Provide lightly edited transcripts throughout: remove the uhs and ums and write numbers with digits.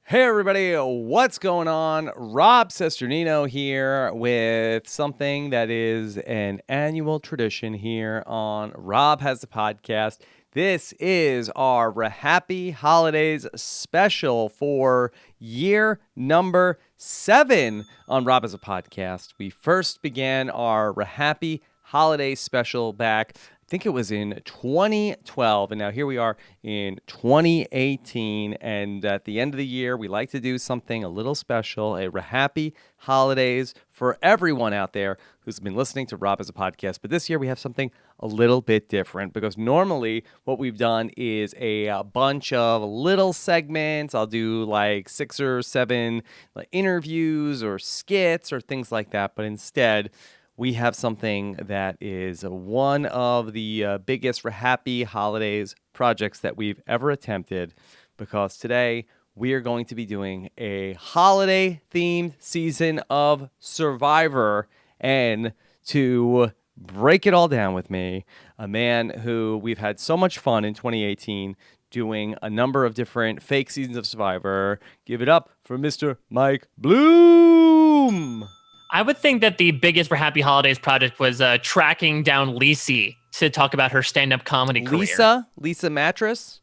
Hey everybody, what's going on? Rob Sesternino here with something that is an annual tradition here on Rob Has a Podcast. This is our Happy Holidays special for year number 7 on Rob Has a Podcast. We first began our Happy Holiday special back, I think it was in 2012, and now here we are in 2018, and at the end of the year, we like to do something a little special, a happy holidays for everyone out there who's been listening to Rob as a Podcast, but this year we have something a little bit different, because normally what we've done is a bunch of little segments. I'll do like 6 or 7 interviews or skits or things like that, but instead we have something that is one of the biggest Happy Holidays projects that we've ever attempted, because today we are going to be doing a holiday-themed season of Survivor. And to break it all down with me, a man who we've had so much fun in 2018 doing a number of different fake seasons of Survivor. Give it up for Mr. Mike Bloom! I would think that the biggest for Happy Holidays project was tracking down Lacey to talk about her stand-up comedy career. Lisa Mattress?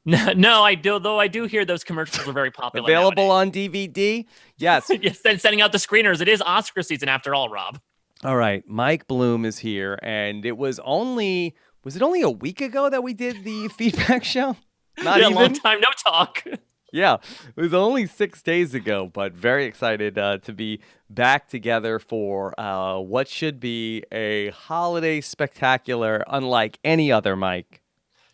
No, I do. Though I do hear those commercials are very popular. Available on DVD? Yes. Yes, and sending out the screeners. It is Oscar season after all, Rob. All right, Mike Bloom is here, and was it only a week ago that we did the feedback show? Not even? A long time no talk. Yeah, it was only 6 days ago, but very excited to be back together for what should be a holiday spectacular unlike any other, Mike.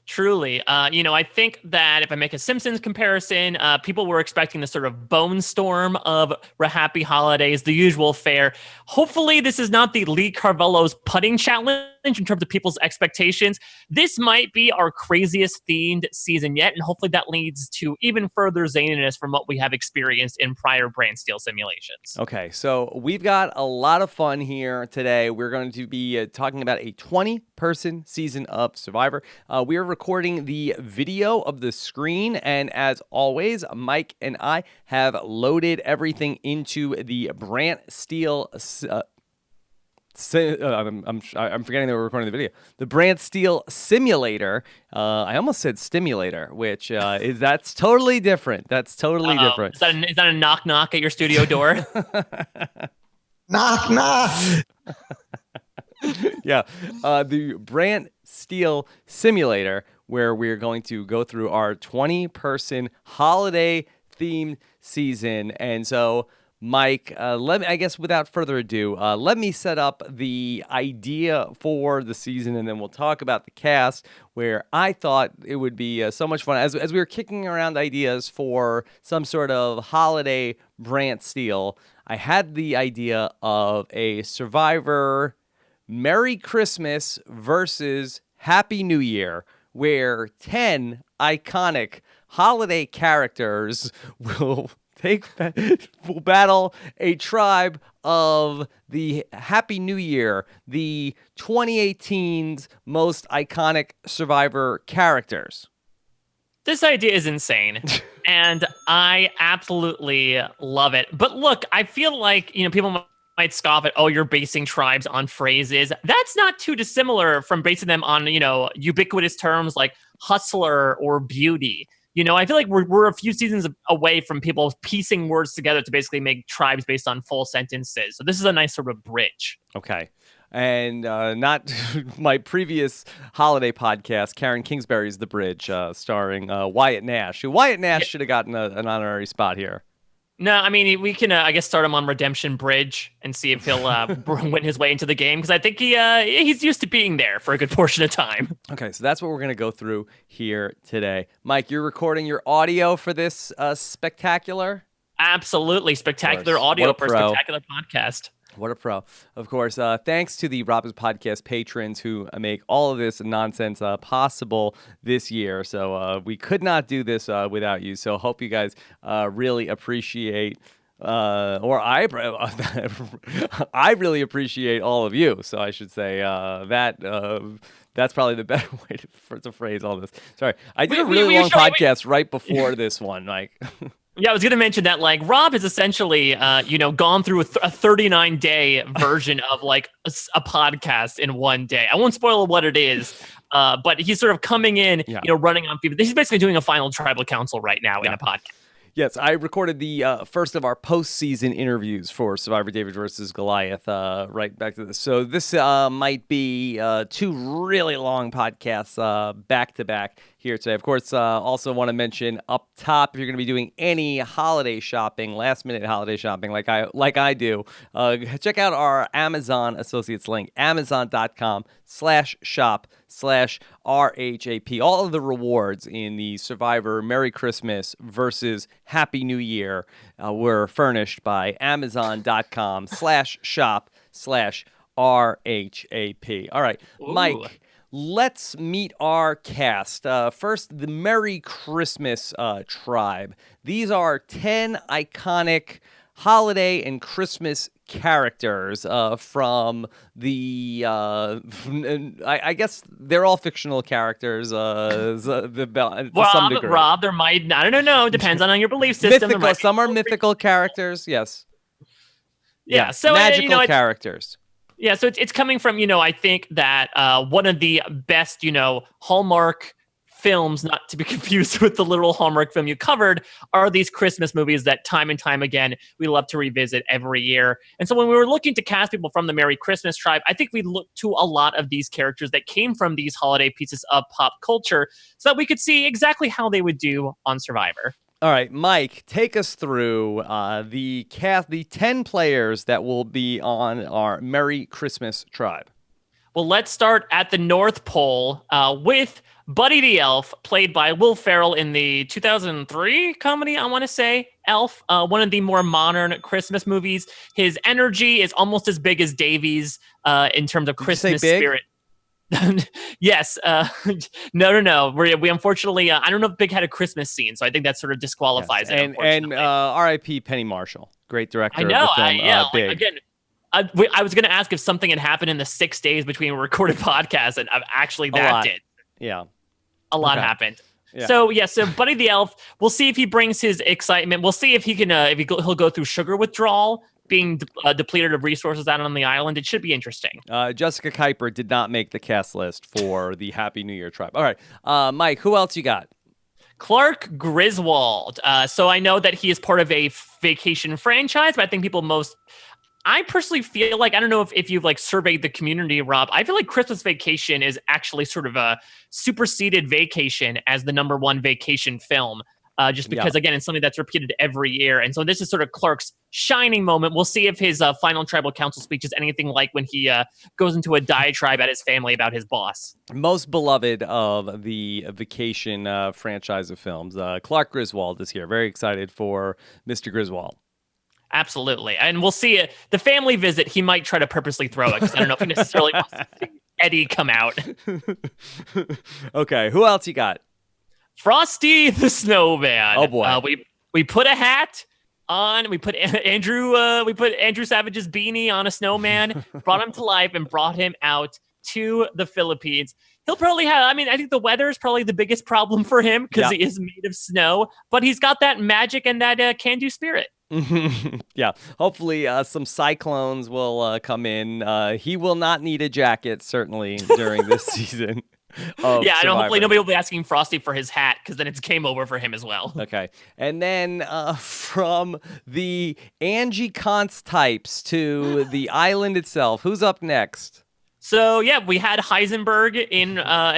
Truly. I think that if I make a Simpsons comparison, people were expecting the sort of bone storm of Happy Holidays, the usual fare. Hopefully, this is not the Lee Carvello's putting challenge in terms of people's expectations. This might be our craziest themed season yet, and hopefully that leads to even further zaniness from what we have experienced in prior brand steel simulations. Okay, so we've got a lot of fun here today. We're going to be talking about a 20-person season of Survivor. We are recording the video of the screen, and as always, Mike and I have loaded everything into the Brant Steel I'm forgetting that we're recording the video. The Brant Steel Simulator. I almost said stimulator, which that's totally different. That's totally different. Is that a knock knock at your studio door? Knock knock. Yeah, the Brant Steel Simulator, where we're going to go through our 20-person holiday-themed season, and so. Mike, I guess without further ado, let me set up the idea for the season, and then we'll talk about the cast, where I thought it would be so much fun. As we were kicking around ideas for some sort of holiday Brant Steel, I had the idea of a Survivor Merry Christmas versus Happy New Year, where 10 iconic holiday characters will battle a tribe of the Happy New Year, the 2018's most iconic Survivor characters. This idea is insane, and I absolutely love it. But look, I feel like, people might scoff at, oh, you're basing tribes on phrases. That's not too dissimilar from basing them on, ubiquitous terms like hustler or beauty. I feel like we're a few seasons away from people piecing words together to basically make tribes based on full sentences. So this is a nice sort of bridge. Okay. And not my previous holiday podcast, Karen Kingsbury's The Bridge, starring Wyatt Nash. Wyatt Nash should have gotten an honorary spot here. No, I mean, we can, I guess, start him on Redemption Bridge and see if he'll win his way into the game, because I think he's used to being there for a good portion of time. Okay, so that's what we're going to go through here today. Mike, you're recording your audio for this spectacular? Absolutely. Spectacular audio for a spectacular podcast. What a pro. Of course, thanks to the Rob's Podcast patrons who make all of this nonsense possible this year. So we could not do this without you. So hope you guys really appreciate, or I really appreciate all of you. So I should say that's probably the better way to phrase all this. Sorry. I did a really long podcast right before this one, Mike. Yeah, I was going to mention that, like, Rob has essentially, gone through a 39-day version of like a podcast in one day. I won't spoil what it is, but he's sort of coming in, Yeah. running on people. He's basically doing a final tribal council right now in a podcast. Yes, I recorded the first of our postseason interviews for Survivor David versus Goliath. Right back to this. So this might be two really long podcasts back to back here today. Of course, also want to mention up top, if you're going to be doing any holiday shopping, last minute holiday shopping like I do, check out our Amazon Associates link, amazon.com/shop/RHAP. All of the rewards in the Survivor Merry Christmas versus Happy New Year were furnished by amazon.com/shop/RHAP. All right, Ooh. Mike, let's meet our cast. First, the Merry Christmas tribe. These are 10 iconic holiday and Christmas characters from the I guess they're all fictional characters to some degree. Rob, there might, I don't know, depends on your belief system. Mythical, some are mythical characters, yes. Yeah, so magical characters. Yeah, so it's coming from, I think that one of the best, Hallmark films, not to be confused with the literal Hallmark film you covered, are these Christmas movies that time and time again we love to revisit every year. And so when we were looking to cast people from the Merry Christmas tribe, I think we looked to a lot of these characters that came from these holiday pieces of pop culture so that we could see exactly how they would do on Survivor. All right, Mike, take us through the 10 players that will be on our Merry Christmas tribe. Well, let's start at the North Pole with Buddy the Elf, played by Will Ferrell in the 2003 comedy, I want to say, Elf, one of the more modern Christmas movies. His energy is almost as big as Davy's in terms of Christmas spirit. Yes. No. We unfortunately, I don't know if Big had a Christmas scene, so I think that sort of disqualifies it. And R.I.P. Penny Marshall, great director of the film Big. Again, I was going to ask if something had happened in the 6 days between a recorded podcast, and actually that did. Yeah. A lot happened. Yeah. So Buddy the Elf, we'll see if he brings his excitement. We'll see if he can, he'll go through sugar withdrawal, being depleted of resources out on the island. It should be interesting. Jessica Kuiper did not make the cast list for the Happy New Year tribe. All right, Mike, who else you got? Clark Griswold. So I know that he is part of a vacation franchise, but I think I personally feel like, I don't know if you've like surveyed the community, Rob, I feel like Christmas Vacation is actually sort of a superseded Vacation as the number one vacation film. Just because, again, it's something that's repeated every year. And so this is sort of Clark's shining moment. We'll see if his final tribal council speech is anything like when he goes into a diatribe at his family about his boss. Most beloved of the Vacation franchise of films. Clark Griswold is here. Very excited for Mr. Griswold. Absolutely. And we'll see the family visit. He might try to purposely throw it because I don't know if he necessarily wants to see Eddie come out. Okay. Who else you got? Frosty the Snowman. Oh boy. We put a hat on. We put Andrew Savage's beanie on a snowman, brought him to life, and brought him out to the Philippines. He'll probably have, I think the weather is probably the biggest problem for him because he is made of snow, but he's got that magic and that can-do spirit. Yeah, hopefully some cyclones will come in. He will not need a jacket, certainly, during this season. And hopefully nobody will be asking Frosty for his hat because then it's game over for him as well. Okay. And then from the Angie Kantz types to the island itself, who's up next? So, we had Heisenberg in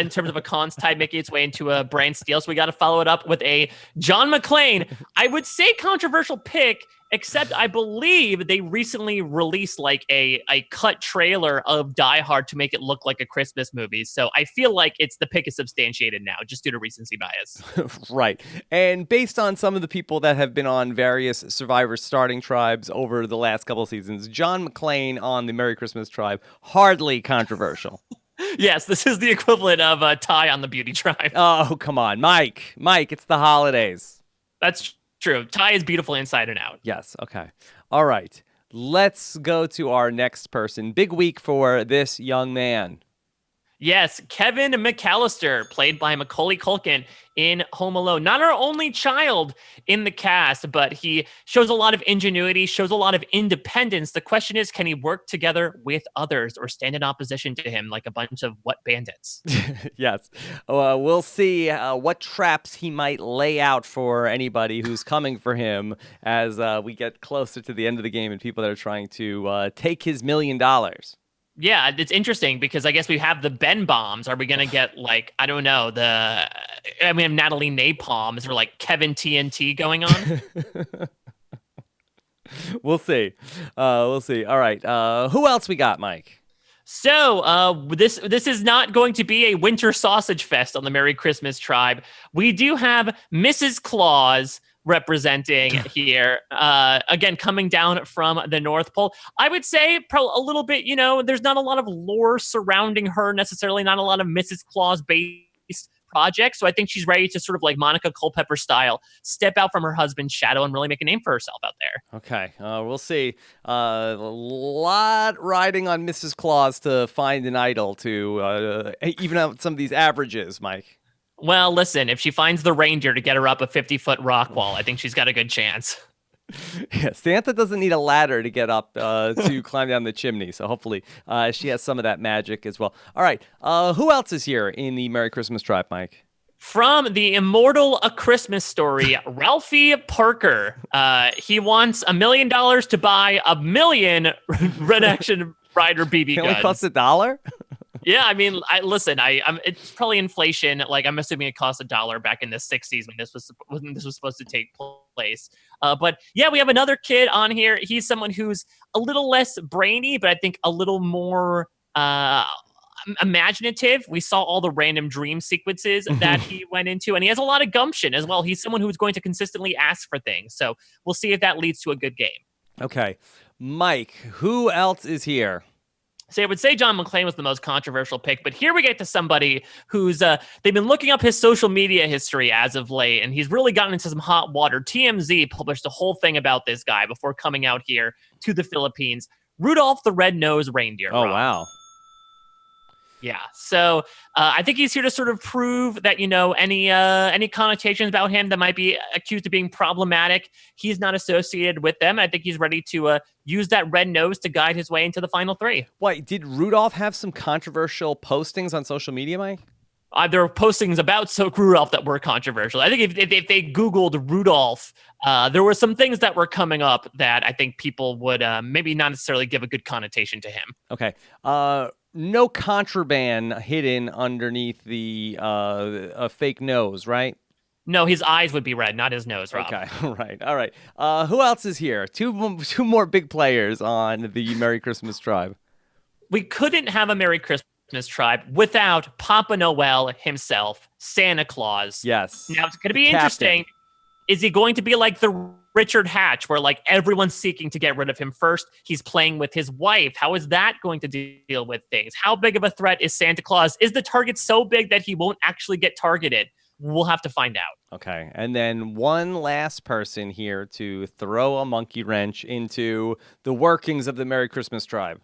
terms of a cons type making its way into a brand steal. So we got to follow it up with a John Maclean. I would say controversial pick, except I believe they recently released like a cut trailer of Die Hard to make it look like a Christmas movie. So I feel like the pick is substantiated now just due to recency bias. Right. And based on some of the people that have been on various Survivor starting tribes over the last couple of seasons, John Maclean on the Merry Christmas tribe, hardly controversial. Yes, this is the equivalent of Ty on the Beauty tribe. Oh, come on. Mike, it's the holidays. That's true. Ty is beautiful inside and out. Yes. Okay. All right. Let's go to our next person. Big week for this young man. Yes, Kevin McAllister, played by Macaulay Culkin in Home Alone. Not our only child in the cast, but he shows a lot of ingenuity, shows a lot of independence. The question is, can he work together with others or stand in opposition to him like a bunch of what bandits? Yes. We'll see what traps he might lay out for anybody who's coming for him as we get closer to the end of the game and people that are trying to take his $1 million. Yeah, it's interesting because I guess we have the Ben bombs. Are we going to get like, I don't know, we have Natalie Napalm. Is there like Kevin TNT going on? We'll see. We'll see. All right. Who else we got, Mike? So this is not going to be a winter sausage fest on the Merry Christmas Tribe. We do have Mrs. Claus representing here. Again, coming down from the North Pole. I would say a little bit, there's not a lot of lore surrounding her necessarily, not a lot of Mrs. Claus based projects. So I think she's ready to sort of like Monica Culpepper style, step out from her husband's shadow and really make a name for herself out there. Okay, we'll see. A lot riding on Mrs. Claus to find an idol to even out some of these averages, Mike. Well, listen, if she finds the reindeer to get her up a 50-foot rock wall, I think she's got a good chance. Yeah, Santa doesn't need a ladder to get up to climb down the chimney, so hopefully she has some of that magic as well. All right, who else is here in the Merry Christmas Tribe, Mike? From the immortal A Christmas Story, Ralphie Parker. He wants $1 million to buy 1 million Red Action Rider BB guns. It only costs $1? Yeah, I mean, it's probably inflation. Like, I'm assuming it cost $1 back in the 60s when this was supposed to take place. But yeah, we have another kid on here. He's someone who's a little less brainy, but I think a little more imaginative. We saw all the random dream sequences that he went into, and he has a lot of gumption as well. He's someone who's going to consistently ask for things. So we'll see if that leads to a good game. Okay, Mike, who else is here? So I would say John Maclean was the most controversial pick, but here we get to somebody who's they've been looking up his social media history as of late, and he's really gotten into some hot water. TMZ published a whole thing about this guy before coming out here to the Philippines. Rudolph the Red-Nosed Reindeer. Oh, Rob. wow. Yeah, so I think he's here to sort of prove that, any connotations about him that might be accused of being problematic, he's not associated with them. I think he's ready to use that red nose to guide his way into the final three. Wait, did Rudolph have some controversial postings on social media, Mike? There were postings about Rudolph that were controversial. I think if they Googled Rudolph, there were some things that were coming up that I think people would maybe not necessarily give a good connotation to him. Okay. No contraband hidden underneath the fake nose, right? No, his eyes would be red, not his nose, Rob. Okay, all right. Who else is here? Two more big players on the Merry Christmas Tribe. We couldn't have a Merry Christmas Tribe without Papa Noel himself, Santa Claus. Yes. Now, it's going to be interesting. Is he going to be like the Richard Hatch, where like everyone's seeking to get rid of him first? He's playing with his wife. How is that going to deal with things? How big of a threat is Santa Claus? Is the target so big that he won't actually get targeted? We'll have to find out. Okay. And then one last person here to throw a monkey wrench into the workings of the Merry Christmas Tribe.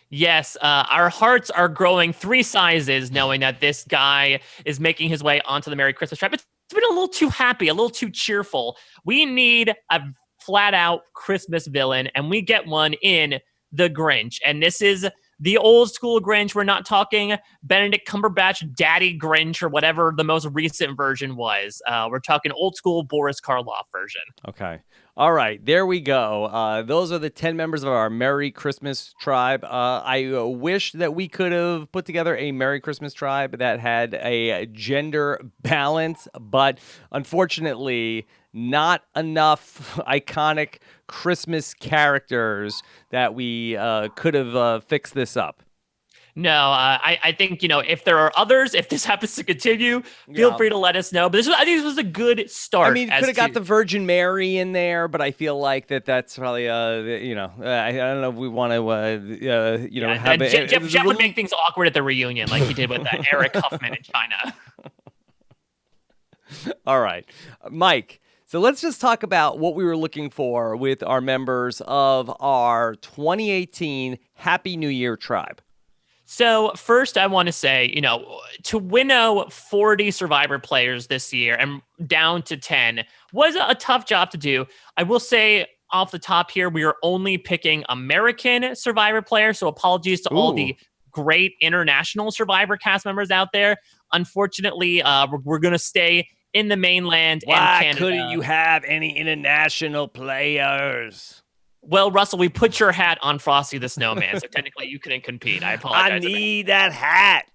Yes, our hearts are growing 3 sizes knowing that this guy is making his way onto the Merry Christmas Tribe. It's been a little too happy, a little too cheerful. We need a flat-out Christmas villain, and we get one in the Grinch. And this is the old school Grinch. We're not talking Benedict Cumberbatch Daddy Grinch or whatever the most recent version was. We're talking old school Boris Karloff version. Okay. All right. There we go. Those are the 10 members of our Merry Christmas Tribe. I wish that we could have put together a Merry Christmas Tribe that had a gender balance, but unfortunately, not enough iconic Christmas characters that we could have fixed this up. No, I think, if there are others, if this happens to continue, feel free to let us know. But I think this was a good start. I mean, could have got the Virgin Mary in there, but I feel like that's probably, I don't know if we want to, have it. Jeff would make things awkward at the reunion like he did with Eric Huffman in China. All right, Mike. So let's just talk about what we were looking for with our members of our 2018 Happy New Year Tribe. So first, I want to say, to winnow 40 Survivor players this year and down to 10 was a tough job to do. I will say off the top here, we are only picking American Survivor players. So apologies to all the great international Survivor cast members out there. Unfortunately, we're going to stay in the mainland and Canada. Why couldn't you have any international players? Well, Russell, we put your hat on Frosty the Snowman, so technically you couldn't compete. I apologize. I need that hat.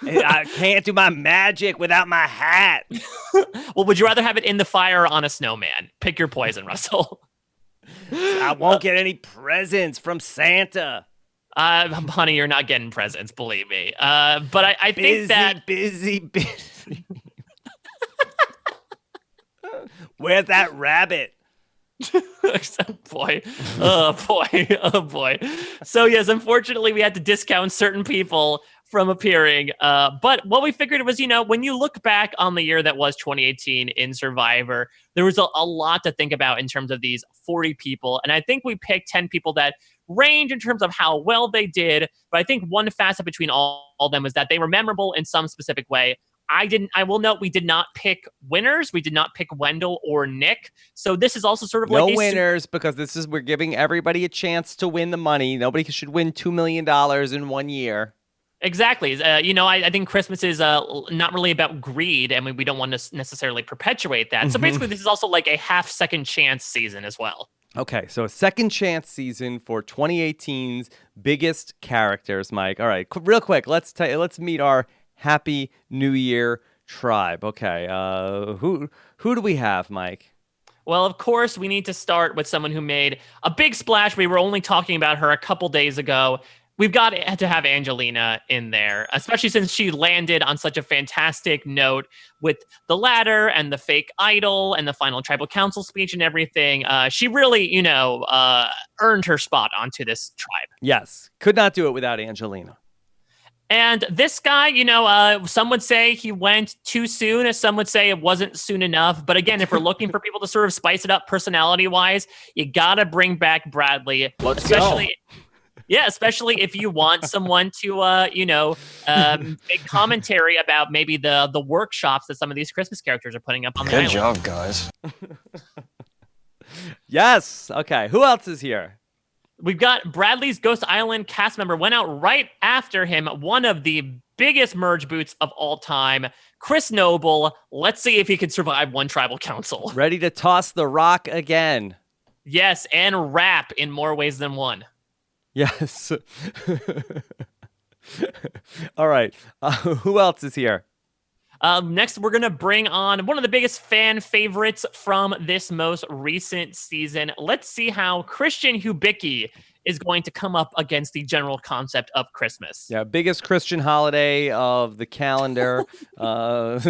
I can't do my magic without my hat. Well, would you rather have it in the fire or on a snowman? Pick your poison, Russell. I won't get any presents from Santa. Honey, you're not getting presents, believe me. But I think that... Busy. Where's that rabbit? Oh boy. So yes, unfortunately we had to discount certain people from appearing. But what we figured was, when you look back on the year that was 2018 in Survivor, there was a lot to think about in terms of these 40 people. And I think we picked 10 people that range in terms of how well they did. But I think one facet between all of them was that they were memorable in some specific way. I will note we did not pick winners. We did not pick Wendell or Nick. So this is also sort of no winners because we're giving everybody a chance to win the money. Nobody should win $2 million in 1 year. Exactly. I think Christmas is not really about greed, and we don't want to necessarily perpetuate that. So basically, this is also like a half second chance season as well. Okay, so a second chance season for 2018's biggest characters, Mike. All right, real quick, let's meet our Happy New Year tribe. Okay, who do we have, Mike? Well, of course, we need to start with someone who made a big splash. We were only talking about her a couple days ago. We've got to have Angelina in there, especially since she landed on such a fantastic note with the ladder and the fake idol and the final tribal council speech and everything. She really, earned her spot onto this tribe. Yes, could not do it without Angelina. And this guy, some would say he went too soon, as some would say it wasn't soon enough. But again, if we're looking for people to sort of spice it up personality-wise, you got to bring back Bradley. Let's go. Yeah, especially if you want someone to, make commentary about maybe the workshops that some of these Christmas characters are putting up on the island. Good job, guys. Yes. Okay. Who else is here? We've got Bradley's Ghost Island cast member went out right after him, one of the biggest merge boots of all time, Chris Noble. Let's see if he can survive one tribal council. Ready to toss the rock again. Yes, and RHAP in more ways than one. Yes. All right. Who else is here? Next, we're going to bring on one of the biggest fan favorites from this most recent season. Let's see how Christian Hibiki is going to come up against the general concept of Christmas. Yeah, biggest Christian holiday of the calendar. We'll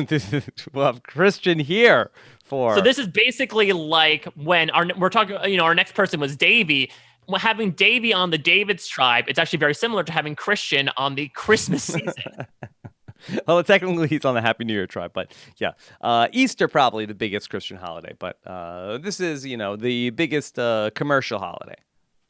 have Christian here for... So this is basically like when we're talking, our next person was Davey. Having Davey on the David's tribe, it's actually very similar to having Christian on the Christmas season. Well, technically he's on the Happy New Year tribe, but yeah. Easter probably the biggest Christian holiday, but this is, the biggest commercial holiday.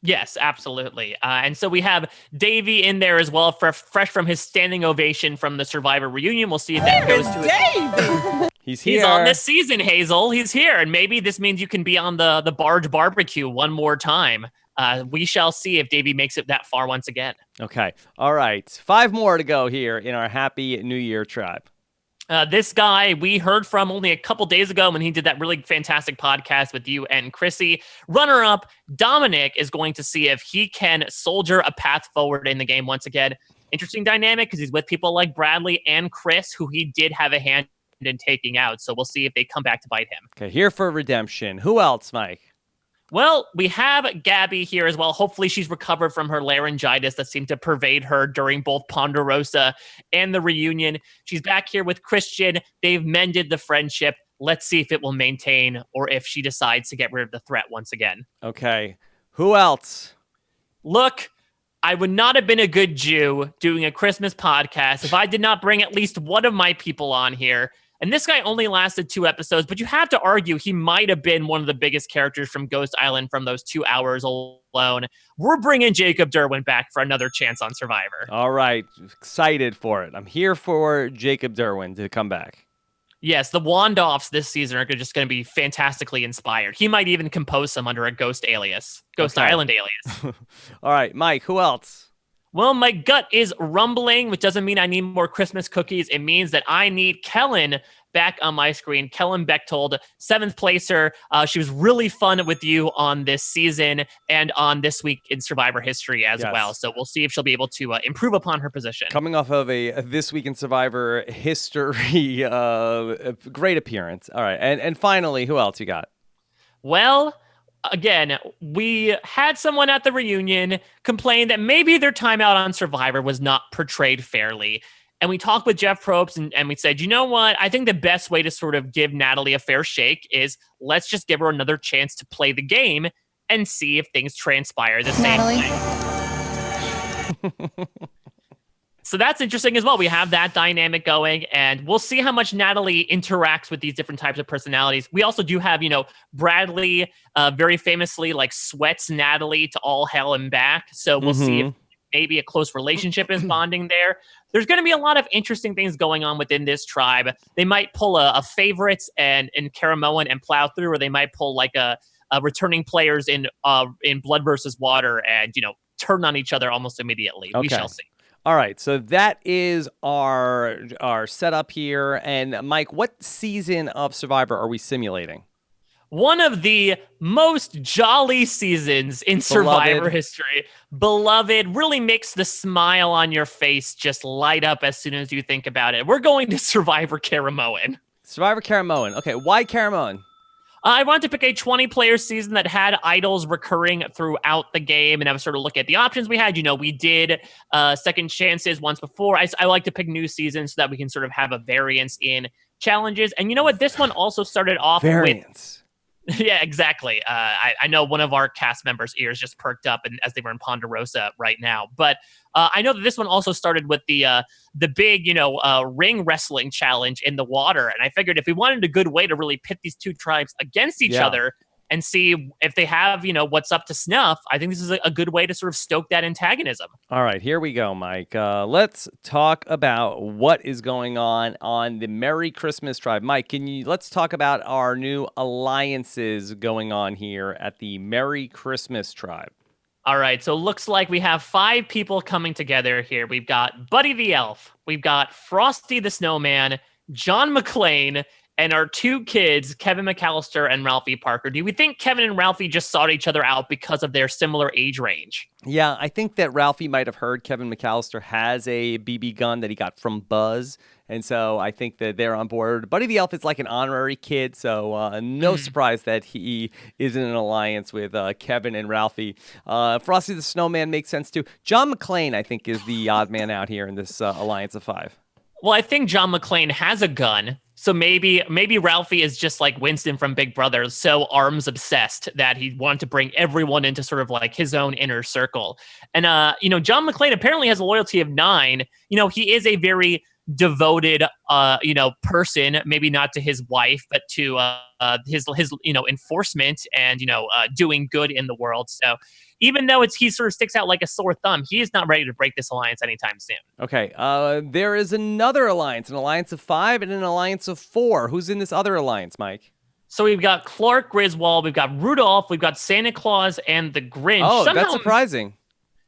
Yes, absolutely. And so we have Davey in there as well, fresh from his standing ovation from the Survivor reunion. We'll see if that goes to Davey? He's here. He's on this season, Hazel. He's here. And maybe this means you can be on the barge barbecue one more time. We shall see if Davey makes it that far once again. Okay. All right. 5 more to go here in our Happy New Year tribe. This guy we heard from only a couple days ago when he did that really fantastic podcast with you and Chrissy. Runner-up, Dominic is going to see if he can soldier a path forward in the game once again. Interesting dynamic because he's with people like Bradley and Chris, who he did have a hand in taking out. So we'll see if they come back to bite him. Okay, here for redemption. Who else, Mike? Well, we have Gabby here as well. Hopefully she's recovered from her laryngitis that seemed to pervade her during both Ponderosa and the reunion. She's back here with Christian. They've mended the friendship. Let's see if it will maintain or if she decides to get rid of the threat once again. Okay. Who else? Look, I would not have been a good Jew doing a Christmas podcast if I did not bring at least one of my people on here. And this guy only lasted 2 episodes, but you have to argue he might have been one of the biggest characters from Ghost Island from those 2 hours alone. We're bringing Jacob Derwin back for another chance on Survivor. All right. Excited for it. I'm here for Jacob Derwin to come back. Yes, the Wandoffs this season are just going to be fantastically inspired. He might even compose some under a Ghost Island alias. All right, Mike, who else? Well, my gut is rumbling, which doesn't mean I need more Christmas cookies. It means that I need Kellen back on my screen. Kellen Bechtold, 7th placer. She was really fun with you on this season and on This Week in Survivor History as well. So we'll see if she'll be able to improve upon her position. Coming off of a This Week in Survivor History, great appearance. All right, and finally, who else you got? Well, again, we had someone at the reunion complain that maybe their timeout on Survivor was not portrayed fairly. And we talked with Jeff Probst and we said, you know what? I think the best way to sort of give Natalie a fair shake is let's just give her another chance to play the game and see if things transpire the same way. So that's interesting as well. We have that dynamic going, and we'll see how much Natalie interacts with these different types of personalities. We also do have, Bradley very famously sweats Natalie to all hell and back. So we'll see if maybe a close relationship is bonding there. There's going to be a lot of interesting things going on within this tribe. They might pull a favorites and Karamoan and plow through, or they might pull a returning players in Blood versus Water and, turn on each other almost immediately. Okay. We shall see. All right, so that is our setup here. And Mike, what season of Survivor are we simulating? One of the most jolly seasons in Survivor history. Beloved really makes the smile on your face just light up as soon as you think about it. We're going to Survivor Karamoan. Survivor Karamoan. Okay, why Karamoan? I wanted to pick a 20-player season that had idols recurring throughout the game, and I was sort of looking at the options we had. We did second chances once before. I like to pick new seasons so that we can sort of have a variance in challenges. And you know what? This one also started off variance. Yeah, exactly. I know one of our cast members' ears just perked up as they were in Ponderosa right now. But I know that this one also started with the big, ring wrestling challenge in the water. And I figured if we wanted a good way to really pit these two tribes against each other and see if they have, what's up to snuff, I think this is a good way to sort of stoke that antagonism. All right, here we go, Mike. Let's talk about what is going on the Merry Christmas Tribe. Mike, let's talk about our new alliances going on here at the Merry Christmas Tribe. All right, so it looks like we have 5 people coming together here. We've got Buddy the Elf, we've got Frosty the Snowman, John Maclean, and our 2 kids, Kevin McAllister and Ralphie Parker. Do we think Kevin and Ralphie just sought each other out because of their similar age range? Yeah, I think that Ralphie might have heard Kevin McAllister has a BB gun that he got from Buzz. And so I think that they're on board. Buddy the Elf is like an honorary kid, so no surprise that he is in an alliance with Kevin and Ralphie. Frosty the Snowman makes sense too. John Maclean, I think, is the odd man out here in this alliance of 5. Well, I think John Maclean has a gun. So maybe Ralphie is just like Winston from Big Brother, so arms obsessed that he wanted to bring everyone into sort of like his own inner circle. And, John Maclean apparently has a loyalty of 9. He is a very devoted, person, maybe not to his wife, but to his enforcement and, doing good in the world. So even though he sort of sticks out like a sore thumb, he is not ready to break this alliance anytime soon. Okay, there is another alliance, an alliance of 5 and an alliance of 4. Who's in this other alliance, Mike? So we've got Clark Griswold, we've got Rudolph, we've got Santa Claus, and the Grinch. Oh, that's surprising.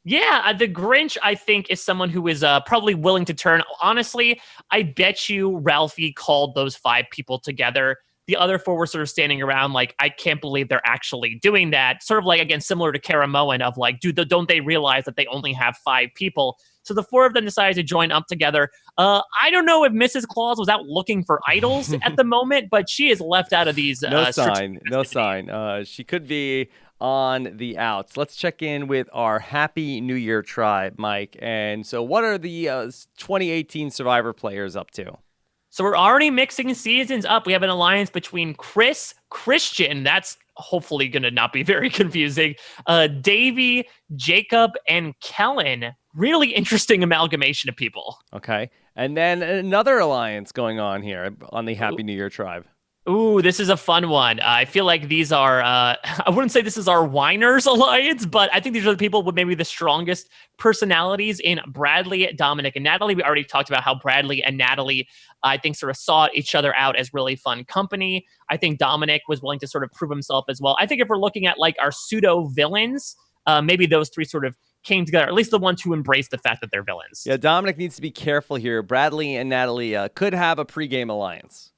Yeah, the Grinch, I think, is someone who is probably willing to turn. Honestly, I bet you Ralphie called those 5 people together. The other 4 were sort of standing around like, I can't believe they're actually doing that. Sort of like, again, similar to Karamoan of like, don't they realize that they only have 5 people? So the 4 of them decided to join up together. I don't know if Mrs. Claus was out looking for idols at the moment, but she is left out of these. No sign. She could be on the outs. Let's check in with our Happy New Year tribe, Mike. And so what are the 2018 Survivor players up to? So we're already mixing seasons up. We have an alliance between Christian. That's hopefully going to not be very confusing. Davy, Jacob, and Kellen. Really interesting amalgamation of people. Okay. And then another alliance going on here on the Happy New Year tribe. Ooh, this is a fun one. I feel like these are, I wouldn't say this is our Whiners alliance, but I think these are the people with maybe the strongest personalities in Bradley, Dominic, and Natalie. We already talked about how Bradley and Natalie, I think, sort of sought each other out as really fun company. I think Dominic was willing to sort of prove himself as well. I think if we're looking at like our pseudo villains, maybe those three sort of came together, at least the ones who embraced the fact that they're villains. Yeah, Dominic needs to be careful here. Bradley and Natalie could have a pregame alliance.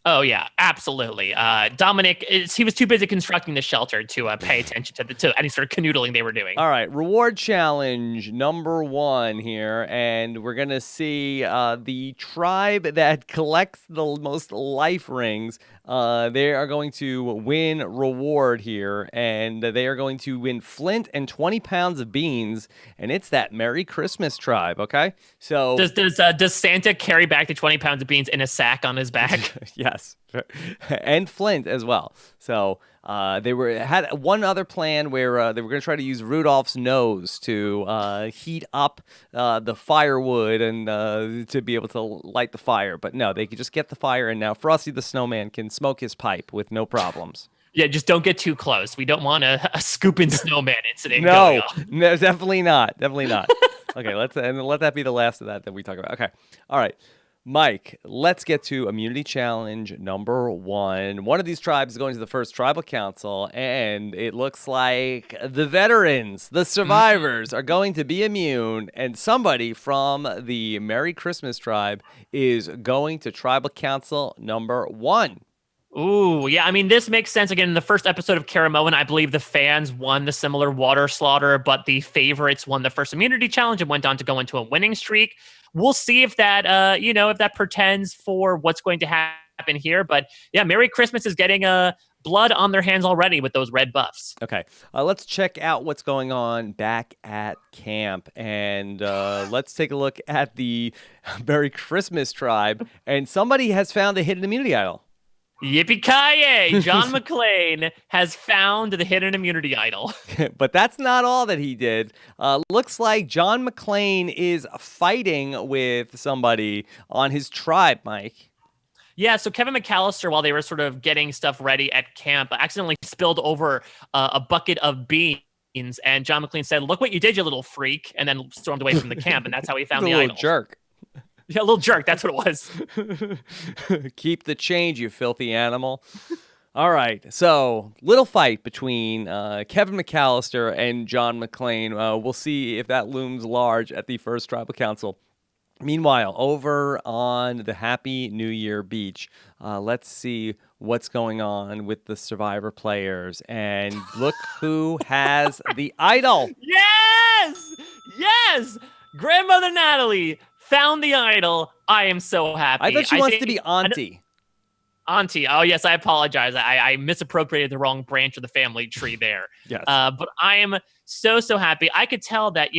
Oh, yeah, absolutely. Dominic, he was too busy constructing the shelter to pay attention to any sort of canoodling they were doing. All right, reward challenge number 1 here, and we're going to see the tribe that collects the most life rings. They are going to win reward here, and they are going to win flint and 20 pounds of beans, and it's that Merry Christmas tribe, okay? So Does Santa carry back the 20 pounds of beans in a sack on his back? Yes, and flint as well. So they had one other plan where they were going to try to use Rudolph's nose to heat up the firewood and to be able to light the fire. But no, they could just get the fire, and now Frosty the Snowman can smoke his pipe with no problems. Yeah, just don't get too close. We don't want a scooping snowman incident No, going on. no, definitely not. Definitely not. Okay, let that be the last of that we talk about. Okay, all right. Mike, let's get to immunity challenge number 1. One of these tribes is going to the first tribal council, and it looks like the veterans, the survivors, are going to be immune, and somebody from the Merry Christmas tribe is going to tribal council number 1. Ooh, yeah. I mean, this makes sense. Again, in the first episode of Caramoan, I believe the fans won the similar water slaughter, but the favorites won the first immunity challenge and went on to go into a winning streak. We'll see if that, if that portends for what's going to happen here. But yeah, Merry Christmas is getting blood on their hands already with those red buffs. Okay, let's check out what's going on back at camp, and let's take a look at the Merry Christmas tribe. And somebody has found a hidden immunity idol. Yippee-ki-yay! John Maclean has found the hidden immunity idol. But that's not all that he did. Looks like John Maclean is fighting with somebody on his tribe, Mike. Yeah, so Kevin McAllister, while they were sort of getting stuff ready at camp, accidentally spilled over a bucket of beans. And John Maclean said, "Look what you did, you little freak," and then stormed away from the camp. And that's how he found the idol. Jerk. Yeah, a little jerk. That's what it was. Keep the change, you filthy animal. All right. So, little fight between Kevin McAllister and John Maclean. We'll see if that looms large at the first tribal council. Meanwhile, over on the Happy New Year beach, let's see what's going on with the Survivor players. And look who has the idol. Yes! Yes! Grandmother Natalie found the idol. I am so happy. I thought she wants to be Auntie. Auntie. Oh, yes, I apologize. I misappropriated the wrong branch of the family tree there. Yes. But I am so happy. I could tell that,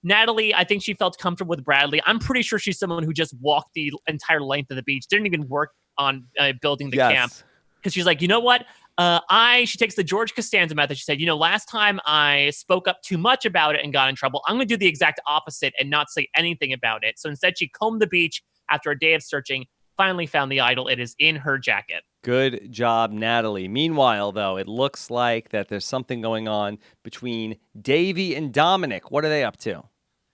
Natalie, I think she felt comfortable with Bradley. I'm pretty sure she's someone who just walked the entire length of the beach, didn't even work on building the camp. Because she's like, you know what? She takes the George Costanza method. She said, last time I spoke up too much about it and got in trouble. I'm going to do the exact opposite and not say anything about it. So instead, she combed the beach after a day of searching, finally found the idol. It is in her jacket. Good job, Natalie. Meanwhile, though, it looks like that there's something going on between Davy and Dominic. What are they up to?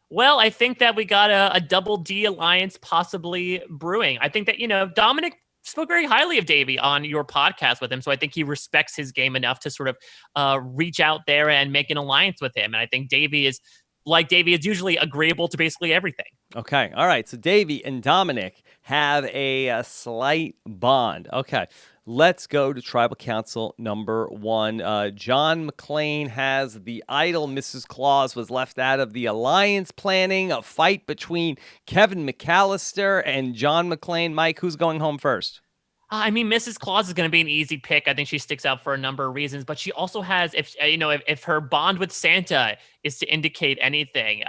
Well, I think that we got a double D alliance possibly brewing. I think that, Dominic spoke very highly of Davy on your podcast with him. So I think he respects his game enough to sort of reach out there and make an alliance with him. And I think Davy is usually agreeable to basically everything. Okay. All right. So Davy and Dominic have a slight bond. Okay. Let's go to Tribal Council number 1. John Maclean has the idol. Mrs. Claus was left out of the alliance planning. A fight between Kevin McAllister and John Maclean. Mike, who's going home first? I mean, Mrs. Claus is going to be an easy pick. I think she sticks out for a number of reasons, but she also has, if her bond with Santa is to indicate anything,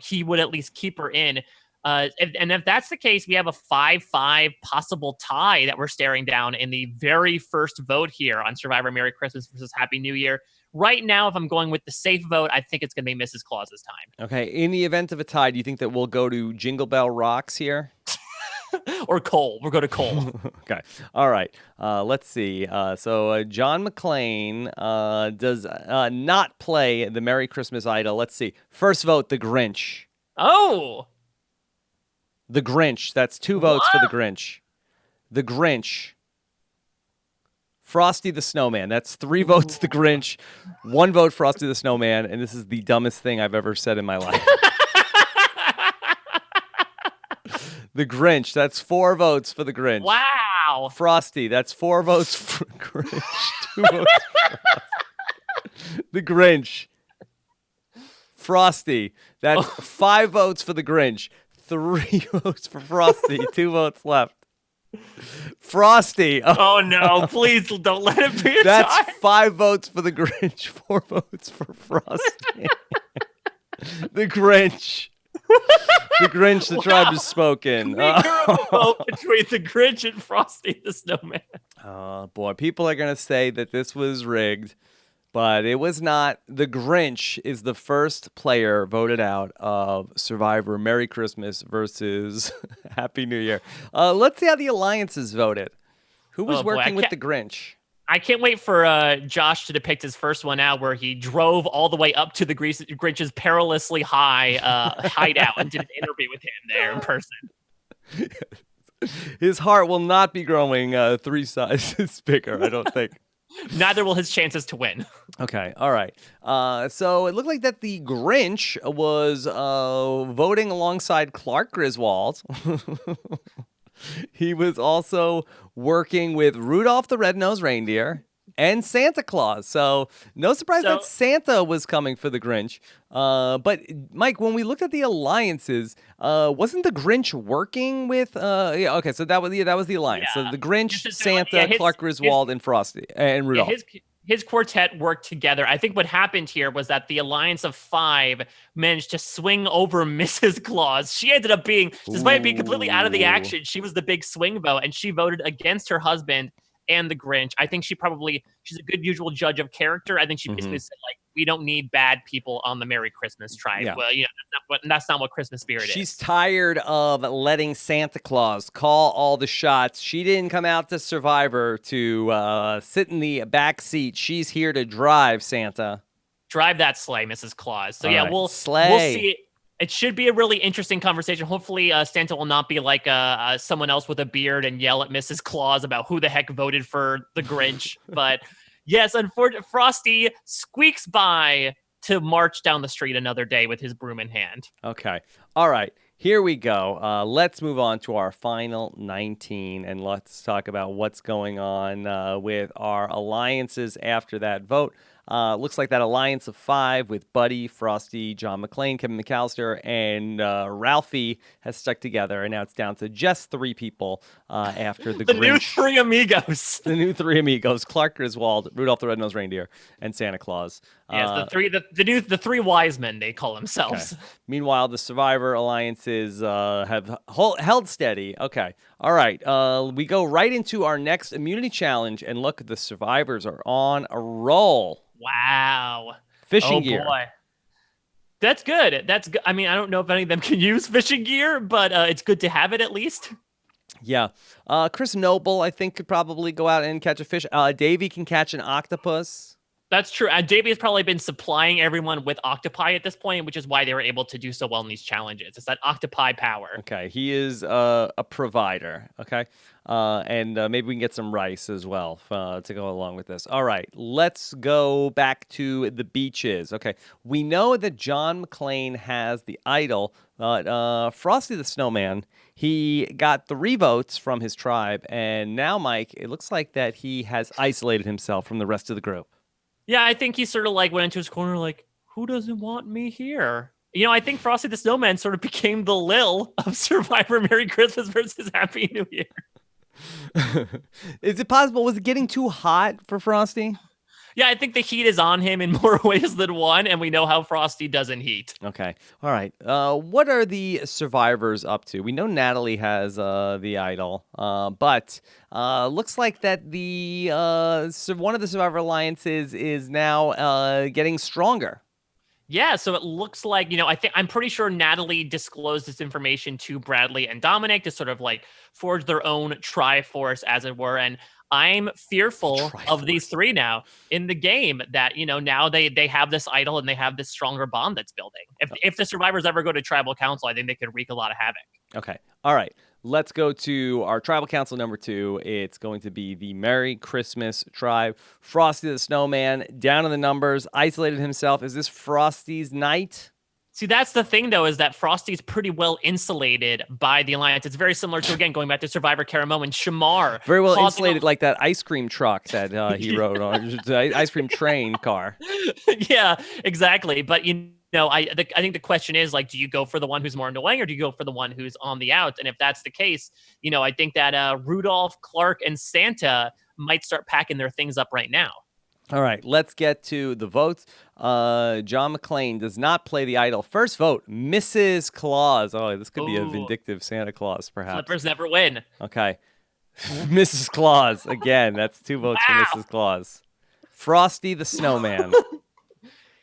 he would at least keep her in. And if that's the case, we have a 5-5 possible tie that we're staring down in the very first vote here on Survivor Merry Christmas versus Happy New Year. Right now, if I'm going with the safe vote, I think it's going to be Mrs. Claus's time. Okay. In the event of a tie, do you think that we'll go to Jingle Bell Rocks here? Or Cole. We'll go to Cole. Okay. All right. Let's see. So John Maclean does not play the Merry Christmas Idol. Let's see. First vote, the Grinch. Oh! The Grinch. That's 2 votes for the Grinch. The Grinch. Frosty the Snowman. That's 3 votes the Grinch, 1 vote Frosty the Snowman, and this is the dumbest thing I've ever said in my life. The Grinch. That's 4 votes for the Grinch. Wow. Frosty. That's 4 votes for Grinch. 2 votes for Frosty. The Grinch. Frosty. That's 5 votes for the Grinch. 3 votes for Frosty. 2 votes left. Frosty. Oh no! Please don't let it be a That's tie. 5 votes for the Grinch. 4 votes for Frosty. The Grinch. The Grinch. The tribe has spoken. Make her a vote between the Grinch and Frosty the Snowman. Oh boy, people are gonna say that this was rigged. But it was not. The Grinch is the first player voted out of Survivor Merry Christmas versus Happy New Year. Let's see how the alliances voted. Who was working with the Grinch? I can't wait for Josh to depict his first one out where he drove all the way up to the Grinch's perilously high hideout and did an interview with him there in person. His heart will not be growing 3 sizes bigger, I don't think. Neither will his chances to win. Okay, all right. So it looked like that the Grinch was voting alongside Clark Griswold. He was also working with Rudolph the Red-Nosed Reindeer and Santa Claus. So no surprise that Santa was coming for the Grinch. But Mike, when we looked at the alliances, wasn't the Grinch working with? Yeah, okay, so that was the alliance. Yeah. So the Grinch, Santa, Clark Griswold, and Frosty and Rudolph. Yeah, his quartet worked together. I think what happened here was that the alliance of 5 managed to swing over Mrs. Claus. She ended up being, despite being completely out of the action, she was the big swing vote, and she voted against her husband and the Grinch. I think she's a good usual judge of character. I think she basically said, like, we don't need bad people on the Merry Christmas tribe. Yeah. Well, that's not what Christmas spirit is. She's tired of letting Santa Claus call all the shots. She didn't come out to Survivor to sit in the back seat. She's here to drive, Santa. Drive that sleigh, Mrs. Claus. So we'll see. It should be a really interesting conversation. Hopefully, Santa will not be like someone else with a beard and yell at Mrs. Claus about who the heck voted for the Grinch. But yes, unfortunately, Frosty squeaks by to march down the street another day with his broom in hand. Okay. All right. Here we go. Let's move on to our final 19, and let's talk about what's going on with our alliances after that vote. Looks like that alliance of 5 with Buddy, Frosty, John Maclean, Kevin McAllister, and Ralphie has stuck together, and now it's down to just 3 people after the Grinch. New 3 amigos. The new 3 amigos: Clark Griswold, Rudolph the Red-Nosed Reindeer, and Santa Claus. Yes, the 3 wise men, they call themselves. Okay. Meanwhile, the Survivor alliances have held steady. Okay. All right. We go right into our next immunity challenge, and look, the Survivors are on a roll. Wow. Fishing gear. Boy. That's good. That's good. I mean, I don't know if any of them can use fishing gear, but it's good to have it at least. Yeah. Chris Noble, I think, could probably go out and catch a fish. Davey can catch an octopus. That's true. And Davey has probably been supplying everyone with octopi at this point, which is why they were able to do so well in these challenges. It's that octopi power. Okay. He is a provider. Okay. And maybe we can get some rice as well to go along with this. All right. Let's go back to the beaches. Okay. We know that John Maclean has the idol, but Frosty the Snowman, he got 3 votes from his tribe. And now, Mike, it looks like that he has isolated himself from the rest of the group. Yeah, I think he sort of like went into his corner like, who doesn't want me here? You know, I think Frosty the Snowman sort of became the Lil of Survivor Merry Christmas versus Happy New Year. Is it possible? Was it getting too hot for Frosty? Yeah, I think the heat is on him in more ways than one, and we know how Frosty does in heat. Okay. All right. What are the survivors up to? We know Natalie has the idol, but looks like that the one of the Survivor alliances is now getting stronger. Yeah, so it looks like, I'm pretty sure Natalie disclosed this information to Bradley and Dominic to sort of like forge their own Triforce, as it were. And I'm fearful of these Triforce. three now in the game that, now they have this idol and they have this stronger bond that's building. If the survivors ever go to tribal council, I think they could wreak a lot of havoc. Okay. All right. Let's go to our tribal council number 2. It's going to be the Merry Christmas tribe. Frosty the Snowman, down in the numbers, isolated himself. Is this Frosty's night? See, that's the thing, though, is that Frosty's pretty well insulated by the Alliance. It's very similar to, again, going back to Survivor Karamo and Shamar. Very well insulated, like that ice cream truck that he rode on, the ice cream train car. Yeah, exactly. But, I think the question is, like, do you go for the one who's more annoying or do you go for the one who's on the out? And if that's the case, I think that Rudolph, Clark, and Santa might start packing their things up right now. All right, let's get to the votes. John Maclean does not play the idol. First vote, Mrs. Claus. Oh, this could be a vindictive Santa Claus, perhaps. Flippers never win. Okay. Mrs. Claus. Again, that's 2 votes for Mrs. Claus. Frosty the Snowman.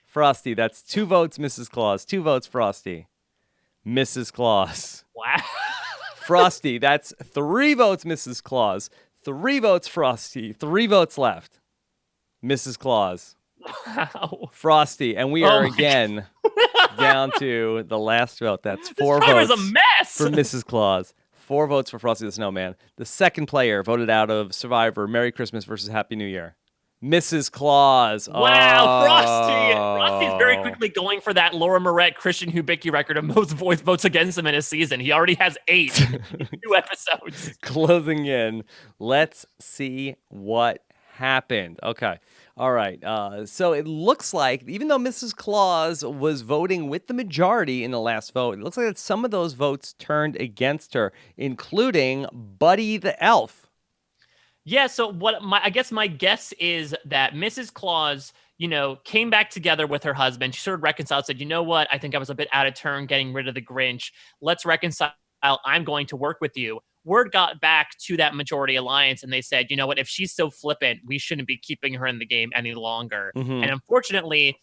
Frosty, that's 2 votes, Mrs. Claus. 2 votes, Frosty. Mrs. Claus. Wow. Frosty, that's 3 votes, Mrs. Claus. 3 votes, Frosty. 3 votes left. Mrs. Claus. Wow. Frosty, and we are again down to the last vote. That's 4 votes a mess. for Mrs. Claus. 4 votes for Frosty the Snowman. The second player voted out of Survivor, Merry Christmas versus Happy New Year. Mrs. Claus. Wow, Frosty. Frosty's very quickly going for that Laura Moret, Christian Hibiki record of most votes against him in a season. He already has 8 in 2 episodes. Closing in. Let's see what happened. Okay. All right. So it looks like, even though Mrs. Claus was voting with the majority in the last vote, it looks like that some of those votes turned against her, including Buddy the Elf. Yeah, so I guess my guess is that Mrs. Claus, came back together with her husband. She sort of reconciled, said, you know what? I think I was a bit out of turn getting rid of the Grinch. Let's reconcile. I'm going to work with you. Word got back to that majority alliance, and they said, you know what? If she's so flippant, we shouldn't be keeping her in the game any longer. Mm-hmm. And unfortunately,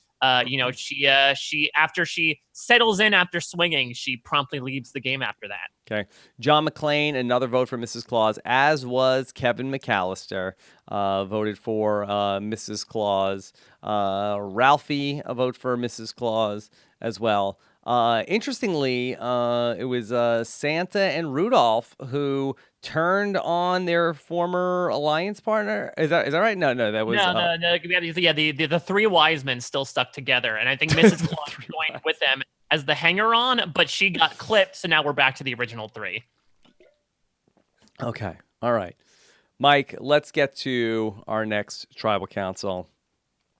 she after she settles in after swinging, she promptly leaves the game after that. Okay. John Maclean, another vote for Mrs. Claus, as was Kevin McAllister, voted for Mrs. Claus. Ralphie, a vote for Mrs. Claus as well. Interestingly, it was Santa and Rudolph who turned on their former alliance partner. Is that right? No, that was no. Yeah, the 3 wise men still stuck together, and I think Mrs. Claus joined with them as the hanger-on, but she got clipped, so now we're back to the original 3. Okay, all right, Mike. Let's get to our next tribal council.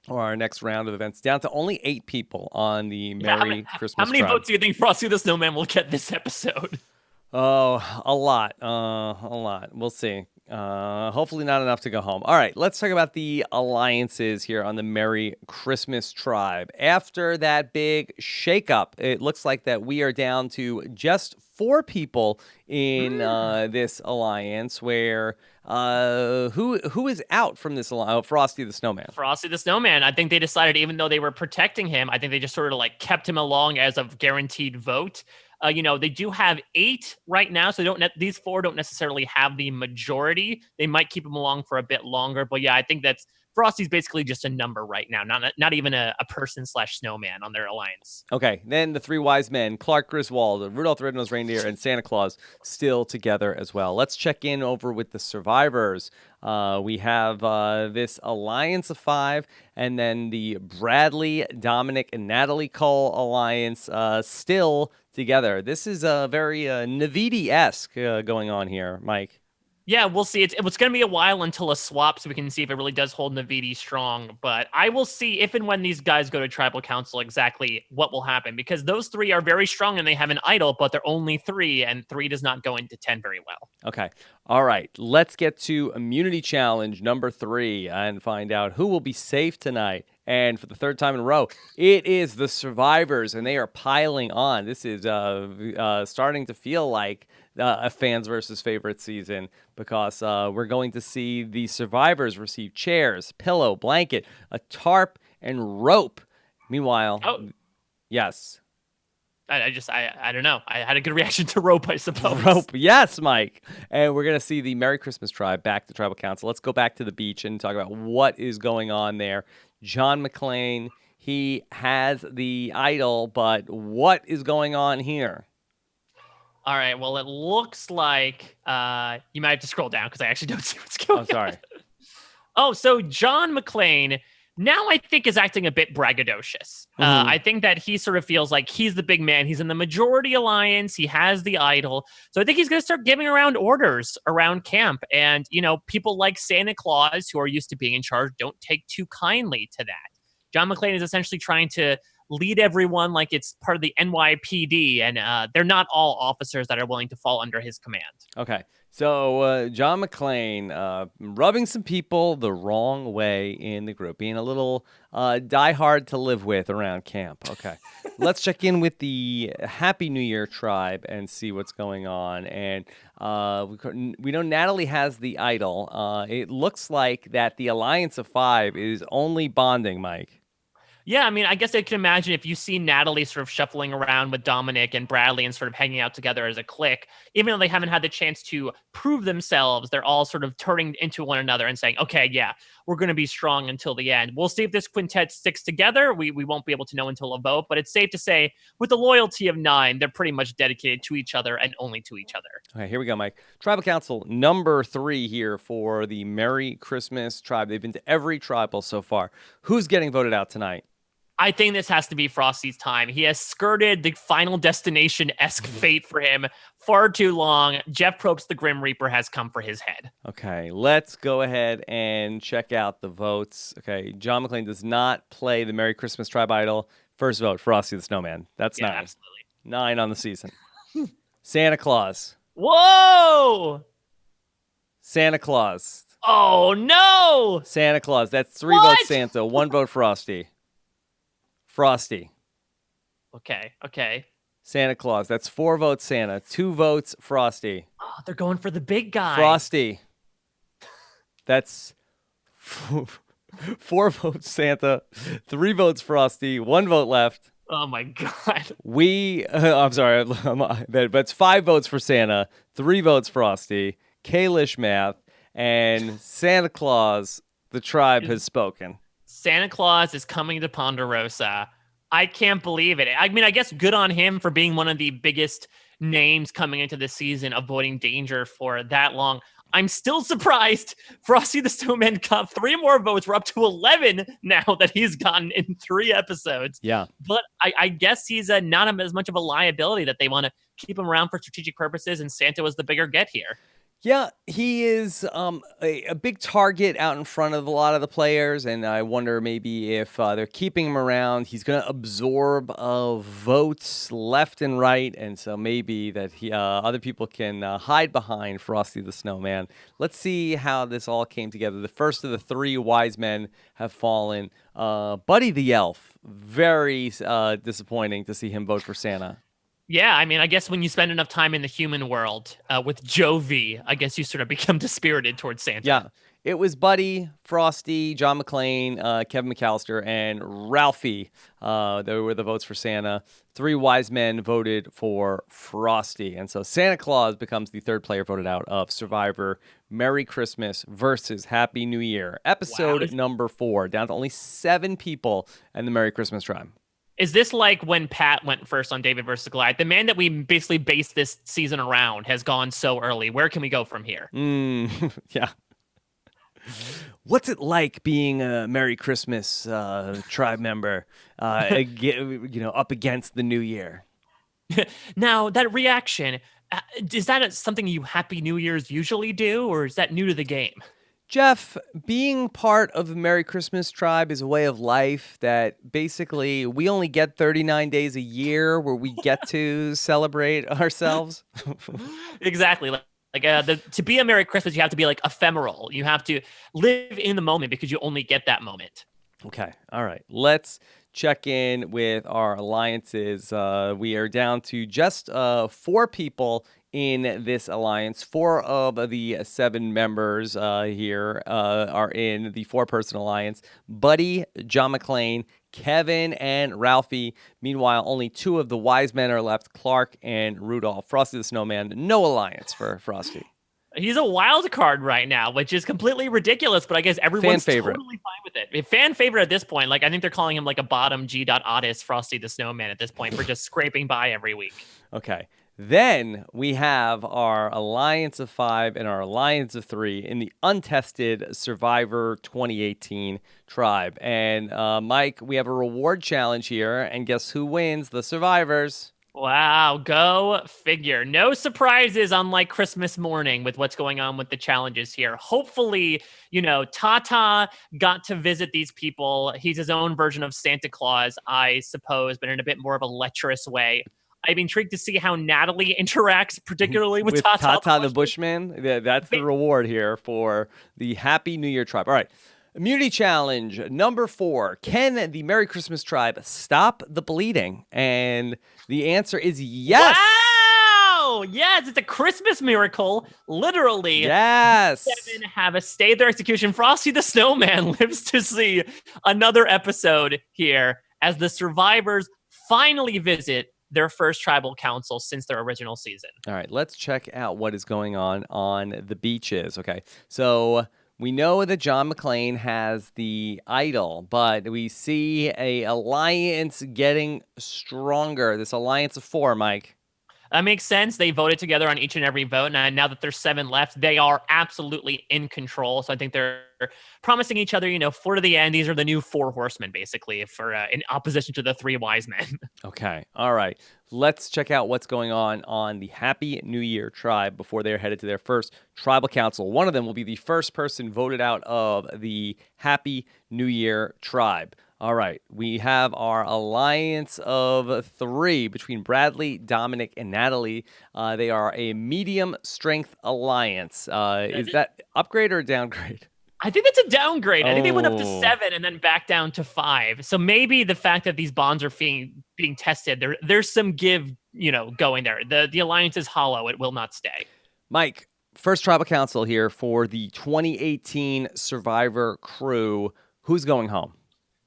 Or our next round of events, down to only 8 people on the Merry Christmas. How many votes do you think Frosty the Snowman will get this episode? Oh, a lot. We'll see. Hopefully not enough to go home. All right, let's talk about the alliances here on the Merry Christmas tribe. After that big shakeup, it looks like that we are down to just 4 people in this alliance. Where who is out from this alliance? Oh, Frosty the Snowman. Frosty the Snowman. I think they decided, even though they were protecting him, I think they just sort of like kept him along as a guaranteed vote. They do have 8 right now, so these 4 don't necessarily have the majority. They might keep them along for a bit longer, but yeah, I think that's Frosty's basically just a number right now, not even a person/snowman on their alliance. Okay, then the 3 wise men, Clark Griswold, Rudolph the Red-Nosed Reindeer, and Santa Claus, still together as well. Let's check in over with the survivors. We have this alliance of 5, and then the Bradley, Dominic, and Natalie Cole alliance still together. This is very Navidi-esque going on here, Mike. Yeah, we'll see. It's going to be a while until a swap, so we can see if it really does hold Navidi strong. But I will see if and when these guys go to Tribal Council exactly what will happen, because those three are very strong and they have an idol, but they're only three, and three does not go into 10 very well. Okay. All right. Let's get to Immunity Challenge number 3 and find out who will be safe tonight. And for the third time in a row, it is the survivors, and they are piling on. This is starting to feel like a fans versus favorite season, because we're going to see the survivors receive chairs, pillow, blanket, a tarp, and rope. Meanwhile, yes. I don't know. I had a good reaction to rope, I suppose. Rope, yes, Mike. And we're going to see the Merry Christmas tribe back to Tribal Council. Let's go back to the beach and talk about what is going on there. John Maclean, he has the idol, but what is going on here? All right. Well, it looks like you might have to scroll down because I actually don't see what's going on. Oh, sorry. Oh, so John Maclean now I think is acting a bit braggadocious. I think that he sort of feels like he's the big man. He's in the majority alliance. He has the idol. So I think he's going to start giving around orders around camp. And, you know, people like Santa Claus, who are used to being in charge, don't take too kindly to that. John Maclean is essentially trying to lead everyone like it's part of the NYPD, and they're not all officers that are willing to fall under his command. Okay. So John Maclean rubbing some people the wrong way in the group, being a little diehard to live with around camp. Okay. Let's check in with the Happy New Year tribe and see what's going on. And we know Natalie has the idol. It looks like that the Alliance of Five is only bonding, Mike. Yeah, I mean, I guess I can imagine if you see Natalie sort of shuffling around with Dominic and Bradley and sort of hanging out together as a clique, even though they haven't had the chance to prove themselves, they're all sort of turning into one another and saying, okay, yeah, we're going to be strong until the end. We'll see if this quintet sticks together. We won't be able to know until a vote, but it's safe to say with the loyalty of 9, they're pretty much dedicated to each other and only to each other. Okay, here we go, Mike. Tribal Council number 3 here for the Merry Christmas tribe. They've been to every tribal so far. Who's getting voted out tonight? I think this has to be Frosty's time. He has skirted the Final Destination-esque fate for him far too long. Jeff Probst, the Grim Reaper, has come for his head. Okay, let's go ahead and check out the votes. Okay, John Maclean does not play the Merry Christmas Tribe Idol. First vote, Frosty the Snowman. That's 9. Absolutely. 9 on the season. Santa Claus. Whoa! Santa Claus. Oh, no! Santa Claus. That's 3 votes Santa, 1 vote Frosty. Frosty. Okay. Santa Claus. That's 4 votes Santa, 2 votes Frosty. Oh, they're going for the big guy. Frosty. That's 4 votes Santa, 3 votes Frosty, 1 vote left. Oh my God. I'm sorry, but it's 5 votes for Santa, 3 votes Frosty, Kalish math, and Santa Claus, the tribe has spoken. Santa Claus is coming to Ponderosa. I can't believe it. I mean, I guess good on him for being one of the biggest names coming into the season, avoiding danger for that long. I'm still surprised Frosty the Snowman got 3 more votes. We're up to 11 now that he's gotten in 3 episodes. Yeah. But I guess he's not as much of a liability that they want to keep him around for strategic purposes, and Santa was the bigger get here. Yeah, he is a big target out in front of a lot of the players, and I wonder maybe if they're keeping him around, he's going to absorb votes left and right, and so maybe that other people can hide behind Frosty the Snowman. Let's see how this all came together. The first of the 3 wise men have fallen. Buddy the Elf, very disappointing to see him vote for Santa. Yeah, I mean, I guess when you spend enough time in the human world with Jovi, I guess you sort of become dispirited towards Santa. Yeah, it was Buddy, Frosty, John Maclean, Kevin McAllister, and Ralphie. They were the votes for Santa. 3 wise men voted for Frosty. And so Santa Claus becomes the 3rd player voted out of Survivor Merry Christmas versus Happy New Year. Episode number 4, down to only 7 people in the Merry Christmas tribe. Is this like when Pat went first on David versus Goliath? The man that we basically based this season around has gone so early. Where can we go from here? Yeah. What's it like being a Merry Christmas tribe member, up against the New Year? Now, that reaction, is that something you Happy New Year's usually do, or is that new to the game? Jeff, being part of the Merry Christmas tribe is a way of life that basically we only get 39 days a year where we get to celebrate ourselves. Exactly. To be a Merry Christmas, you have to be like ephemeral. You have to live in the moment because you only get that moment. Okay. All right. Let's check in with our alliances. We are down to just 4 people in this alliance. 4 of the 7 members here are in the 4-person alliance. Buddy, John Maclean, Kevin, and Ralphie. Meanwhile, only 2 of the wise men are left, Clark and Rudolph. Frosty the Snowman, no alliance for Frosty. He's a wild card right now, which is completely ridiculous, but I guess everyone's totally fine with it. Fan favorite at this point. Like, I think they're calling him like a bottom G.Otis Frosty the Snowman at this point for just scraping by every week. Okay. Then we have our Alliance of 5 and our Alliance of 3 in the untested Survivor 2018 tribe. And Mike, we have a reward challenge here. And guess who wins? The survivors. Wow, go figure. No surprises unlike Christmas morning with what's going on with the challenges here. Hopefully, Tata got to visit these people. He's his own version of Santa Claus, I suppose, but in a bit more of a lecherous way. I'm intrigued to see how Natalie interacts, particularly with Tata the Bushman. That's the reward here for the Happy New Year tribe. All right. Immunity challenge number 4. Can the Merry Christmas tribe stop the bleeding? And the answer is yes. Wow! Yes, it's a Christmas miracle. Literally. Yes. 7 have stayed their execution. Frosty the Snowman lives to see another episode here as the survivors finally visit their first tribal council since their original season. All right, let's check out what is going on the beaches. Okay, so we know that John Maclean has the idol, but we see a alliance getting stronger. This alliance of 4, Mike. That makes sense. They voted together on each and every vote, and now that there's 7 left, they are absolutely in control. So I think they're promising each other, 4 to the end. These are the new 4 horsemen, basically, for in opposition to the 3 wise men. Okay, all right. Let's check out what's going on the Happy New Year tribe before they're headed to their first tribal council. One of them will be the first person voted out of the Happy New Year tribe. All right, we have our alliance of 3 between Bradley, Dominic, and Natalie. They are a medium strength alliance. Is that upgrade or downgrade? I think that's a downgrade. I think they went up to 7 and then back down to 5. So maybe the fact that these bonds are being tested, there's some give, going there. The alliance is hollow. It will not stay. Mike, first tribal council here for the 2018 Survivor crew. Who's going home?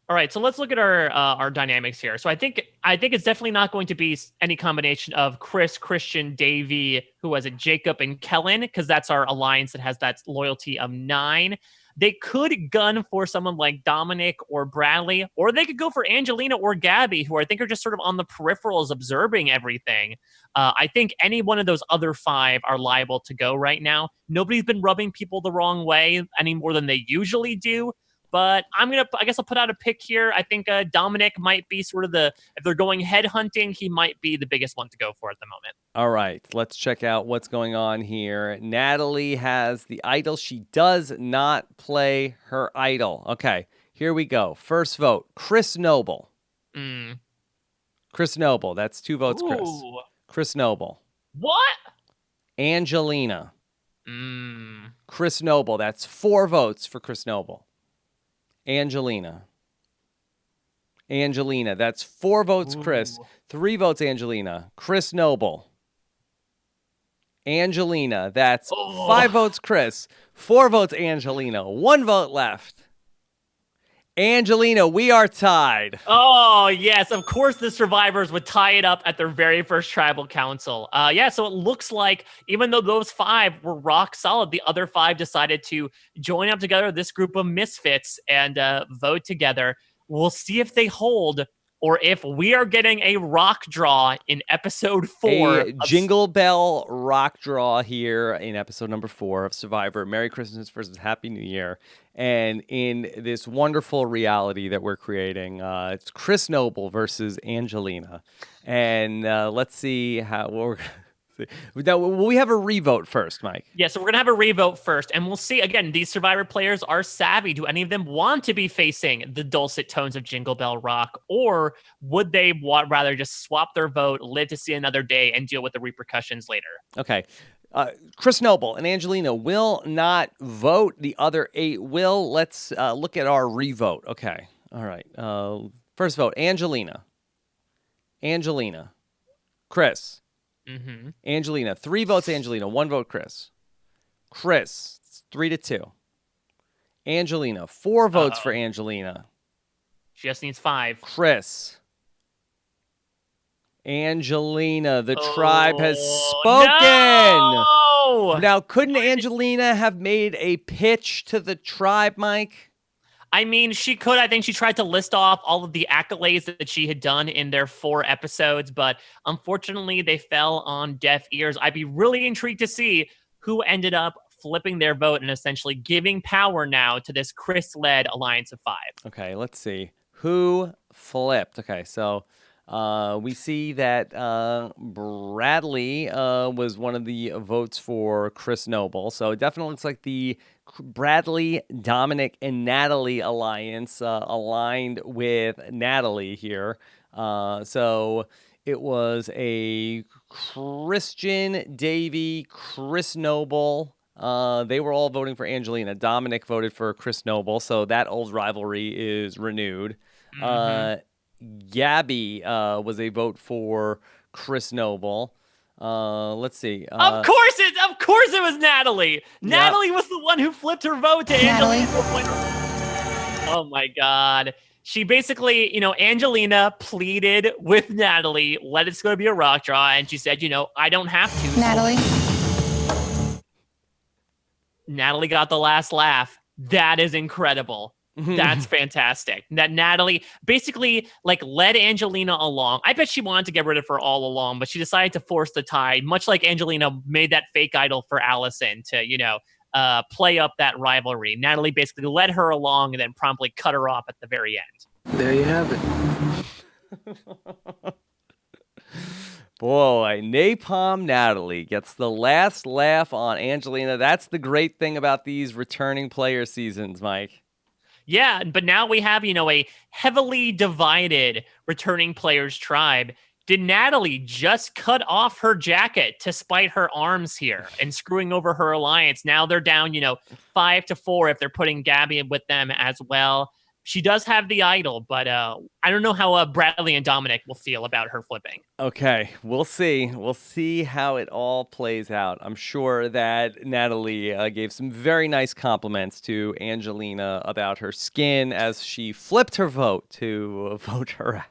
All right, so let's look at our dynamics here. So I think it's definitely not going to be any combination of Chris, Christian, Davey, who has Jacob, and Kellen, because that's our alliance that has that loyalty of 9. They could gun for someone like Dominic or Bradley, or they could go for Angelina or Gabby, who I think are just sort of on the peripherals observing everything. I think any one of those other 5 are liable to go right now. Nobody's been rubbing people the wrong way any more than they usually do. But I guess I'll put out a pick here. I think Dominic might be sort of if they're going head hunting, he might be the biggest one to go for at the moment. All right, let's check out what's going on here. Natalie has the idol. She does not play her idol. Okay, here we go. First vote, Chris Noble. Chris Noble, that's 2 votes, Ooh. Chris. Chris Noble. What? Angelina. Chris Noble, that's 4 votes for Chris Noble. Angelina, that's 4 votes, Chris. 3 votes, Angelina. Chris Noble. Angelina, that's 5 votes, Chris. 4 votes, Angelina. 1 vote left. Angelina, we are tied. Oh, yes. Of course, the survivors would tie it up at their very first tribal council. So it looks like even though those 5 were rock solid, the other 5 decided to join up together, this group of misfits, and vote together. We'll see if they hold or if we are getting a rock draw in episode 4. A Jingle Bell rock draw here in episode number 4 of Survivor. Merry Christmas versus Happy New Year. And in this wonderful reality that we're creating, it's Chris Noble versus Angelina. And let's see how we're... Now, will we have a revote first, Mike? Yeah, so we're going to have a revote first, and we'll see. Again, these Survivor players are savvy. Do any of them want to be facing the dulcet tones of Jingle Bell Rock, or would they rather just swap their vote, live to see another day, and deal with the repercussions later? Okay. Chris Noble and Angelina will not vote. The other 8 will. Let's look at our revote. Okay. All right. First vote, Angelina. Chris. Mm-hmm. Angelina. 3 votes, Angelina. 1 vote, Chris. Chris. It's 3-2. Angelina. 4 votes for Angelina. She just needs 5. Chris. Angelina. The tribe has spoken. No! Now, couldn't Angelina have made a pitch to the tribe, Mike? I mean, she could. I think she tried to list off all of the accolades that she had done in their 4 episodes, but unfortunately, they fell on deaf ears. I'd be really intrigued to see who ended up flipping their vote and essentially giving power now to this Chris-led Alliance of 5. Okay, let's see. Who flipped? Okay, so we see that Bradley was one of the votes for Chris Noble. So it definitely looks like the Bradley, Dominic, and Natalie alliance aligned with Natalie here. So it was a Christian, Davey, Chris Noble. They were all voting for Angelina. Dominic voted for Chris Noble, so that old rivalry is renewed. Gabby was a vote for Chris Noble. Let's see. Of course it was Natalie. Natalie was the one who flipped her vote to Angelina. Oh my God. She basically, Angelina pleaded with Natalie, let it go to be a rock draw, and she said, I don't have to. Natalie. Natalie got the last laugh. That is incredible. That's fantastic. That Natalie basically led Angelina along. I bet she wanted to get rid of her all along, but she decided to force the tide, much like Angelina made that fake idol for Allison to, play up that rivalry. Natalie basically led her along and then promptly cut her off at the very end. There you have it. Boy, Napalm Natalie gets the last laugh on Angelina. That's the great thing about these returning player seasons, Mike. Yeah, but now we have, a heavily divided returning players tribe. Did Natalie just cut off her jacket to spite her arms here and screwing over her alliance? Now they're down, 5-4 if they're putting Gabby with them as well. She does have the idol, but I don't know how Bradley and Dominic will feel about her flipping. Okay, we'll see. We'll see how it all plays out. I'm sure that Natalie gave some very nice compliments to Angelina about her skin as she flipped her vote to vote her out.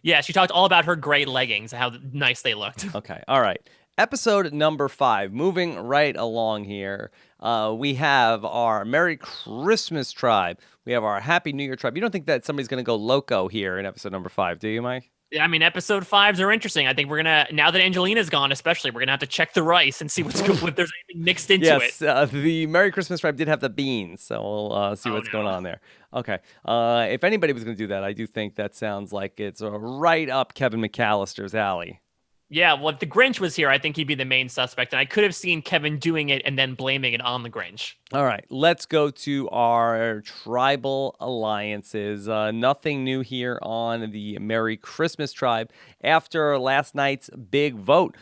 Yeah, she talked all about her gray leggings, how nice they looked. Okay, all right. Episode number 5, moving right along here. We have our Merry Christmas tribe. We have our Happy New Year tribe. You don't think that somebody's going to go loco here in episode number 5, do you, Mike? Yeah, I mean, episode 5s are interesting. I think we're going to, now that Angelina's gone especially, we're going to have to check the rice and see what's if there's anything mixed into it. Yes, the Merry Christmas tribe did have the beans, so we'll see what's going on there. Okay, if anybody was going to do that, I do think that sounds like it's right up Kevin McAllister's alley. Yeah, well, if the Grinch was here, I think he'd be the main suspect, and I could have seen Kevin doing it and then blaming it on the Grinch. All right, let's go to our tribal alliances. Nothing new here on the Merry Christmas tribe. After last night's big vote,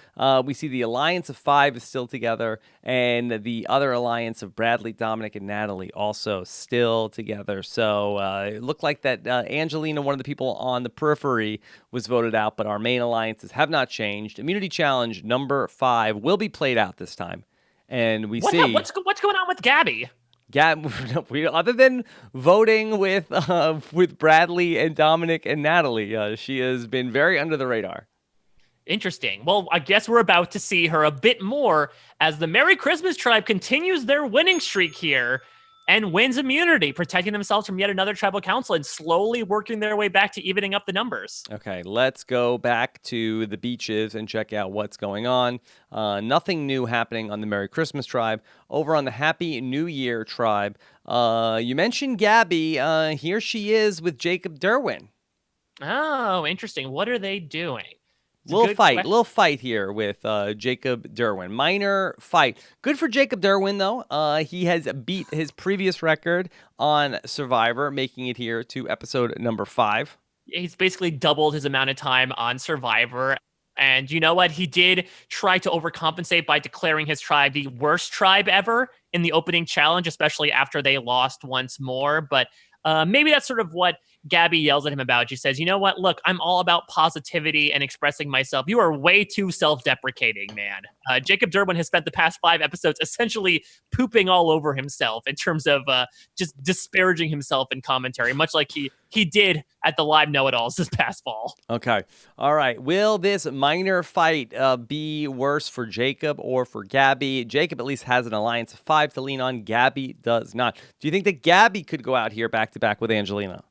we see the Alliance of 5 is still together, and the other alliance of Bradley, Dominic, and Natalie also still together. So it looked like that Angelina, one of the people on the periphery, was voted out, but our main alliances have not changed. Immunity Challenge number 5 will be played out this time. And we see what's going on with Gabby? Other than voting with Bradley and Dominic and Natalie, she has been very under the radar. Interesting. Well, I guess we're about to see her a bit more as the Merry Christmas tribe continues their winning streak here and wins immunity, protecting themselves from yet another tribal council and slowly working their way back to evening up the numbers. Okay, let's go back to the beaches and check out what's going on. Nothing new happening on the Merry Christmas tribe. Over on the Happy New Year tribe, you mentioned Gabby. Here she is with Jacob Derwin. Oh, interesting. What are they doing? Little fight here with Jacob Derwin. Minor fight. Good for Jacob Derwin, though. He has beat his previous record on Survivor, making it here to episode number 5. He's basically doubled his amount of time on Survivor. And you know what? He did try to overcompensate by declaring his tribe the worst tribe ever in the opening challenge, especially after they lost once more. But maybe that's sort of what Gabby yells at him about. She says, you know what? Look, I'm all about positivity and expressing myself. You are way too self-deprecating, man. Jacob Derwin has spent the past 5 episodes essentially pooping all over himself in terms of just disparaging himself in commentary, much like he did at the live know-it-alls this past fall. Okay. All right. Will this minor fight be worse for Jacob or for Gabby? Jacob at least has an alliance of 5 to lean on. Gabby does not. Do you think that Gabby could go out here back-to-back with Angelina?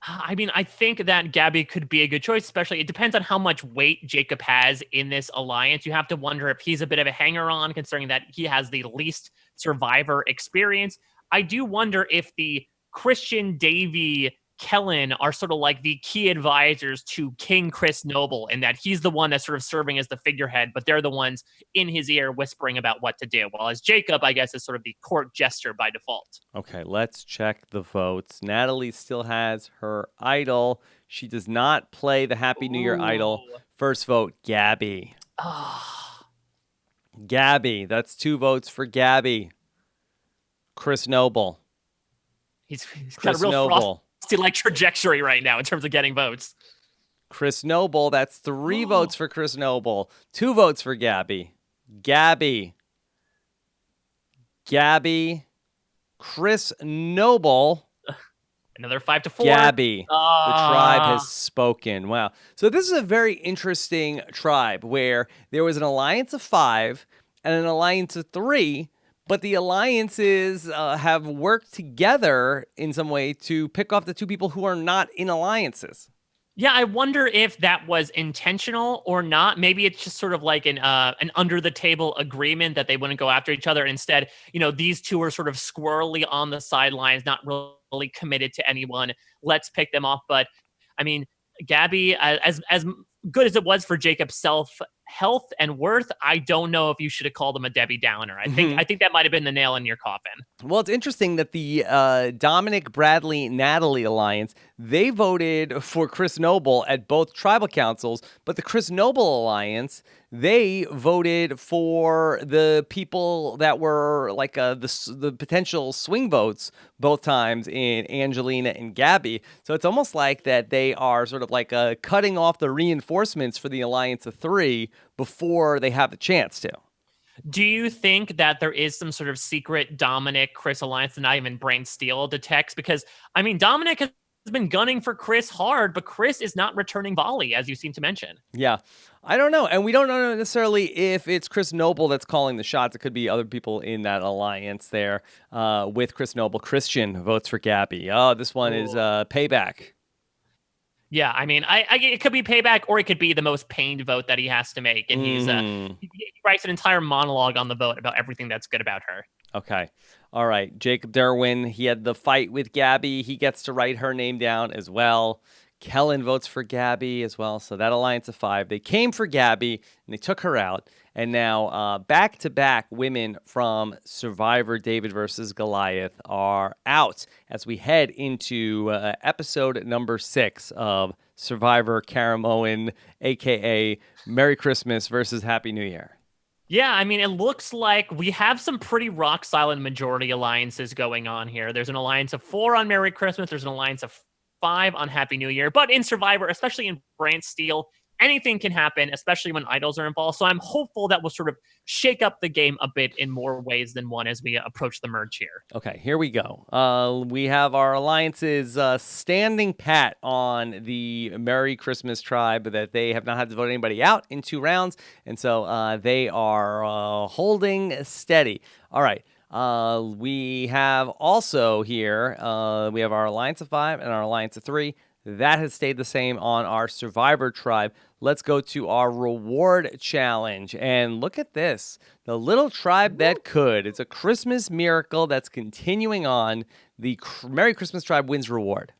I mean, I think that Gabby could be a good choice, especially it depends on how much weight Jacob has in this alliance. You have to wonder if he's a bit of a hanger-on, considering that he has the least Survivor experience. I do wonder if the Christian, Davey, Kellen are sort of like the key advisors to King Chris Noble, and that he's the one that's sort of serving as the figurehead, but they're the ones in his ear whispering about what to do. While as Jacob, I guess, is sort of the court jester by default. Okay, let's check the votes. Natalie still has her idol. She does not play the Happy New Year idol. First vote, Gabby. Gabby, that's 2 votes for Gabby. Chris Noble. He's got a real frosty-like trajectory right now in terms of getting votes. Chris Noble, that's 3 votes for Chris Noble. 2 votes for Gabby. Gabby. Chris Noble. Another 5-4. Gabby. The tribe has spoken. Wow. So this is a very interesting tribe where there was an alliance of 5 and an alliance of 3, but the alliances have worked together in some way to pick off the 2 people who are not in alliances. Yeah, I wonder if that was intentional or not. Maybe it's just sort of like an under the table agreement that they wouldn't go after each other. Instead, these 2 are sort of squirrely on the sidelines, not really committed to anyone. Let's pick them off. But I mean, Gabby, as good as it was for Jacob's health and worth, I don't know if you should have called him a Debbie Downer. I think that might have been the nail in your coffin. Well, it's interesting that the Dominic, Bradley, Natalie alliance, they voted for Chris Noble at both tribal councils, but the Chris Noble alliance, they voted for the people that were like the potential swing votes both times in Angelina and Gabby. So it's almost like that they are sort of like cutting off the reinforcements for the alliance of 3 before they have the chance to. Do you think that there is some sort of secret Dominic-Chris alliance that not even Brain Steel detects? Because, I mean, Dominic has been gunning for Chris hard, but Chris is not returning volley, as you seem to mention. Yeah, I don't know. And we don't know necessarily if it's Chris Noble that's calling the shots. It could be other people in that alliance there with Chris Noble. Christian votes for Gabby. Oh, this one is payback. Yeah, I mean, it could be payback, or it could be the most pained vote that he has to make, and he writes an entire monologue on the vote about everything that's good about her. Okay, all right. Jacob Derwin, he had the fight with Gabby. He gets to write her name down as well. Kellen votes for Gabby as well. So that alliance of 5, they came for Gabby and they took her out. And now back-to-back women from Survivor David versus Goliath are out as we head into episode number 6 of Survivor Caramoan, a.k.a. Merry Christmas versus Happy New Year. Yeah, I mean, it looks like we have some pretty rock-solid majority alliances going on here. There's an alliance of 4 on Merry Christmas. There's an alliance of 5 on Happy New Year. But in Survivor, especially in Brand Steel, anything can happen, especially when idols are involved. So I'm hopeful that will sort of shake up the game a bit in more ways than one as we approach the merge here. Okay, here we go. We have our alliances standing pat on the Merry Christmas tribe that they have not had to vote anybody out in 2 rounds. And so they are holding steady. All right. We have also here, we have our alliance of 5 and our alliance of 3. That has stayed the same on our Survivor tribe. Let's go to our reward challenge. And look at this. The little tribe that could. It's a Christmas miracle that's continuing on. The Merry Christmas tribe wins reward.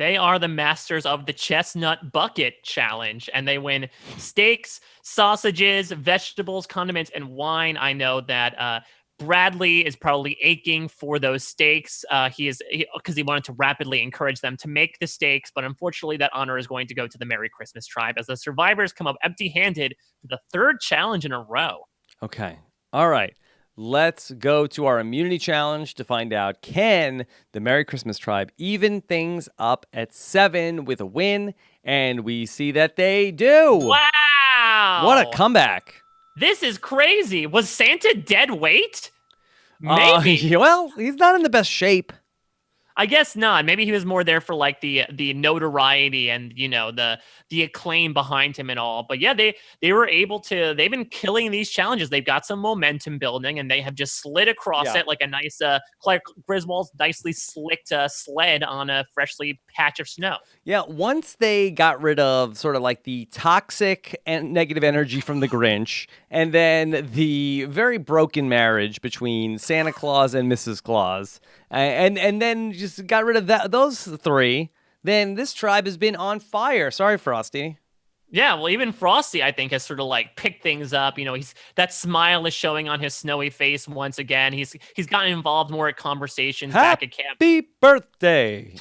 They are the masters of the chestnut bucket challenge, and they win steaks, sausages, vegetables, condiments, and wine. I know that Bradley is probably aching for those steaks. Because he wanted to rapidly encourage them to make the steaks, but unfortunately, that honor is going to go to the Merry Christmas tribe as the survivors come up empty-handed for the third challenge in a row. Okay. All right. Let's go to our immunity challenge to find out, can the Merry Christmas tribe even things up at 7 with a win? And we see that they do. Wow! What a comeback. This is crazy. Was Santa dead weight? Maybe. Well, he's not in the best shape. I guess not. Maybe he was more there for like the notoriety and the acclaim behind him and all. But yeah, they were able to. They've been killing these challenges. They've got some momentum building, and they have just slid across it like a nice Clark Griswold's nicely slicked sled on a freshly patch of snow. Yeah, once they got rid of sort of like the toxic and negative energy from the Grinch, and then the very broken marriage between Santa Claus and Mrs. Claus, and then just got rid of those three, then this tribe has been on fire. Sorry, Frosty. Yeah, well, even Frosty, I think, has sort of like picked things up. That smile is showing on his snowy face once again. He's gotten involved more at conversations back at camp. Happy birthday!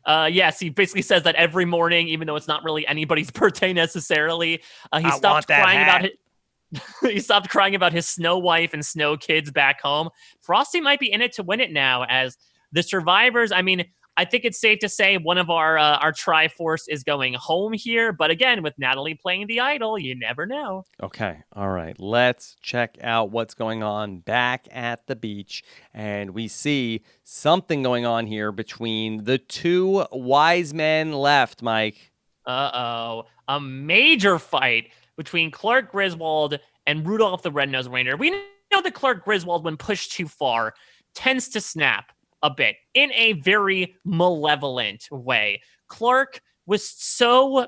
Yes, he basically says that every morning, even though it's not really anybody's birthday necessarily. He stopped crying about his snow wife and snow kids back home. Frosty might be in it to win it now, as the survivors. I mean, I think it's safe to say one of our Triforce is going home here. But again, with Natalie playing the idol, you never know. Okay. All right. Let's check out what's going on back at the beach. And we see something going on here between the two wise men left, Mike. Uh-oh. A major fight between Clark Griswold and Rudolph the Red-Nosed Reindeer. We know that Clark Griswold, when pushed too far, tends to snap a bit in a very malevolent way. Clark was so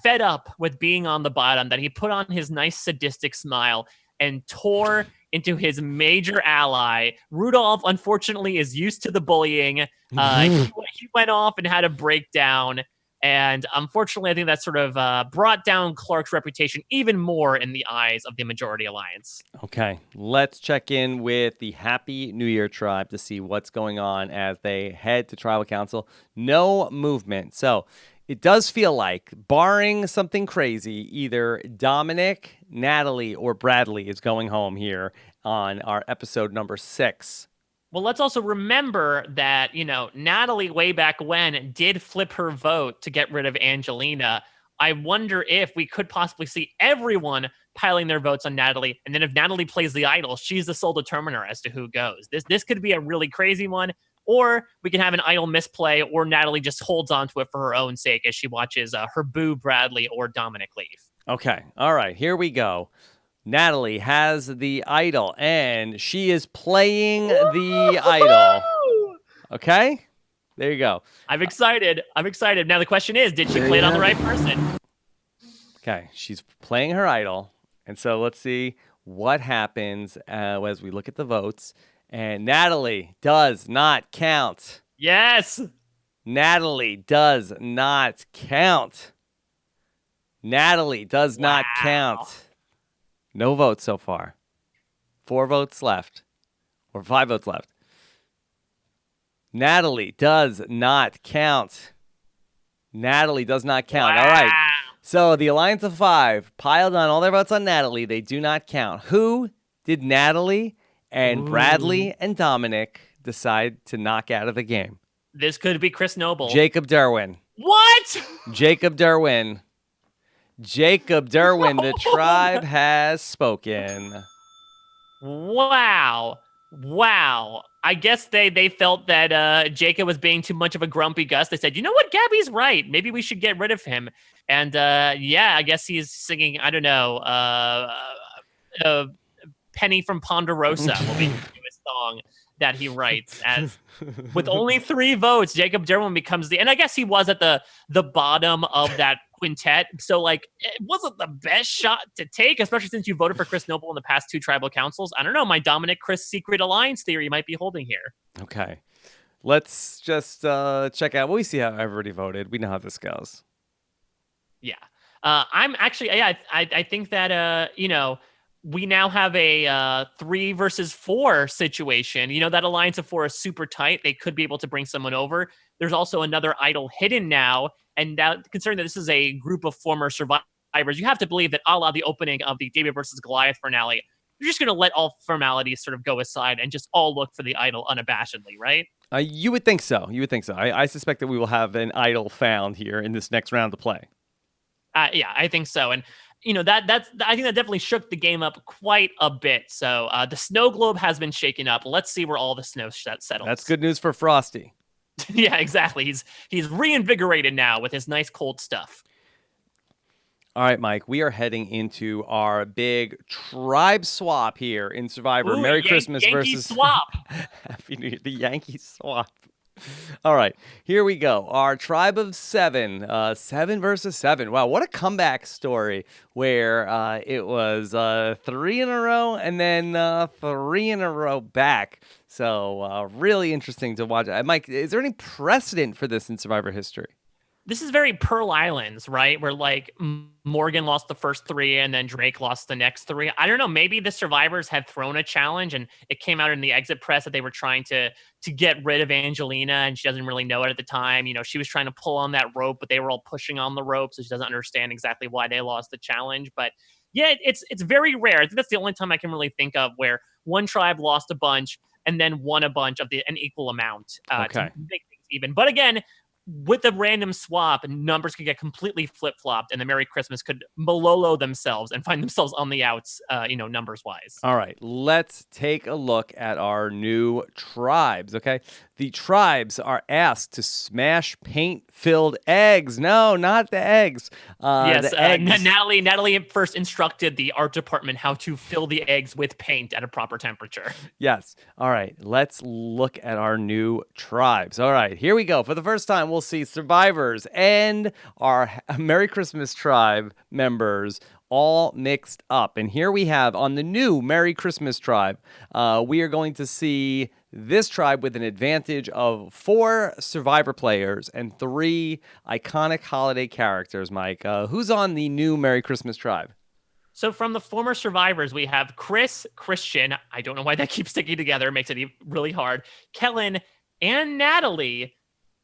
fed up with being on the bottom that he put on his nice sadistic smile and tore into his major ally. Rudolph, unfortunately, is used to the bullying. He went off and had a breakdown. And unfortunately, I think that sort of brought down Clark's reputation even more in the eyes of the Majority Alliance. Okay, let's check in with the Happy New Year tribe to see what's going on as they head to Tribal Council. No movement. So it does feel like, barring something crazy, either Dominic, Natalie, or Bradley is going home here on our episode number 6. Well, let's also remember that, Natalie way back when did flip her vote to get rid of Angelina. I wonder if we could possibly see everyone piling their votes on Natalie. And then if Natalie plays the idol, she's the sole determiner as to who goes. This could be a really crazy one. Or we can have an idol misplay, or Natalie just holds on to it for her own sake as she watches her boo Bradley or Dominic leave. Okay. All right. Here we go. Natalie has the idol, and she is playing the idol. Okay? There you go. I'm excited. Now the question is, did she play it on the right person? Okay, she's playing her idol. And so let's see what happens as we look at the votes. And Natalie does not count. Yes. Natalie does not count. Natalie does not count. No votes so far. 4 votes left. Or 5 votes left. Natalie does not count. Natalie does not count. Wow. All right. So the Alliance of 5 piled on all their votes on Natalie. They do not count. Who did Natalie and Bradley and Dominic decide to knock out of the game? This could be Chris Noble. Jacob Derwin. What? Jacob Derwin. Jacob Derwin, the tribe has spoken. Wow. I guess they felt that Jacob was being too much of a grumpy Gus. They said, you know what, Gabby's right. Maybe we should get rid of him. And I guess he's singing, I don't know, Penny from Ponderosa will be his song that he writes. As with only 3 votes, Jacob Derwin becomes and I guess he was at the bottom of that quintet. So it wasn't the best shot to take, especially since you voted for Chris Noble in the past 2 tribal councils. I don't know, my Dominic Chris secret alliance theory might be holding here. Okay. let's just check out. We see how everybody voted. We know how this goes. Yeah. I'm actually, yeah, I think that, we now have a 3 versus 4 situation. That alliance of 4 is super tight. They could be able to bring someone over. There's also another idol hidden now. And now, considering that this is a group of former survivors, you have to believe that a la the opening of the David versus Goliath finale, you're just going to let all formalities sort of go aside and just all look for the idol unabashedly, right? You would think so. You would think so. I suspect that we will have an idol found here in this next round of play. Yeah, I think so. And I think that definitely shook the game up quite a bit. So the snow globe has been shaken up. Let's see where all the snow settles. That's good news for Frosty. Yeah, exactly. He's reinvigorated now with his nice cold stuff. All right, Mike, we are heading into our big tribe swap here in Survivor. Ooh, Merry Christmas Yankee versus swap. Happy New Year, the Yankee swap. All right, here we go. Our tribe of 7, 7 versus 7. Wow, what a comeback story where it was 3 in a row and then 3 in a row back. So really interesting to watch. Mike, is there any precedent for this in Survivor history? This is very Pearl Islands, right? Where like Morgan lost the first 3 and then Drake lost the next 3. I don't know. Maybe the survivors had thrown a challenge and it came out in the exit press that they were trying to get rid of Angelina and she doesn't really know it at the time. She was trying to pull on that rope, but they were all pushing on the rope, so she doesn't understand exactly why they lost the challenge. But yeah, it's very rare. I think that's the only time I can really think of where one tribe lost a bunch and then won a bunch of an equal amount to make things even. But again, with a random swap, numbers could get completely flip-flopped, and the Merry Christmas could malolo themselves and find themselves on the outs, numbers-wise. All right, let's take a look at our new tribes, okay? The tribes are asked to smash paint-filled eggs. No, not the eggs. Yes, the eggs. Natalie first instructed the art department how to fill the eggs with paint at a proper temperature. Yes. All right, let's look at our new tribes. All right, here we go. For the first time, we'll see survivors and our Merry Christmas tribe members all mixed up. And here we have on the new Merry Christmas tribe, we are going to see this tribe with an advantage of 4 survivor players and 3 iconic holiday characters. Mike, who's on the new Merry Christmas tribe? So from the former survivors, we have Chris, Christian. I don't know why that keeps sticking together. It makes it really hard. Kellen and Natalie.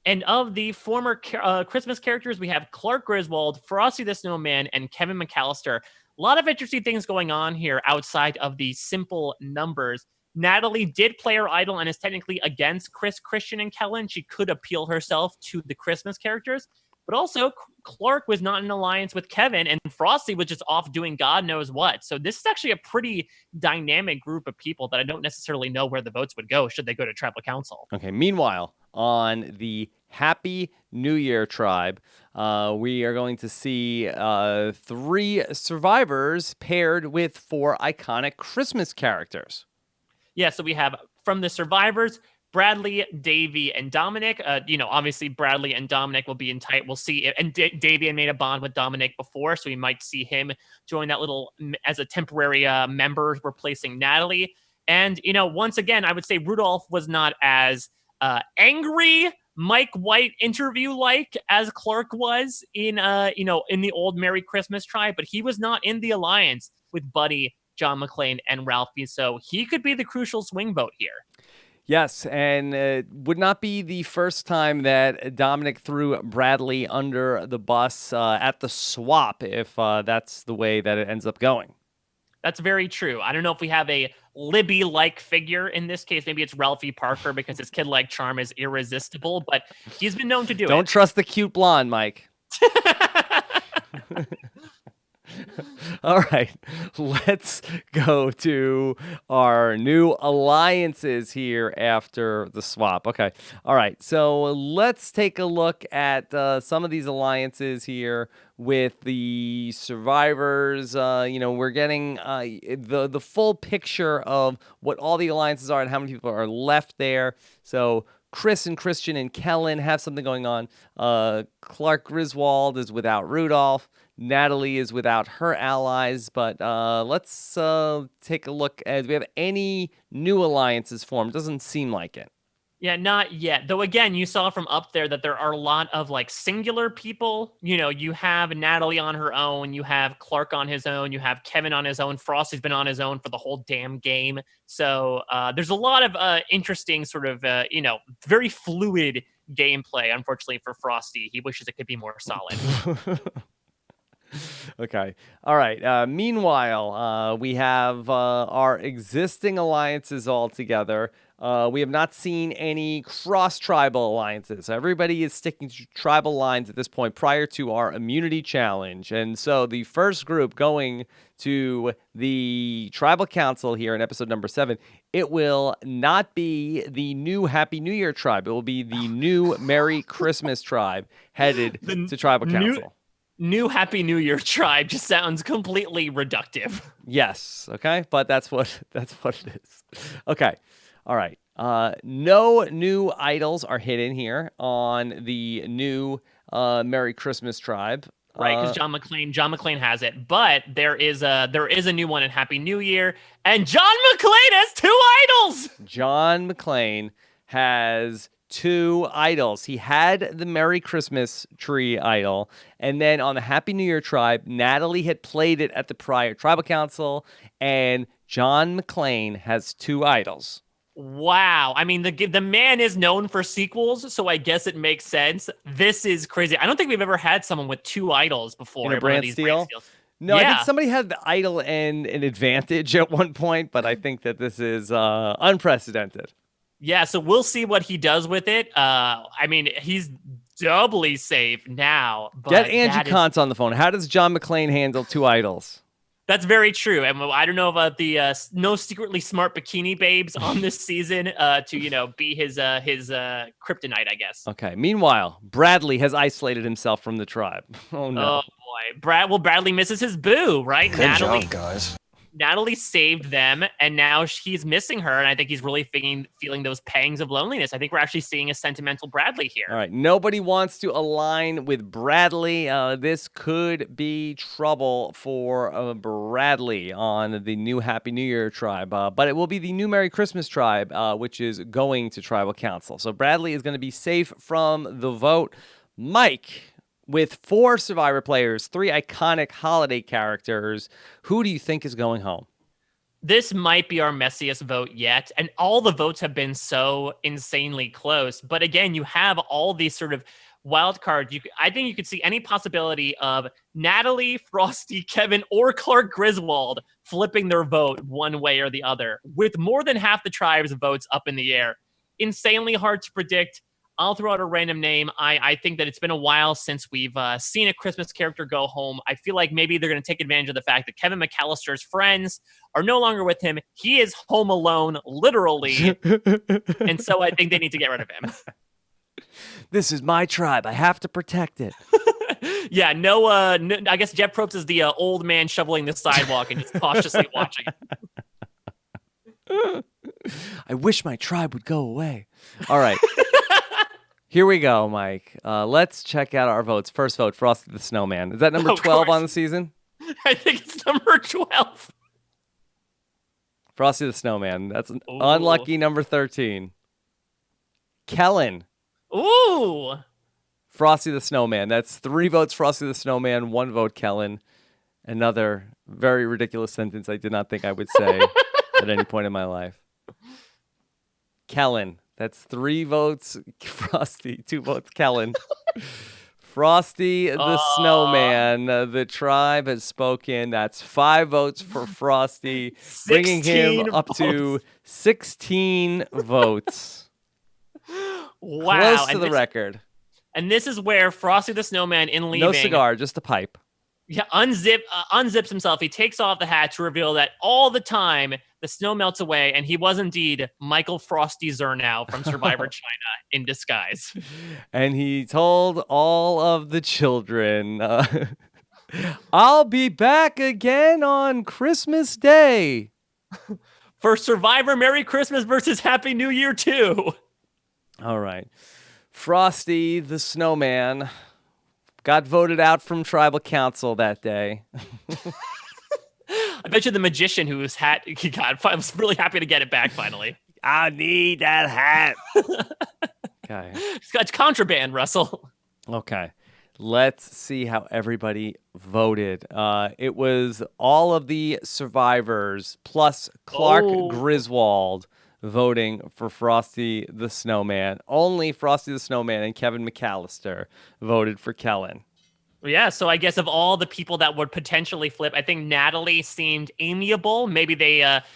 And of the former Christmas characters, we have Clark Griswold, Frosty the Snowman, and Kevin McAllister. A lot of interesting things going on here outside of the simple numbers. Natalie did play her idol and is technically against Chris, Christian, and Kellen. She could appeal herself to the Christmas characters. But also, Clark was not in alliance with Kevin, and Frosty was just off doing God knows what. So this is actually a pretty dynamic group of people that I don't necessarily know where the votes would go should they go to tribal council. Okay, meanwhile, on the Happy New Year tribe, we are going to see 3 survivors paired with 4 iconic Christmas characters. Yeah, so we have from the survivors, Bradley, Davey, and Dominic. Obviously Bradley and Dominic will be in tight. We'll see. And Davey had made a bond with Dominic before, so we might see him join that little as a temporary member replacing Natalie. And, once again, I would say Rudolph was not as angry Mike White interview like as Clark was in the old Merry Christmas tribe, but he was not in the alliance with Buddy, John Maclean, and Ralphie. So he could be the crucial swing vote here. Yes, and it would not be the first time that Dominic threw Bradley under the bus at the swap, if that's the way that it ends up going. That's very true. I don't know if we have a Libby-like figure in this case. Maybe it's Ralphie Parker because his kid-like charm is irresistible, but he's been known to do it. Don't trust the cute blonde, Mike. All right, let's go to our new alliances here after the swap. Okay, all right, so let's take a look at some of these alliances here with the survivors. We're getting the full picture of what all the alliances are and how many people are left there. So Chris and Christian and Kellen have something going on. Clark Griswold is without Rudolph. Natalie is without her allies, but let's take a look. Do we have any new alliances formed? Doesn't seem like it. Yeah, not yet. Though again, you saw from up there that there are a lot of like singular people. You have Natalie on her own, you have Clark on his own, you have Kevin on his own. Frosty's been on his own for the whole damn game. So there's a lot of interesting sort of very fluid gameplay. Unfortunately for Frosty, he wishes it could be more solid. Okay. All right. Meanwhile, we have our existing alliances all together. We have not seen any cross-tribal alliances. Everybody is sticking to tribal lines at this point prior to our immunity challenge. And so the first group going to the tribal council here in episode number 7, it will not be the new Happy New Year tribe. It will be the new Merry Christmas tribe headed to tribal council. New Happy New Year tribe just sounds completely reductive. Yes. Okay. But that's what it is. Okay. All right. No new idols are hidden here on the new Merry Christmas tribe. Right, because John McClane has it, but there is a new one in Happy New Year, and John McClane has 2 idols. John McClane has 2 idols. He had the Merry Christmas tree idol, and then on the Happy New Year tribe, Natalie had played it at the prior tribal council, and John McClane has 2 idols. Wow. I mean, the man is known for sequels, so I guess it makes sense. This is crazy. I don't think we've ever had someone with 2 idols before. In a brand steal? No, yeah. I think somebody had the idol and an advantage at one point, but I think that this is unprecedented. Yeah, so we'll see what he does with it. I mean, he's doubly safe now. But get Angie Kantz on the phone. How does John McClane handle 2 idols? That's very true. And I don't know about the no secretly smart bikini babes on this season to be his kryptonite, I guess. Okay. Meanwhile, Bradley has isolated himself from the tribe. Oh no. Oh boy. Bradley misses his boo, right? Good job, guys. Natalie saved them, and now he's missing her, and I think he's really feeling those pangs of loneliness. I think we're actually seeing a sentimental Bradley here. All right, nobody wants to align with Bradley. This could be trouble for Bradley on the new Happy New Year tribe, but it will be the new Merry Christmas tribe, which is going to tribal council. So Bradley is going to be safe from the vote. Mike, with 4 Survivor players, 3 iconic holiday characters, who do you think is going home? This might be our messiest vote yet, and all the votes have been so insanely close. But again, you have all these sort of wild cards. I think you could see any possibility of Natalie, Frosty, Kevin, or Clark Griswold flipping their vote one way or the other, with more than half the tribe's votes up in the air. Insanely hard to predict. I'll throw out a random name. I think that it's been a while since we've seen a Christmas character go home. I feel like maybe they're going to take advantage of the fact that Kevin McAllister's friends are no longer with him. He is home alone, literally. And so I think they need to get rid of him. This is my tribe. I have to protect it. Yeah, no, I guess Jeff Probst is the old man shoveling the sidewalk and just cautiously watching. I wish my tribe would go away. All right. Here we go, Mike. Let's check out our votes. First vote, Frosty the Snowman. Is that number 12 on the season? I think it's number 12. Frosty the Snowman. That's an unlucky number 13. Kellen. Ooh. Frosty the Snowman. That's 3 votes Frosty the Snowman, 1 vote Kellen. Another very ridiculous sentence I did not think I would say at any point in my life. Kellen. That's 3 votes Frosty, 2 votes Kellen. Frosty the Snowman. The tribe has spoken. That's 5 votes for Frosty, bringing him up to 16 votes. Wow. Close to the record. And this is where Frosty the Snowman, in leaving... No cigar, just a pipe. Yeah, unzips himself. He takes off the hat to reveal that all the time the snow melts away, and he was indeed Michael Frosty Zernow from Survivor China in disguise. And he told all of the children, I'll be back again on Christmas Day. For Survivor Merry Christmas versus Happy New Year too. All right. Frosty the Snowman got voted out from tribal council that day. I bet you the magician whose hat he got was really happy to get it back finally. I need that hat. Okay. It's contraband, Russell. Okay. Let's see how everybody voted. It was all of the survivors plus Clark Griswold voting for Frosty the Snowman. Only Frosty the Snowman and Kevin McAllister voted for Kellen. Yeah, so I guess of all the people that would potentially flip, I think Natalie seemed amiable. Maybe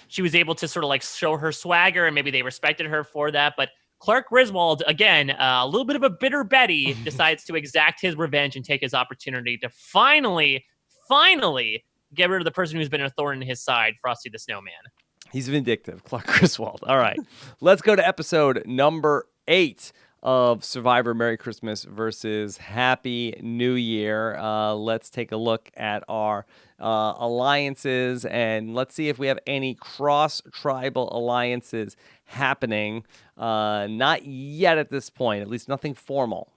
she was able to sort of like show her swagger, and maybe they respected her for that. But Clark Griswold, again, a little bit of a bitter Betty, decides to exact his revenge and take his opportunity to finally get rid of the person who's been a thorn in his side, Frosty the Snowman. He's vindictive, Clark Griswold. All right, let's go to episode number 8 of Survivor Merry Christmas versus Happy New Year. Let's take a look at our alliances, and let's see if we have any cross-tribal alliances happening. Not yet at this point, at least nothing formal.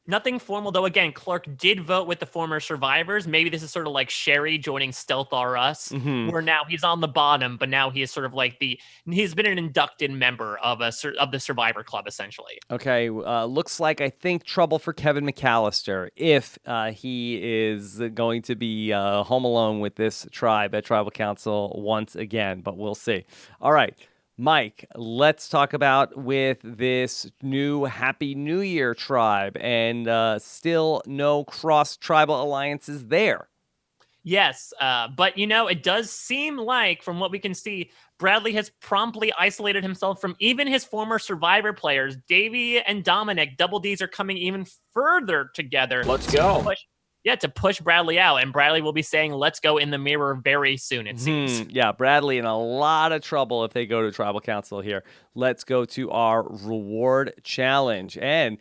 Nothing formal, though. Again, Clark did vote with the former survivors. Maybe this is sort of like Sherry joining Stealth R Us, where now he's on the bottom, but now he is sort of like he's been an inducted member of the Survivor Club, essentially. Okay, looks like I think trouble for Kevin McAllister if he is going to be home alone with this tribe at Tribal Council once again, but we'll see. All right. Mike, let's talk about with this new Happy New Year tribe and still no cross-tribal alliances there. Yes, but it does seem like, from what we can see, Bradley has promptly isolated himself from even his former Survivor players. Davey and Dominic, Double D's, are coming even further together. Let's go. To push Bradley out, and Bradley will be saying, let's go in the mirror very soon, it seems. Yeah, Bradley in a lot of trouble if they go to Tribal Council here. Let's go to our reward challenge. And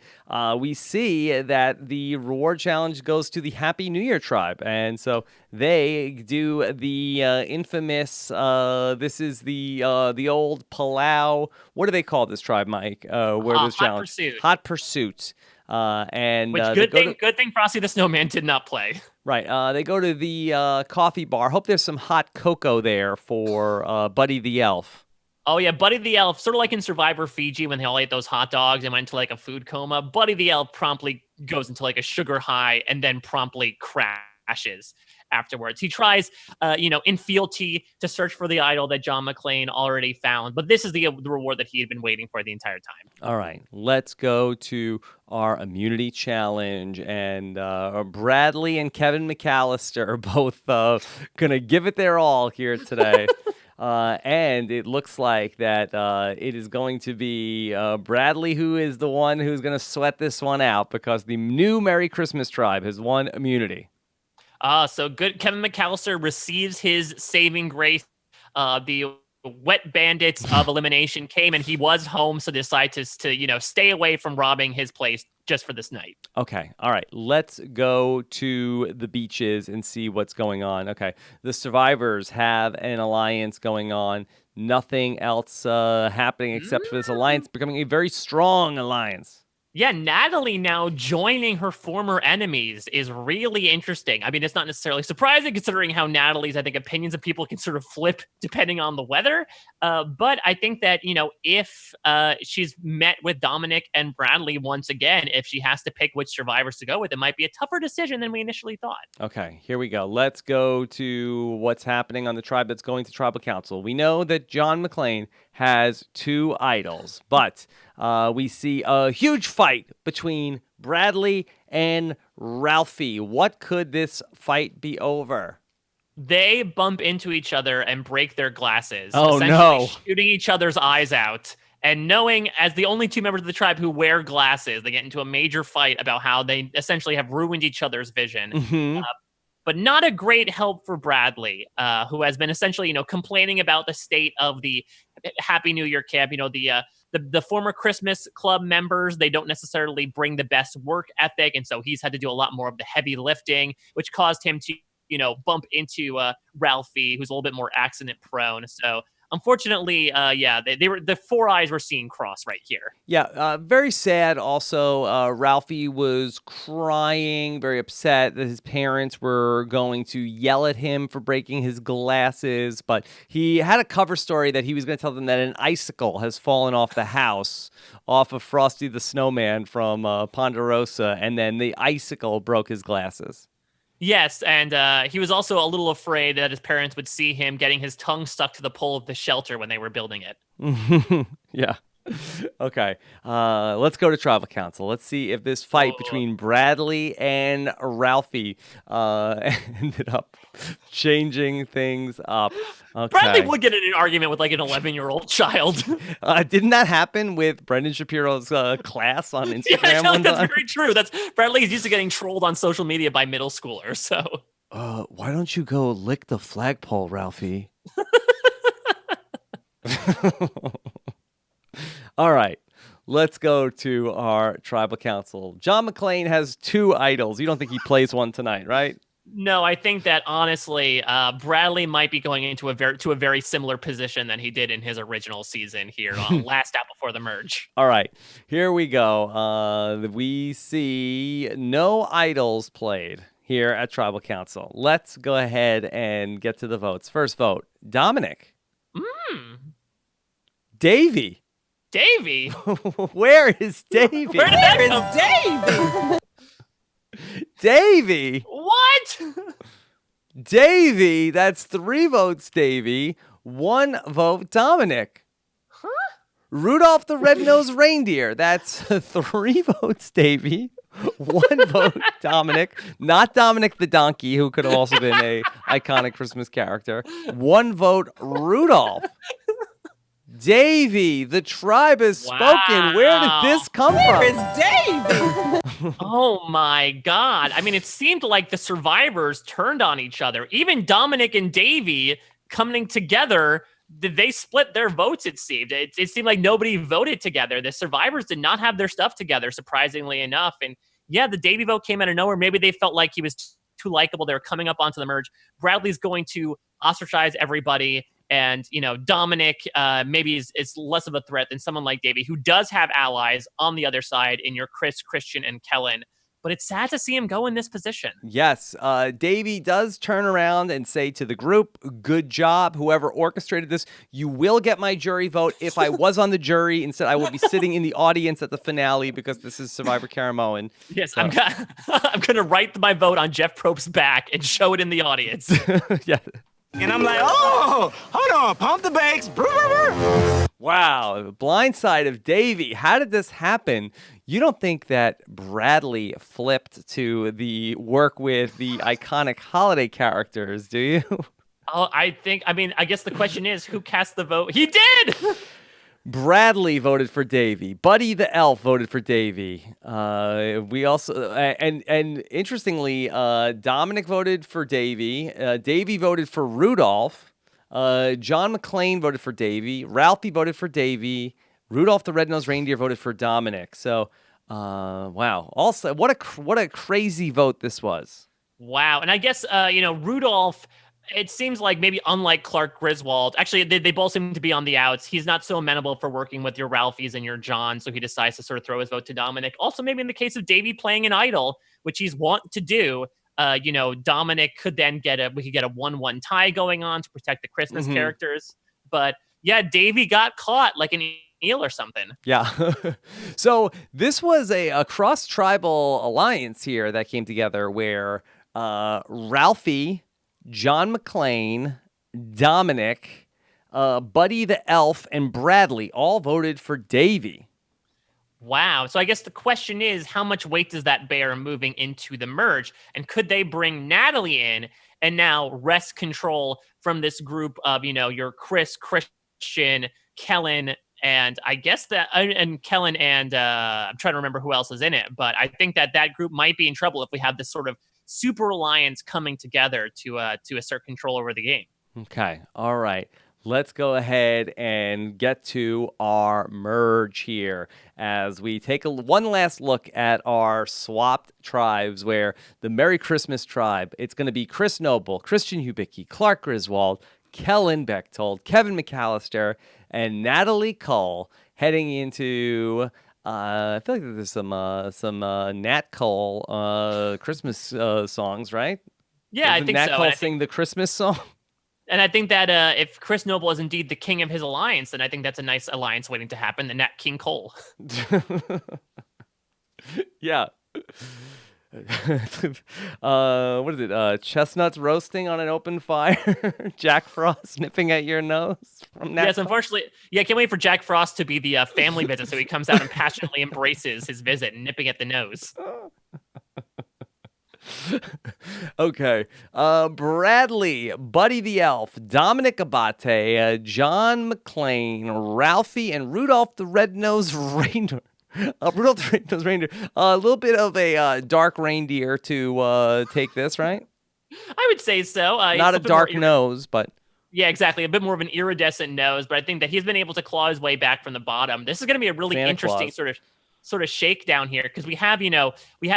we see that the reward challenge goes to the Happy New Year tribe. And so they do the infamous, this is the old Palau. What do they call this tribe, Mike? Where this challenge? Pursuit. Hot Pursuit. Good thing Frosty the Snowman did not play. Right. They go to the coffee bar. Hope there's some hot cocoa there for Buddy the Elf. Oh, yeah. Buddy the Elf, sort of like in Survivor Fiji when they all ate those hot dogs and went into like a food coma. Buddy the Elf promptly goes into like a sugar high and then promptly crashes afterwards. He tries, in fealty to search for the idol that John Maclean already found. But this is the reward that he had been waiting for the entire time. All right, let's go to our immunity challenge. And Bradley and Kevin McAllister are both going to give it their all here today. And it looks like that it is going to be Bradley who is the one who's going to sweat this one out because the new Merry Christmas tribe has won immunity. So good. Kevin McAllister receives his saving grace. The wet bandits of elimination came, and he was home, so decided to stay away from robbing his place just for this night. Okay. All right. Let's go to the beaches and see what's going on. Okay. The survivors have an alliance going on. Nothing else happening except for this alliance becoming a very strong alliance. Yeah, Natalie now joining her former enemies is really interesting. I mean, it's not necessarily surprising considering how Natalie's, I think, opinions of people can sort of flip depending on the weather. But I think that, if she's met with Dominic and Bradley once again, if she has to pick which survivors to go with, it might be a tougher decision than we initially thought. Okay, here we go. Let's go to what's happening on the tribe that's going to Tribal Council. We know that John Maclean has 2 idols, but we see a huge fight between Bradley and Ralphie. What could this fight be over? They bump into each other and break their glasses. Oh, essentially no. Shooting each other's eyes out. And knowing, as the only 2 members of the tribe who wear glasses, they get into a major fight about how they essentially have ruined each other's vision. But not a great help for Bradley, who has been essentially, complaining about the state of the Happy New Year camp. The former Christmas Club members, they don't necessarily bring the best work ethic, and so he's had to do a lot more of the heavy lifting, which caused him to, bump into Ralphie, who's a little bit more accident prone. So unfortunately, they were the four eyes were seeing cross right here. Yeah, very sad. Also, Ralphie was crying, very upset that his parents were going to yell at him for breaking his glasses. But he had a cover story that he was going to tell them that an icicle has fallen off the house, off of Frosty the Snowman from Ponderosa, and then the icicle broke his glasses. Yes, and he was also a little afraid that his parents would see him getting his tongue stuck to the pole of the shelter when they were building it. Yeah. Okay. Let's go to Tribal Council. Let's see if this fight between Bradley and Ralphie ended up changing things up. Okay. Bradley would get in an argument with like an 11-year-old child. Didn't that happen with Brendan Shapiro's class on Instagram? Yeah, one that's time? very true. Bradley's used to getting trolled on social media by middle schoolers. So, why don't you go lick the flagpole, Ralphie? All right, let's go to our Tribal Council. John Maclean has 2 idols. You don't think he plays one tonight, right? No, I think that honestly, Bradley might be going into a very similar position than he did in his original season here on last out before the merge. All right, here we go. We see no idols played here at Tribal Council. Let's go ahead and get to the votes. First vote, Dominic. Davey. Davey? Where is Davey? Where is Davey? Davey? What? Davey, that's 3 votes, Davey. 1 vote, Dominic. Huh? Rudolph the Red-Nosed Reindeer, that's 3 votes, Davey. 1 vote, Dominic. Not Dominic the Donkey, who could have also been a iconic Christmas character. 1 vote, Rudolph. Davey, the tribe has spoken. Where did this come from? Where is Davey? Oh my God. I mean, it seemed like the survivors turned on each other. Even Dominic and Davey coming together, they split their votes, it seemed. It seemed like nobody voted together. The survivors did not have their stuff together, surprisingly enough. And yeah, the Davey vote came out of nowhere. Maybe they felt like he was too likable. They were coming up onto the merge. Bradley's going to ostracize everybody. And, Dominic maybe is less of a threat than someone like Davey, who does have allies on the other side in your Chris, Christian, and Kellen. But it's sad to see him go in this position. Yes. Davey does turn around and say to the group, good job, whoever orchestrated this. You will get my jury vote. If I was on the jury, instead I will be sitting in the audience at the finale because this is Survivor Caramoan. Yes, I'm going to write my vote on Jeff Probst's back and show it in the audience. Yeah. And I'm like, oh, hold on, pump the brakes. Wow, blind side of Davey. How did this happen? You don't think that Bradley flipped to the work with the iconic holiday characters, do you? Oh, I guess the question is, who cast the vote? He did! Bradley voted for Davey. Buddy the Elf voted for Davey. We also and interestingly, Dominic voted for Davey. Davey voted for Rudolph. John Maclean voted for Davey. Ralphie voted for Davey. Rudolph the Red-Nosed Reindeer voted for Dominic. So, wow. Also, what a crazy vote this was. Wow. And I guess Rudolph, it seems like maybe unlike Clark Griswold, actually, they both seem to be on the outs. He's not so amenable for working with your Ralphies and your Johns, so he decides to sort of throw his vote to Dominic. Also, maybe in the case of Davey playing an idol, which he's want to do, Dominic could then we could get a 1-1 tie going on to protect the Christmas characters. But yeah, Davey got caught like an eel or something. Yeah. So this was a cross-tribal alliance here that came together where Ralphie, John Maclean, Dominic, Buddy the Elf, and Bradley all voted for Davey. Wow. So I guess the question is, how much weight does that bear moving into the merge? And could they bring Natalie in and now wrest control from this group of, your Chris, Christian, Kellen, and I guess and Kellen and I'm trying to remember who else is in it. But I think that group might be in trouble if we have this sort of super alliance coming together to assert control over the game. Okay. All right. Let's go ahead and get to our merge here as we take one last look at our swapped tribes where the Merry Christmas tribe, it's going to be Chris Noble, Christian Hibiki, Clark Griswold, Kellen Bechtold, Kevin McAllister, and Natalie Cole heading into. I feel like there's some Nat Cole Christmas songs, right? Yeah, I Doesn't think Nat so. Cole sing the Christmas song? And I think that if Chris Noble is indeed the king of his alliance, then I think that's a nice alliance waiting to happen. The Nat King Cole. Yeah. What is it? Chestnuts roasting on an open fire. Jack Frost nipping at your nose. From Nat Yes, Cole? unfortunately, I can't wait for Jack Frost to be the family visit, so he comes out and passionately embraces his visit, nipping at the nose. Okay. Bradley, Buddy the Elf, Dominic Abate, John Maclean, Ralphie, and Rudolph the Red-Nosed Reindeer. Rudolph the Red-Nosed Reindeer. A little bit of a dark reindeer to take this, right? I would say so. Not a dark nose, but... Yeah, exactly. A bit more of an iridescent nose, but I think that he's been able to claw his way back from the bottom. This is going to be a really Santa interesting Claus. sort of shakedown here because we have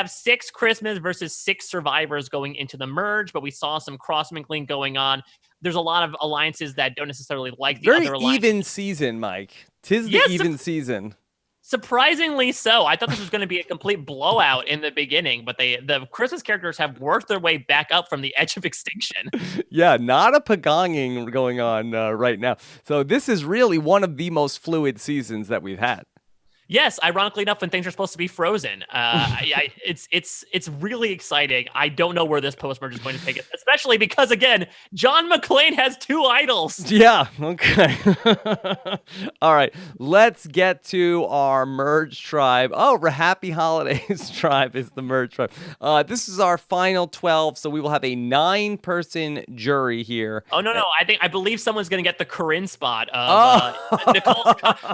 6 Christmas versus 6 survivors going into the merge, but we saw some cross-mingling going on. There's a lot of alliances that don't necessarily like the Very other alliances. even season, Mike. Tis the Yes, even season. Surprisingly so. I thought this was going to be a complete blowout in the beginning, but the Christmas characters have worked their way back up from the edge of extinction. Yeah, not a pagonging going on right now. So this is really one of the most fluid seasons that we've had. Yes, ironically enough, when things are supposed to be frozen, it's really exciting. I don't know where this post merge is going to take it, especially because again, John Maclean has 2 idols. Yeah. Okay. All right. Let's get to our merge tribe. Oh, Happy Holidays tribe is the merge tribe. This is our final 12, so we will have a 9-person jury here. Oh no! I believe someone's going to get the Corinne spot of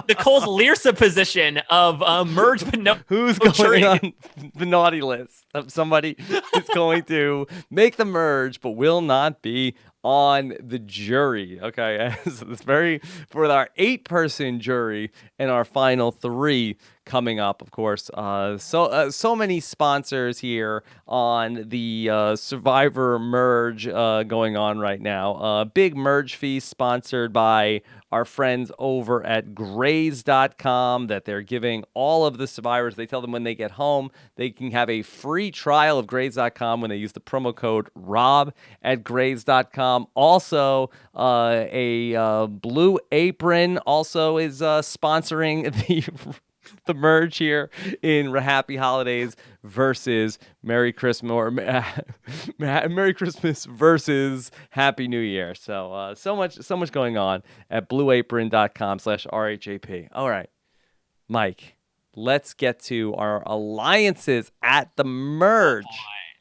Nicole's Lyrsa position of merge, but no. Who's going on the naughty list of somebody who's going to make the merge but will not be on the jury? Okay, so it's for our 8-person jury and our final 3 coming up, of course. So many sponsors here on the Survivor merge going on right now. Big merge feast sponsored by our friends over at Graze.com that they're giving all of the survivors. They tell them when they get home, they can have a free trial of Graze.com when they use the promo code ROB at Graze.com. Also, a Blue Apron also is sponsoring the merge here in Happy Holidays versus Merry Christmas, or Merry Christmas versus Happy New Year. So so much going on at blueapron.com/RHAP. All right, Mike, let's get to our alliances at the merge.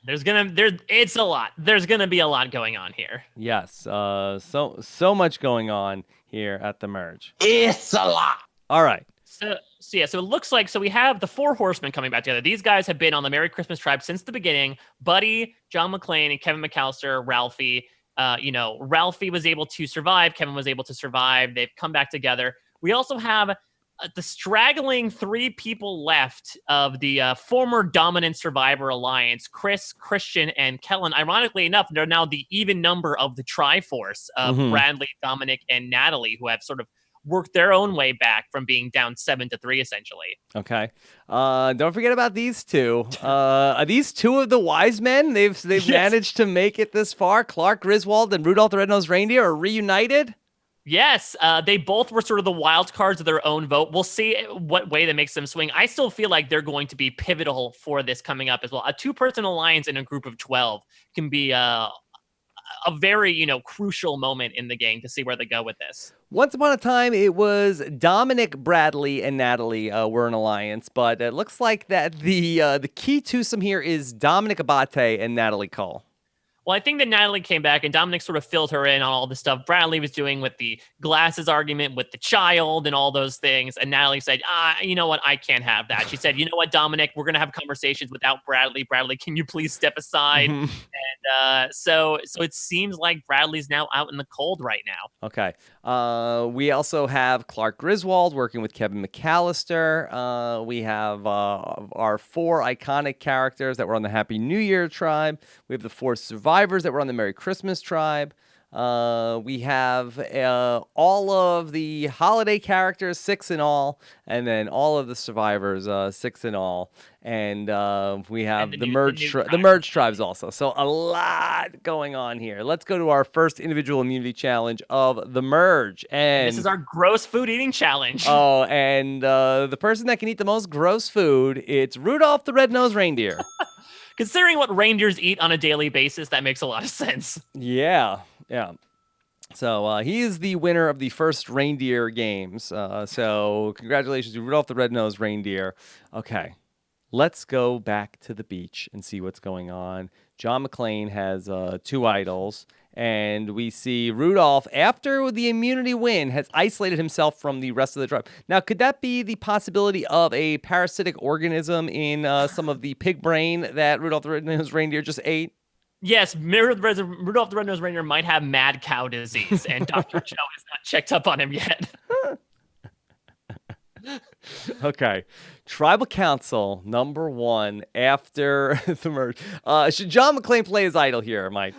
It's a lot. There's gonna be a lot going on here. Yes, so much going on here at the merge. It's a lot. All right. So it looks like we have the 4 horsemen coming back together. These guys have been on the Merry Christmas tribe since the beginning. Buddy, John Maclean, and Kevin McAllister, Ralphie. Ralphie was able to survive. Kevin was able to survive. They've come back together. We also have the straggling 3 people left of the former dominant Survivor Alliance, Chris, Christian, and Kellen. Ironically enough, they're now the even number of the Triforce of Bradley, Dominic, and Natalie, who have sort of worked their own way back from being down 7-3, essentially. Okay. Don't forget about these 2. Are these 2 of the wise men? They've Yes. managed to make it this far. Clark Griswold and Rudolph the Red-Nosed Reindeer are reunited. Yes, they both were sort of the wild cards of their own vote. We'll see what way that makes them swing. I still feel like they're going to be pivotal for this coming up as well. A 2-person alliance in a group of 12 can be a very, crucial moment in the game to see where they go with this. Once upon a time, it was Dominic, Bradley, and Natalie were an alliance, but it looks like that the key twosome here is Dominic Abate and Natalie Cole. Well, I think that Natalie came back and Dominic sort of filled her in on all the stuff Bradley was doing with the glasses argument with the child and all those things. And Natalie said, you know what? I can't have that. She said, you know what, Dominic, we're going to have conversations without Bradley. Bradley, can you please step aside? And so it seems like Bradley's now out in the cold right now. Okay. We also have Clark Griswold working with Kevin McAllister. We have our 4 iconic characters that were on the Happy New Year tribe. We have the 4 survivors that were on the Merry Christmas tribe. We have all of the holiday characters, 6 in all, and then all of the survivors, 6 in all. And we have the merge tribes also. So a lot going on here. Let's go to our first individual immunity challenge of the merge. And this is our gross food eating challenge. Oh, and the person that can eat the most gross food, it's Rudolph the Red-Nosed Reindeer. Considering what reindeers eat on a daily basis, that makes a lot of sense. Yeah. So he is the winner of the first reindeer games. So congratulations to Rudolph the Red-Nosed Reindeer. Okay, let's go back to the beach and see what's going on. John Maclean has 2 idols. And we see Rudolph, after the immunity win, has isolated himself from the rest of the tribe. Now, could that be the possibility of a parasitic organism in some of the pig brain that Rudolph the Red-Nosed Reindeer just ate? Yes, Rudolph the Red-Nosed Reindeer might have mad cow disease, and Dr. Cho has not checked up on him yet. Okay. Tribal Council number 1 after the merge. Should John Maclean play his idol here, Mike?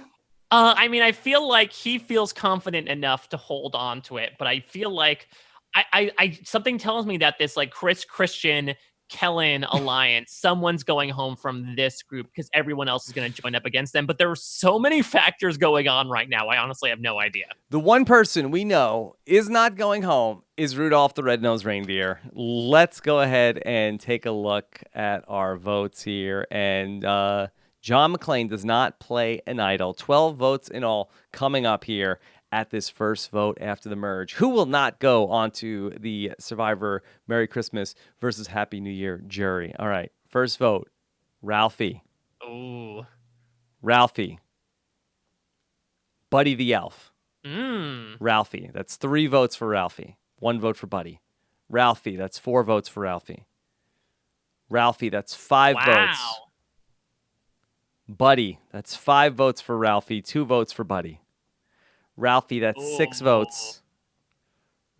I mean, I feel like he feels confident enough to hold on to it, but I feel like I something tells me that this like Christian Kellen alliance, someone's going home from this group because everyone else is going to join up against them. But there are so many factors going on right now. I honestly have no idea. The one person we know is not going home is Rudolph the Red-Nosed Reindeer. Let's go ahead and take a look at our votes here. And John Maclean does not play an idol. 12 votes in all coming up here at this first vote after the merge. Who will not go onto the Survivor Merry Christmas versus Happy New Year jury? All right, first vote, Ralphie. Ooh. Ralphie. Buddy the Elf. Ralphie. That's 3 votes for Ralphie. 1 vote for Buddy. Ralphie. That's 4 votes for Ralphie. Ralphie. That's 5 votes. Buddy. That's 5 votes for Ralphie. 2 votes for Buddy. Ralphie, that's 6 votes.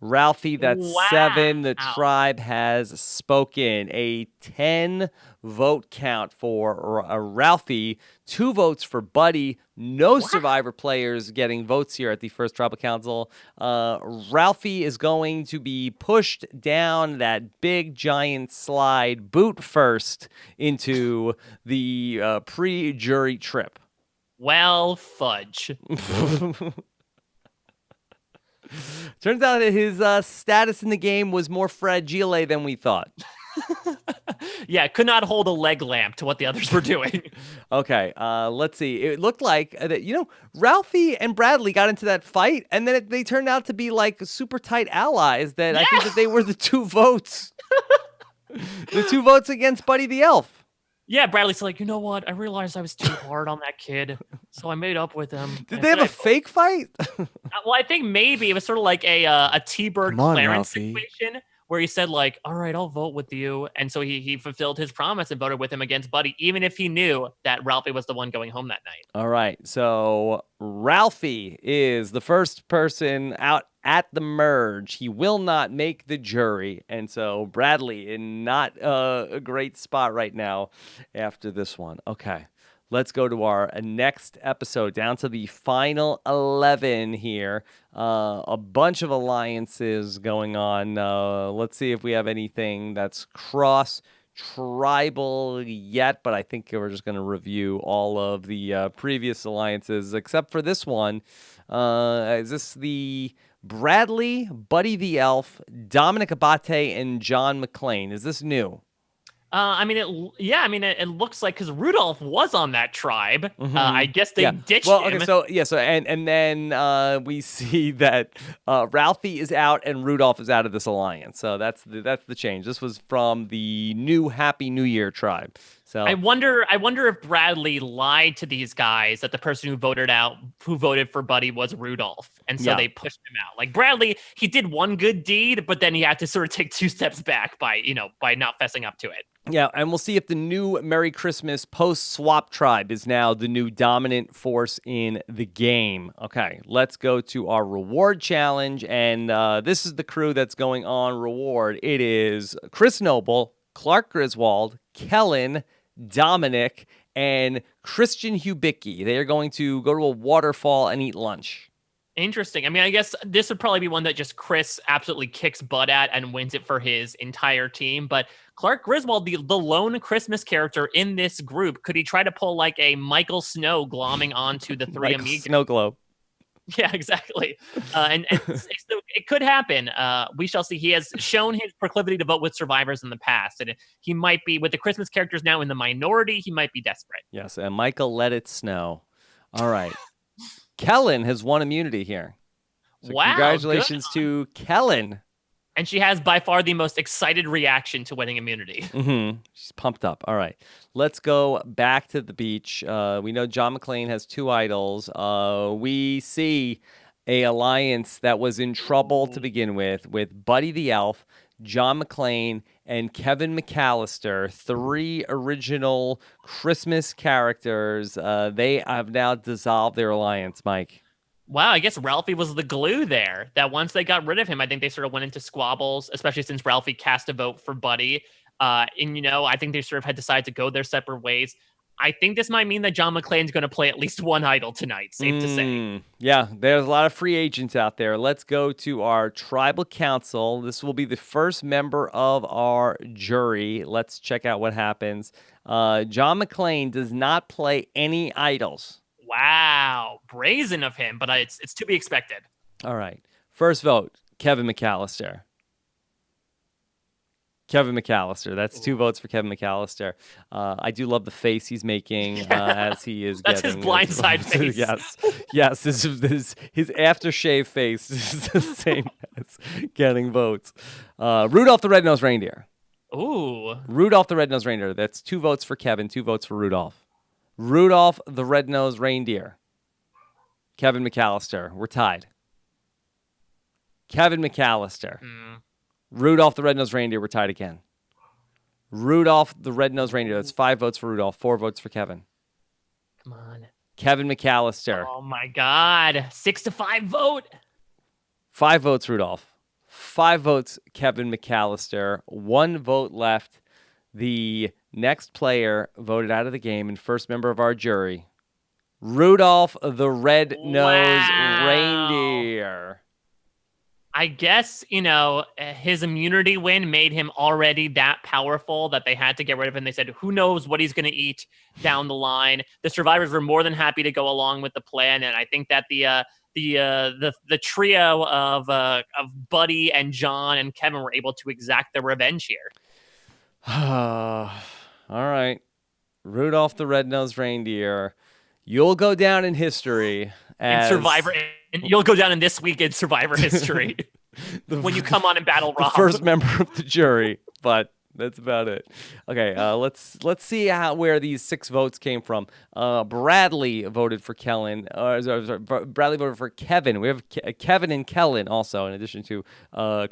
Ralphie, that's 7. The tribe has spoken. A 10-vote count for Ralphie. 2 votes for Buddy. No Survivor players getting votes here at the first Tribal Council. Ralphie is going to be pushed down that big giant slide boot first into the pre-jury trip. Well, fudge. Turns out that his status in the game was more fragile than we thought. Yeah, could not hold a leg lamp to what the others were doing. Okay, let's see. It looked like that, Ralphie and Bradley got into that fight, and then they turned out to be like super tight allies. That I think that they were the 2 votes. The 2 votes against Buddy the Elf. Yeah, Bradley's like, you know what? I realized I was too hard on that kid, so I made up with him. Did they have a fake fight? Well, I think maybe it was sort of like a T-Bird Clarence situation where he said like, all right, I'll vote with you. And so he fulfilled his promise and voted with him against Buddy, even if he knew that Ralphie was the one going home that night. All right, so Ralphie is the first person out at the merge. He will not make the jury. And so Bradley in not a great spot right now after this one. Okay, let's go to our next episode, down to the final 11 here. A bunch of alliances going on. Let's see if we have anything that's cross-tribal yet, but I think we're just going to review all of the previous alliances, except for this one. Is this the Bradley, Buddy the Elf, Dominic Abate, and John Maclean? Is this new? It looks like because Rudolph was on that tribe. I guess they ditched him. And then we see that Ralphie is out and Rudolph is out of this alliance. So that's the change. This was from the new Happy New Year tribe. So I wonder if Bradley lied to these guys that the person who voted for Buddy was Rudolph, and so they pushed him out. Like Bradley, he did one good deed, but then he had to sort of take 2 steps back by not fessing up to it. Yeah, and we'll see if the new Merry Christmas post-swap tribe is now the new dominant force in the game. Okay, let's go to our reward challenge, and this is the crew that's going on reward. It is Chris Noble, Clark Griswold, Kellen, Dominic, and Christian Hibiki. They are going to go to a waterfall and eat lunch. Interesting. I mean, I guess this would probably be one that just Chris absolutely kicks butt at and wins it for his entire team. But Clark Griswold, the lone Christmas character in this group, could he try to pull like a Michael Snow glomming onto the three Michael amigos? Snow Globe. Yeah, exactly. And so it could happen. We shall see. He has shown his proclivity to vote with survivors in the past. And he might be, with the Christmas characters now in the minority, he might be desperate. Yes, and Michael let it snow. All right. Kellen has won immunity here. So Wow. congratulations Good. to Kellen. And she has by far the most excited reaction to winning immunity. She's pumped up. All right. Let's go back to the beach. We know John Maclean has 2 idols. We see a alliance that was in trouble to begin with Buddy the Elf, John Maclean, and Kevin McAllister, 3 original Christmas characters. They have now dissolved their alliance, Mike. Wow, I guess Ralphie was the glue there. That once they got rid of him, I think they sort of went into squabbles, especially since Ralphie cast a vote for Buddy. And I think they sort of had decided to go their separate ways. I think this might mean that John McClane's going to play at least one idol tonight, safe to say. Yeah, there's a lot of free agents out there. Let's go to our tribal council. This will be the first member of our jury. Let's check out what happens. John McClane does not play any idols. Wow, brazen of him, but it's to be expected. All right. First vote, Kevin McAllister. Kevin McAllister. That's 2 votes for Kevin McAllister. I do love the face he's making as he is That's getting... his blindside face. Yes. His aftershave face is the same as getting votes. Rudolph the Red-Nosed Reindeer. Ooh. Rudolph the Red-Nosed Reindeer. That's 2 votes for Kevin, 2 votes for Rudolph. Rudolph the Red-Nosed Reindeer. Kevin McAllister. We're tied. Kevin McAllister. Rudolph the Red-Nosed Reindeer. We're tied again. Rudolph the Red-Nosed Reindeer. That's 5 votes for Rudolph, 4 votes for Kevin. Come on. Kevin McAllister. Oh my God. 6-5 vote. 5 votes Rudolph. 5 votes Kevin McAllister. 1 vote left. The next player voted out of the game and first member of our jury, Rudolph the Red-Nosed Reindeer. I guess, his immunity win made him already that powerful that they had to get rid of him. They said, who knows what he's going to eat down the line. The survivors were more than happy to go along with the plan. And I think that the trio of Buddy and John and Kevin were able to exact their revenge here. All right. Rudolph the Red-Nosed Reindeer. You'll go down in history as... And you'll go down in this week in Survivor history when you come on and battle Rob. The first member of the jury, but that's about it. Okay, let's see where these 6 votes came from. Bradley voted for Kellen. Bradley voted for Kevin. We have Kevin and Kellen also, in addition to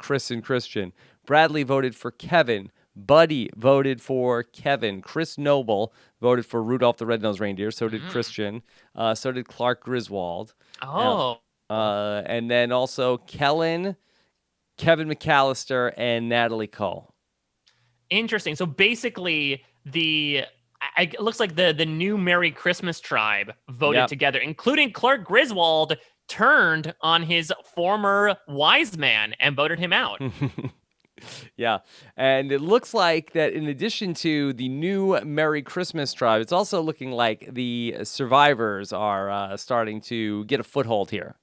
Chris and Christian. Bradley voted for Kevin. Buddy voted for Kevin. Chris Noble voted for Rudolph the Red-Nosed Reindeer. So did Christian. So did Clark Griswold. Oh. And then also Kellen, Kevin McAllister, and Natalie Cole. Interesting. So basically, it looks like the new Merry Christmas tribe voted together, including Clark Griswold turned on his former wise man and voted him out. Yeah, and it looks like that in addition to the new Merry Christmas tribe, it's also looking like the survivors are starting to get a foothold here.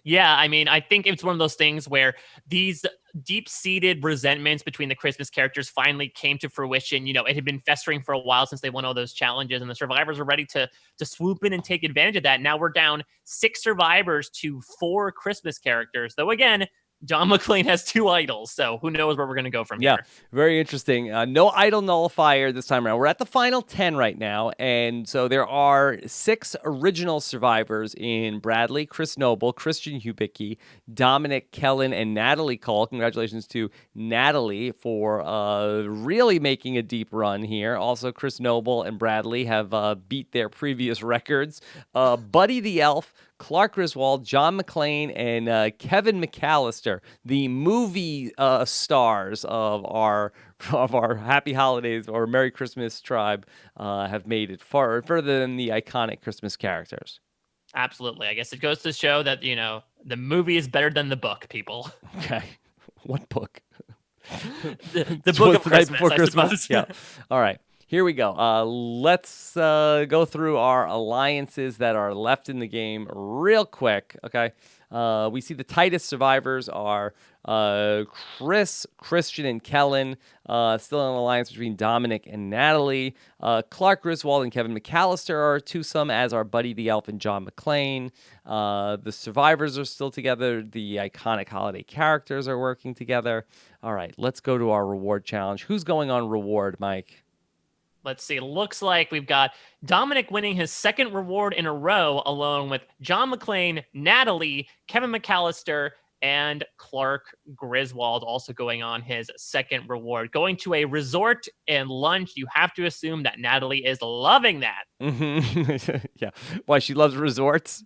Yeah, I mean, I think it's one of those things where these deep-seated resentments between the Christmas characters finally came to fruition. It had been festering for a while since they won all those challenges, and the survivors were ready to swoop in and take advantage of that. Now we're down 6 survivors to 4 Christmas characters, though again, John McClane has 2 idols, so who knows where we're going to go from here. Yeah, very interesting. No idol nullifier this time around. We're at the final 10 right now, and so there are 6 original survivors in Bradley, Chris Noble, Christian Hibiki, Dominic Kellen, and Natalie Cole. Congratulations to Natalie for really making a deep run here. Also, Chris Noble and Bradley have beat their previous records. Buddy the Elf, Clark Griswold, John McClane, and Kevin McAllister, the movie stars of our Happy Holidays or Merry Christmas tribe, have made it far further than the iconic Christmas characters. Absolutely. I guess it goes to show that, the movie is better than the book, people. Okay. What book? The book of The Night Christmas, Before I Christmas? suppose. Yeah. All right. Here we go. Let's go through our alliances that are left in the game real quick. Okay. We see the tightest survivors are Chris, Christian, and Kellen. Still an alliance between Dominic and Natalie. Clark Griswold and Kevin McAllister are twosome, as are Buddy the Elf and John Maclean. The survivors are still together. The iconic holiday characters are working together. All right, let's go to our reward challenge. Who's going on reward, Mike? Let's see. Looks like we've got Dominic winning his second reward in a row, along with John McClane, Natalie, Kevin McAllister, and Clark Griswold also going on his second reward. Going to a resort and lunch. You have to assume that Natalie is loving that. Yeah. Why, she loves resorts?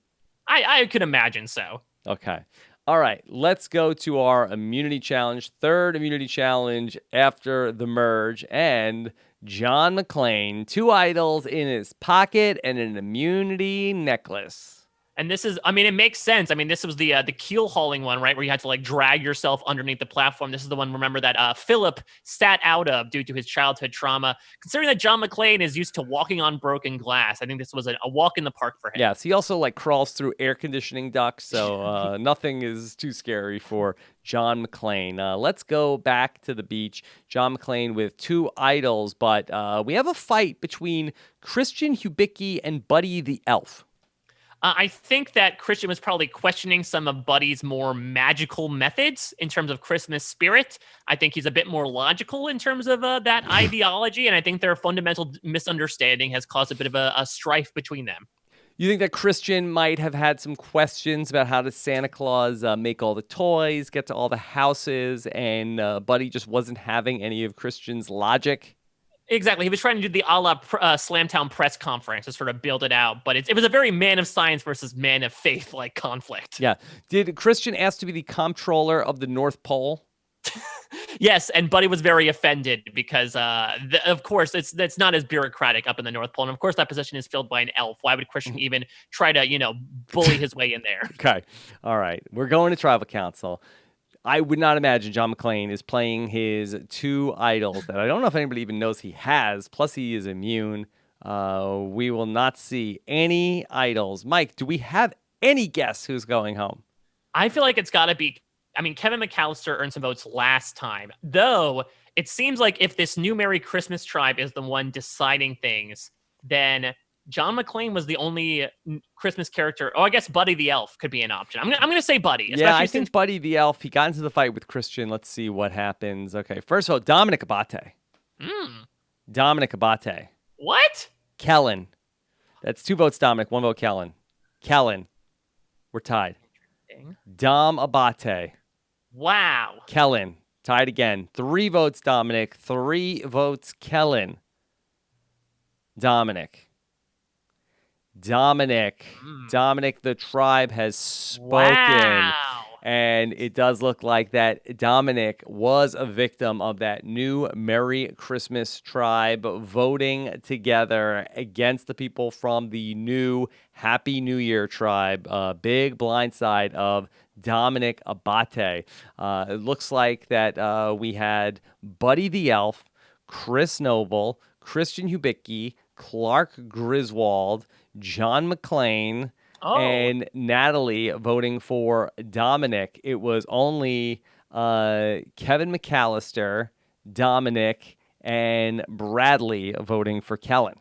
I could imagine so. Okay. All right, let's go to our immunity challenge. Third immunity challenge after the merge. And John McClane, 2 idols in his pocket and an immunity necklace. And this is, it makes sense. This was the keel hauling one, right? Where you had to drag yourself underneath the platform. This is the one, remember, that Philip sat out of due to his childhood trauma. Considering that John McClane is used to walking on broken glass, I think this was a walk in the park for him. Yes, he also crawls through air conditioning ducts, so nothing is too scary for John McClane. Let's go back to the beach. John McClane with 2 idols, but we have a fight between Christian Hibiki and Buddy the Elf. I think that Christian was probably questioning some of Buddy's more magical methods in terms of Christmas spirit. I think he's a bit more logical in terms of that ideology, and I think their fundamental misunderstanding has caused a bit of a strife between them. You think that Christian might have had some questions about how does Santa Claus make all the toys, get to all the houses, and Buddy just wasn't having any of Christian's logic? Exactly. He was trying to do the a la Slamtown press conference to sort of build it out, but it was a very man of science versus man of faith conflict. Yeah. Did Christian ask to be the comptroller of the North Pole? Yes, and Buddy was very offended because, of course, that's not as bureaucratic up in the North Pole, and of course that position is filled by an elf. Why would Christian even try to, bully his way in there? Okay. All right. We're going to tribal council. I would not imagine John McClane is playing his 2 idols that I don't know if anybody even knows he has. Plus, he is immune. We will not see any idols. Mike, do we have any guess who's going home? I feel like it's got to be. Kevin McAllister earned some votes last time, though. It seems like if this new Merry Christmas tribe is the one deciding things, then John McClane was the only Christmas character. Oh, I guess Buddy the Elf could be an option. I'm going to say Buddy. Yeah, I think Buddy the Elf, he got into the fight with Christian. Let's see what happens. Okay, first of all, Dominic Abate. Dominic Abate. What? Kellen. That's 2 votes Dominic, 1 vote Kellen. Kellen. We're tied. Dom Abate. Wow. Kellen. Tied again. 3 votes Dominic, 3 votes Kellen. Dominic, the tribe has spoken. Wow. And it does look like that Dominic was a victim of that new Merry Christmas tribe voting together against the people from the new Happy New Year tribe. Big blindside of Dominic Abate. It looks like that we had Buddy the Elf, Chris Noble, Christian Hibiki, Clark Griswold, John McClane, and Natalie voting for Dominic. It was only Kevin McAllister, Dominic, and Bradley voting for Kellen.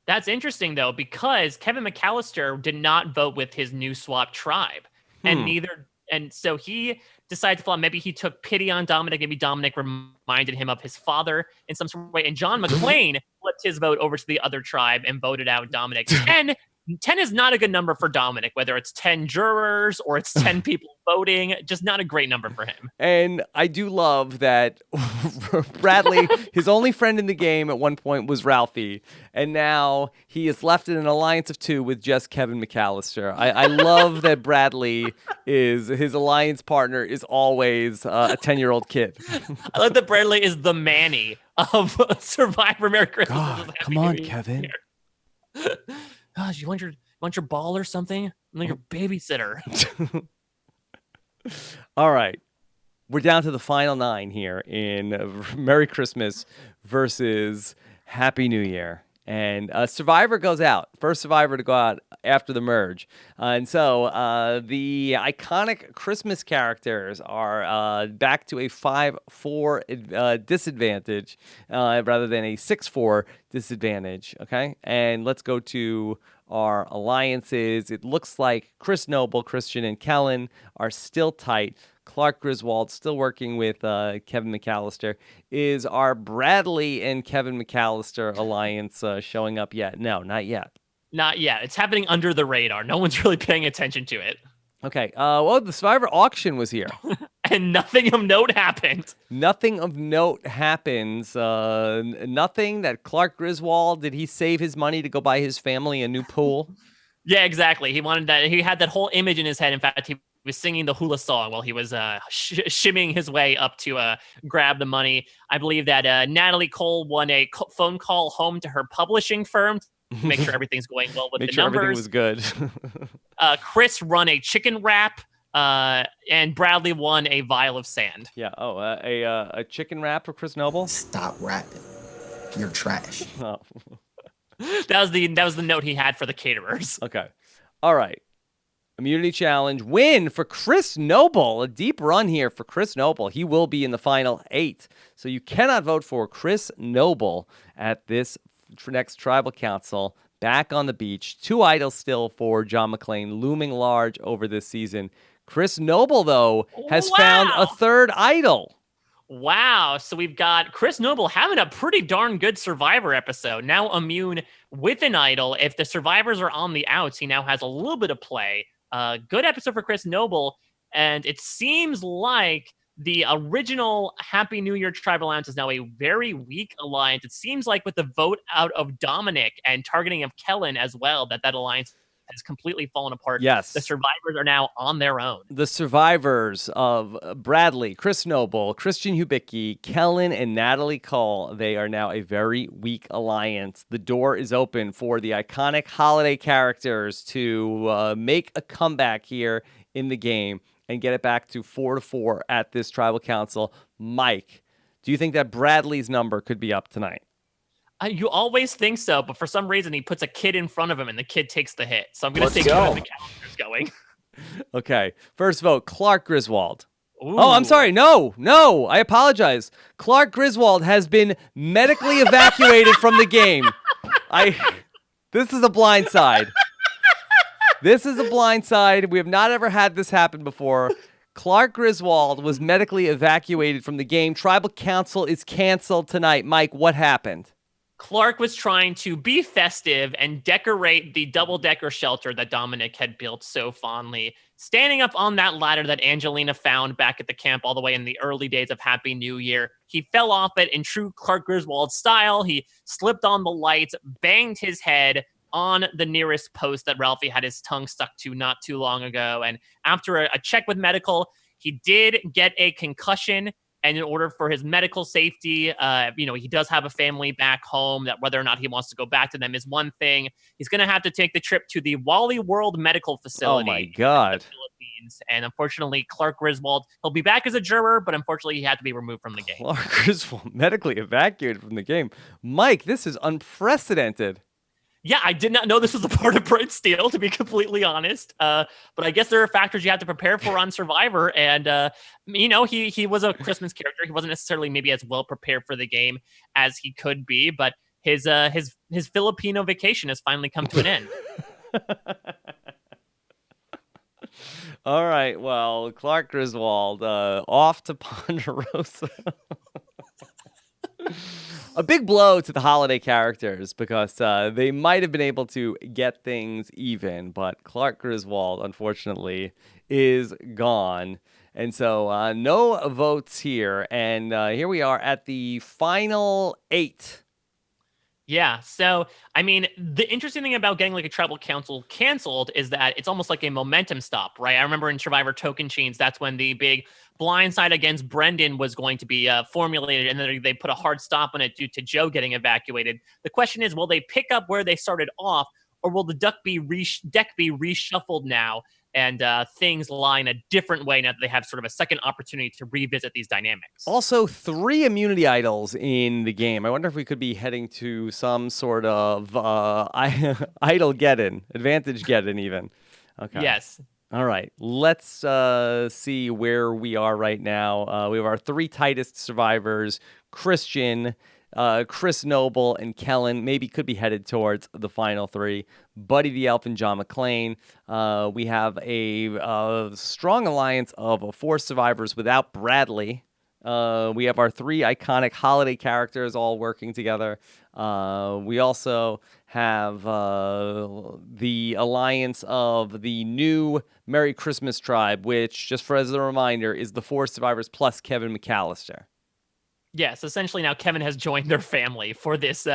That's interesting, though, because Kevin McAllister did not vote with his new swap tribe, and so he decided to follow. Maybe he took pity on Dominic. Maybe Dominic reminded him of his father in some sort of way. And John McClane flipped his vote over to the other tribe and voted out Dominic. 10 is not a good number for Dominic, whether it's 10 jurors or it's 10 people voting. Just not a great number for him. And I do love that Bradley, his only friend in the game at one point was Ralphie. And now he is left in an alliance of 2 with just Kevin McAllister. I love that Bradley is, his alliance partner is always a 10-year-old kid. I love that Bradley is the Manny of Survivor Merry Christmas. God, come on, Kevin. gosh, you want your ball or something? I'm like your babysitter. All right. We're down to the final 9 here in Merry Christmas versus Happy New Year. And Survivor goes out. First Survivor to go out after the merge. And so the iconic Christmas characters are back to a 5-4 disadvantage rather than a 6-4 disadvantage. Okay. And let's go to our alliances. It looks like Chris Noble, Christian, and Kellen are still tight. Clark Griswold still working with Kevin McAllister. Is our Bradley and Kevin McAllister alliance showing up yet? No, not yet. Not yet. It's happening under the radar. No one's really paying attention to it. Okay. Well, the Survivor auction was here. And nothing of note happened. Nothing of note happens. Nothing that Clark Griswold, did he save his money to go buy his family a new pool? Yeah, exactly. He wanted that. He had that whole image in his head. In fact, he was singing the hula song while he was shimmying his way up to grab the money. I believe that Natalie Cole won a phone call home to her publishing firm to make sure everything's going well with Make the sure numbers. everything was good. Chris run a chicken wrap, and Bradley won a vial of sand. Yeah. Oh, a chicken wrap for Chris Noble? Stop rapping. You're trash. Oh. That was the note he had for the caterers. Okay. All right. Immunity challenge win for Chris Noble. A deep run here for Chris Noble. He will be in the final 8. So you cannot vote for Chris Noble at this next tribal council. Back on the beach. 2 idols still for John Maclean, looming large over this season. Chris Noble, though, has found a 3rd idol. Wow. So we've got Chris Noble having a pretty darn good Survivor episode. Now immune with an idol. If the survivors are on the outs, he now has a little bit of play. Good episode for Chris Noble. And it seems like the original Happy New Year Tribal Alliance is now a very weak alliance. It seems like with the vote out of Dominic and targeting of Kellen as well, that alliance has completely fallen apart. Yes. The survivors are now on their own. The survivors of Bradley, Chris Noble, Christian Hibiki, Kellen, and Natalie Cole, they are now a very weak alliance. The door is open for the iconic holiday characters to make a comeback here in the game and get it back to 4-4 at this tribal council. Mike, do you think that Bradley's number could be up tonight? You always think so, but for some reason he puts a kid in front of him and the kid takes the hit. So I'm going to say good the calendar's going. Okay. First vote, Clark Griswold. Ooh. Oh, I'm sorry. No, I apologize. Clark Griswold has been medically evacuated from the game. This is a blindside. This is a blindside. We have not ever had this happen before. Clark Griswold was medically evacuated from the game. Tribal Council is canceled tonight. Mike, what happened? Clark was trying to be festive and decorate the double-decker shelter that Dominic had built so fondly, standing up on that ladder that Angelina found back at the camp all the way in the early days of Happy New Year. He fell off it in true Clark Griswold style. He slipped on the lights, banged his head on the nearest post that Ralphie had his tongue stuck to not too long ago. And after a check with medical, he did get a concussion. And in order for his medical safety, he does have a family back home, that whether or not he wants to go back to them is one thing. He's going to have to take the trip to the Wally World Medical Facility. Oh, my God. In the Philippines. And unfortunately, Clark Griswold, he'll be back as a juror, but unfortunately, he had to be removed from the game. Clark Griswold medically evacuated from the game. Mike, this is unprecedented. Yeah, I did not know this was a part of Brent Steele, to be completely honest. But I guess there are factors you have to prepare for on Survivor. And, he was a Christmas character. He wasn't necessarily maybe as well prepared for the game as he could be. But his Filipino vacation has finally come to an end. All right. Well, Clark Griswold off to Ponderosa. A big blow to the holiday characters because they might have been able to get things even, but Clark Griswold, unfortunately, is gone. And so no votes here. And here we are at the final 8. Yeah. So, I mean, the interesting thing about getting like a tribal council canceled is that it's almost like a momentum stop, right? I remember in Survivor Token Chains, that's when the big blindside against Brendan was going to be formulated, and then they put a hard stop on it due to Joe getting evacuated. The question is, will they pick up where they started off, or will the deck be reshuffled now and things lie in a different way now that they have sort of a second opportunity to revisit these dynamics? Also, 3 immunity idols in the game. I wonder if we could be heading to some sort of idol get-in, advantage get-in even. Okay. Yes. All right. Let's see where we are right now. We have our 3 tightest survivors, Christian, Chris Noble, and Kellen. Maybe could be headed towards the final 3. Buddy the Elf and John Maclean. We have a strong alliance of 4 survivors without Bradley. We have our 3 iconic holiday characters all working together. We also have the alliance of the new Merry Christmas tribe, which, just as a reminder, is the 4 survivors plus Kevin McAllister. Yes, essentially now Kevin has joined their family for this.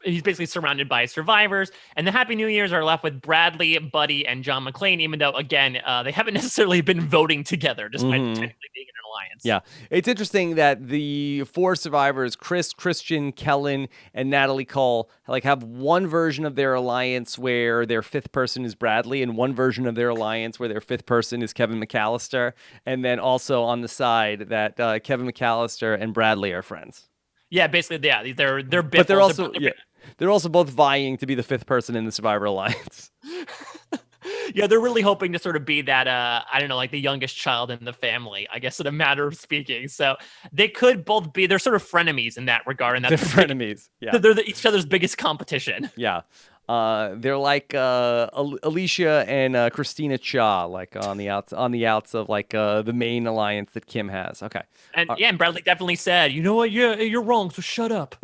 He's basically surrounded by survivors, and the Happy New Years are left with Bradley, Buddy, and John Maclean, even though, again, they haven't necessarily been voting together, despite technically being in an alliance. Yeah, it's interesting that the 4 survivors, Chris, Christian, Kellen, and Natalie Cole, have one version of their alliance where their 5th person is Bradley, and one version of their alliance where their 5th person is Kevin McAllister, and then also on the side that Kevin McAllister and Bradley are friends. Yeah, basically, yeah, they're biffles. But they're also both vying to be the 5th person in the Survivor Alliance. Yeah, they're really hoping to sort of be that, I don't know, like the youngest child in the family, I guess, in a matter of speaking. So they could both be, they're sort of frenemies in that regard. And that's they're frenemies. Yeah. They're each other's biggest competition. Yeah. They're like Alicia and Christina Cha, like on the outs of the main alliance that Kim has. Okay. And and Bradley definitely said, you know what, you're wrong, so shut up.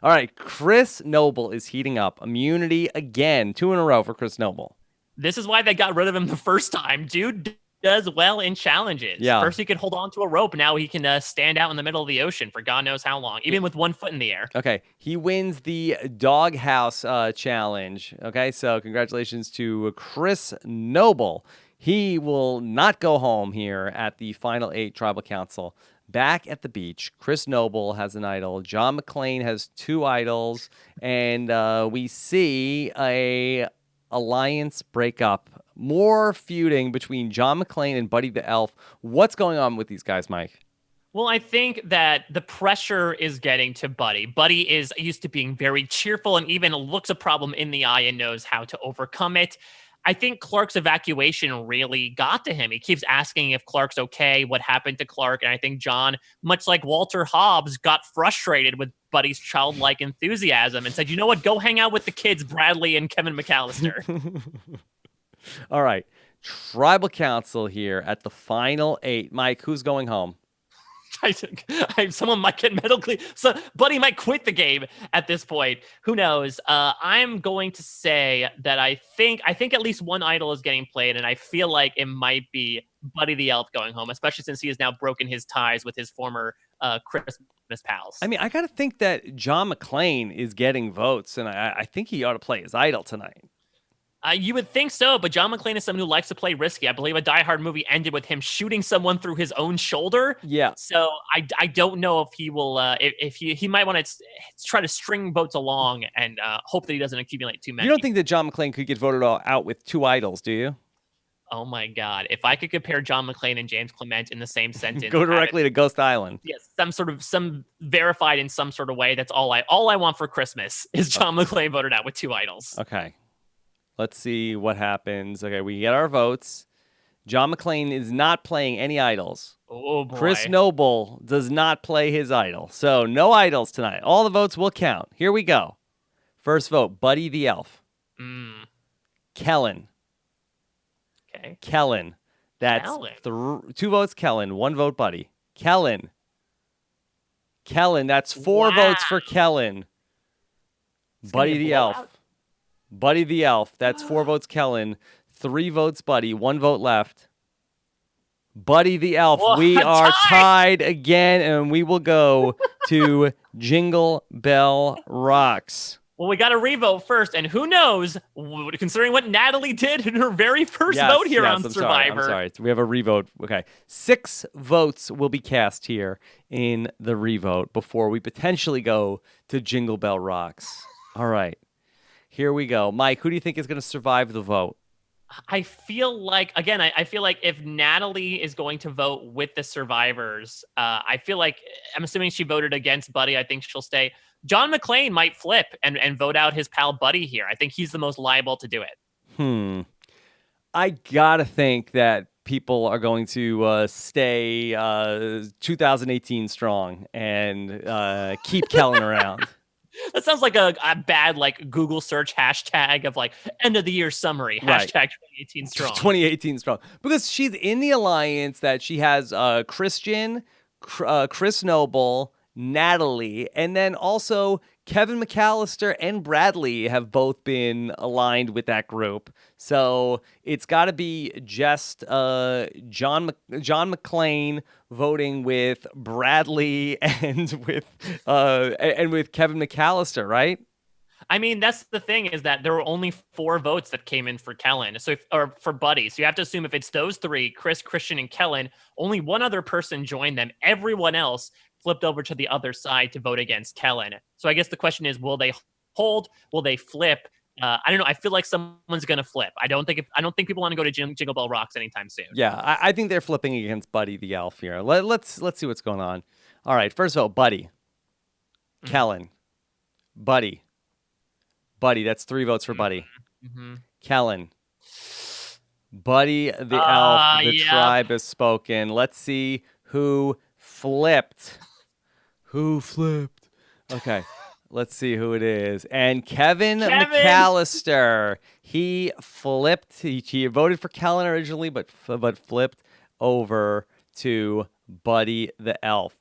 All right, Chris Noble is heating up. Immunity again, 2 in a row for Chris Noble. This is why they got rid of him the first time. Dude does well in challenges. Yeah. First he could hold on to a rope. Now he can stand out in the middle of the ocean for God knows how long, even with 1 foot in the air. Okay. He wins the Doghouse challenge. Okay, so congratulations to Chris Noble. He will not go home here at the Final 8 Tribal Council. Back at the beach, Chris Noble has an idol. John Maclean has 2 idols. And we see a alliance breakup. More feuding between John Maclean and Buddy the Elf. What's going on with these guys, Mike? Well, I think that the pressure is getting to Buddy. Buddy is used to being very cheerful and even looks a problem in the eye and knows how to overcome it. I think Clark's evacuation really got to him. He keeps asking if Clark's okay, what happened to Clark. And I think John, much like Walter Hobbs, got frustrated with Buddy's childlike enthusiasm and said, you know what, go hang out with the kids, Bradley and Kevin McAllister. All right. Tribal Council here at the Final 8. Mike, who's going home? Someone might get medically. So Buddy might quit the game at this point. Who knows? I'm going to say that I think at least 1 idol is getting played, and I feel like it might be Buddy the Elf going home, especially since he has now broken his ties with his former Christmas pals. I mean, I got to think that John Maclean is getting votes, and I think he ought to play his idol tonight. You would think so, but John Maclean is someone who likes to play risky. I believe a Die Hard movie ended with him shooting someone through his own shoulder. Yeah. So I don't know if he will. If he might want to try to string votes along and hope that he doesn't accumulate too many. You don't think that John Maclean could get voted out with 2 idols, do you? Oh my God! If I could compare John Maclean and James Clement in the same sentence, go directly to Ghost Island. Yes, some verified in some sort of way. That's all I want for Christmas is John Maclean voted out with 2 idols. Okay. Let's see what happens. Okay, we get our votes. John Maclean is not playing any idols. Oh, boy. Chris Noble does not play his idol. So no idols tonight. All the votes will count. Here we go. First vote, Buddy the Elf. Kellen. Okay. Kellen. That's 2 votes Kellen, 1 vote Buddy. Kellen. That's 4 votes for Kellen. Buddy the Elf. Buddy the Elf. That's 4 votes Kellen, 3 votes Buddy, 1 vote left. Buddy the Elf. Whoa, we are tied again, and we will go to Jingle Bell Rocks. Well, we got to revote first, and who knows, considering what Natalie did in her very first vote here on Survivor. I'm sorry. We have a revote. Okay. 6 votes will be cast here in the revote before we potentially go to Jingle Bell Rocks. All right. Here we go. Mike, who do you think is going to survive the vote? I feel like, again, I feel like if Natalie is going to vote with the survivors, I feel like, I'm assuming she voted against Buddy. I think she'll stay. John Maclean might flip and vote out his pal Buddy here. I think he's the most liable to do it. I gotta think that people are going to stay 2018 strong and keep Kellen around. That sounds like a bad like Google search hashtag of like end of the year summary, Right. hashtag 2018 strong. 2018 strong. Because she's in the alliance that she has Christian, Chris Noble, Natalie, and then also Kevin McAllister and Bradley have both been aligned with that group. So it's got to be just John McClane voting with Bradley and with Kevin McAllister, right? I mean, that's the thing, is that there were only 4 votes that came in for Kellen, or for Buddy. So you have to assume if it's those 3, Chris, Christian, and Kellen, only one other person joined them. Everyone else flipped over to the other side to vote against Kellen. So I guess the question is, will they hold? Will they flip? I don't know. I feel like someone's gonna flip. I don't think people want to go to Jingle Bell Rocks anytime soon. Yeah, I think they're flipping against Buddy the Elf here. Let's see what's going on. All right, first of all, Buddy, Kellen, Buddy. That's 3 votes for Buddy. Kellen, Buddy the Elf. The tribe has spoken. Let's see who flipped. Okay. Let's see who it is. And Kevin McAllister. He flipped. He voted for Kellen originally, but flipped over to Buddy the Elf.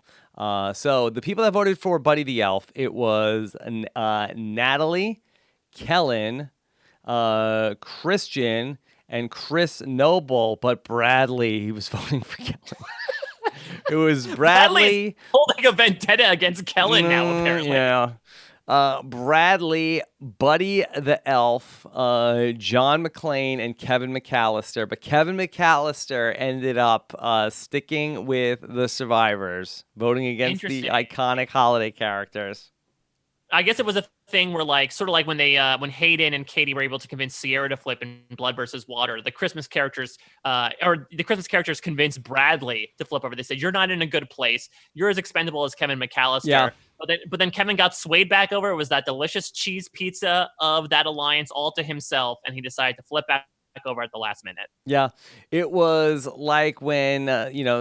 So the people that voted for Buddy the Elf, it was Natalie, Kellen, Christian, and Chris Noble, but Bradley, he was voting for Kellen. It was Bradley holding a vendetta against Kellen now, apparently. Yeah. Bradley, Buddy the Elf, John McClane, and Kevin McAllister. But Kevin McAllister ended up sticking with the survivors, voting against the iconic holiday characters. I guess it was a thing where, like, sort of like when they when Hayden and Katie were able to convince Sierra to flip in Blood versus Water, the Christmas characters convinced Bradley to flip over. They said, "You're not in a good place. You're as expendable as Kevin McAllister." Yeah. But then Kevin got swayed back over. It was that delicious cheese pizza of that alliance all to himself, and he decided to flip back over at the last minute. Yeah, it was like when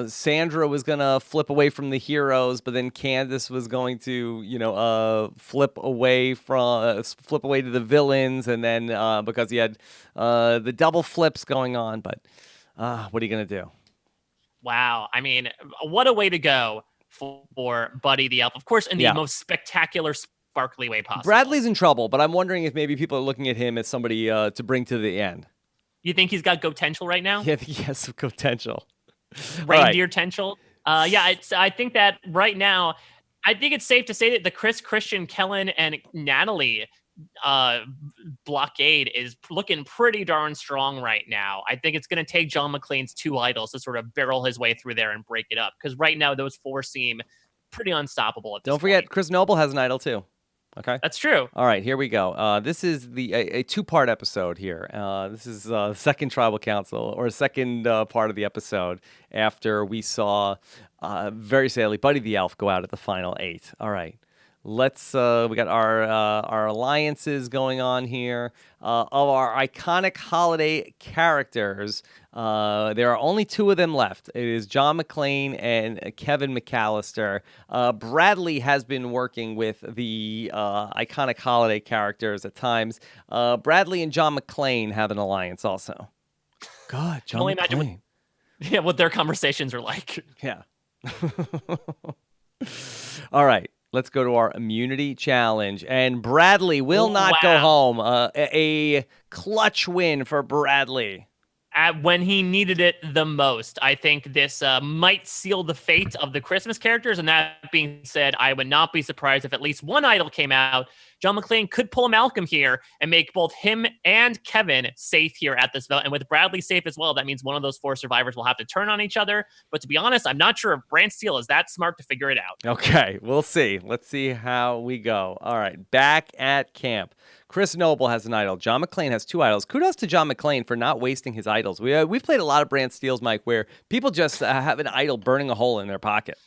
Sandra was gonna flip away from the heroes, but then Candace was going to flip away to the villains, and then because he had the double flips going on. But what are you gonna do? Wow, I mean, what a way to go for Buddy the Elf, of course, in the most spectacular, sparkly way possible. Bradley's in trouble, but I'm wondering if maybe people are looking at him as somebody to bring to the end. You think he's got potential right now? Yeah, he has some potential. Reindeer potential. I think that right now, I think it's safe to say that the Chris, Christian, Kellen, and Natalie blockade is looking pretty darn strong right now. I think it's going to take John McClane's 2 idols to sort of barrel his way through there and break it up, because right now those 4 seem pretty unstoppable at this Don't forget, point. Chris Noble has an idol too. Okay, that's true. All right, here we go. This is a 2-part episode here. This is the second tribal council, or second part of the episode after we saw very sadly Buddy the Elf go out at the final 8. All right. Let's we got our alliances going on here. Of our iconic holiday characters, there are only 2 of them left. It is John McClane and Kevin McAllister. Bradley has been working with the iconic holiday characters at times. Bradley and John McClane have an alliance also. God, John McClane. What their conversations are like. Yeah. All right. Let's go to our immunity challenge. And Bradley will not go home. A clutch win for Bradley. When he needed it the most. I think this might seal the fate of the Christmas characters. And that being said, I would not be surprised if at least one idol came out. John McClane could pull a Malcolm here and make both him and Kevin safe here at this vote. And with Bradley safe as well, that means one of those 4 survivors will have to turn on each other. But to be honest, I'm not sure if Brant Steele is that smart to figure it out. Okay, we'll see. Let's see how we go. All right, back at camp. Chris Noble has an idol. John Maclean has 2 idols. Kudos to John Maclean for not wasting his idols. We've played a lot of brand steals, Mike, where people just have an idol burning a hole in their pocket.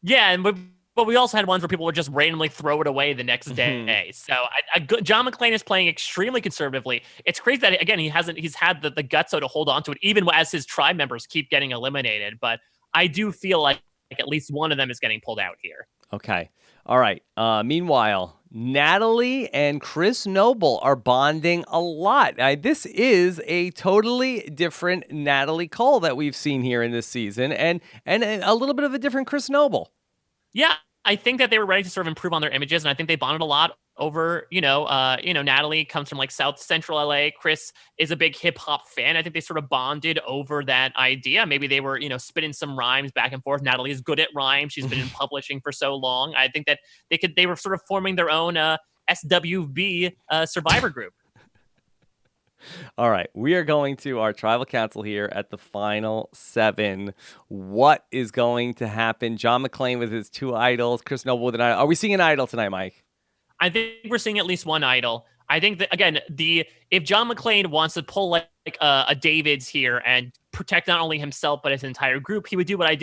Yeah, but we also had ones where people would just randomly throw it away the next day. So John Maclean is playing extremely conservatively. It's crazy that, again, he's had the guts to hold on to it, even as his tribe members keep getting eliminated. But I do feel like at least one of them is getting pulled out here. Okay. All right. Meanwhile, Natalie and Chris Noble are bonding a lot. This is a totally different Natalie Cole that we've seen here in this season, and a little bit of a different Chris Noble. Yeah, I think that they were ready to sort of improve on their images, and I think they bonded a lot over, Natalie comes from like South Central LA. Chris is a big hip hop fan. I think they sort of bonded over that idea. Maybe they were, spitting some rhymes back and forth. Natalie is good at rhymes. She's been in publishing for so long. I think that they were sort of forming their own SWB survivor group. All right, we are going to our tribal council here at the final 7. What is going to happen? John Maclean with his 2 idols, Chris Noble with an idol. Are we seeing an idol tonight, Mike? I think we're seeing at least one idol. I think that, again, if John Maclean wants to pull like a David's here and protect not only himself but his entire group, he would do what I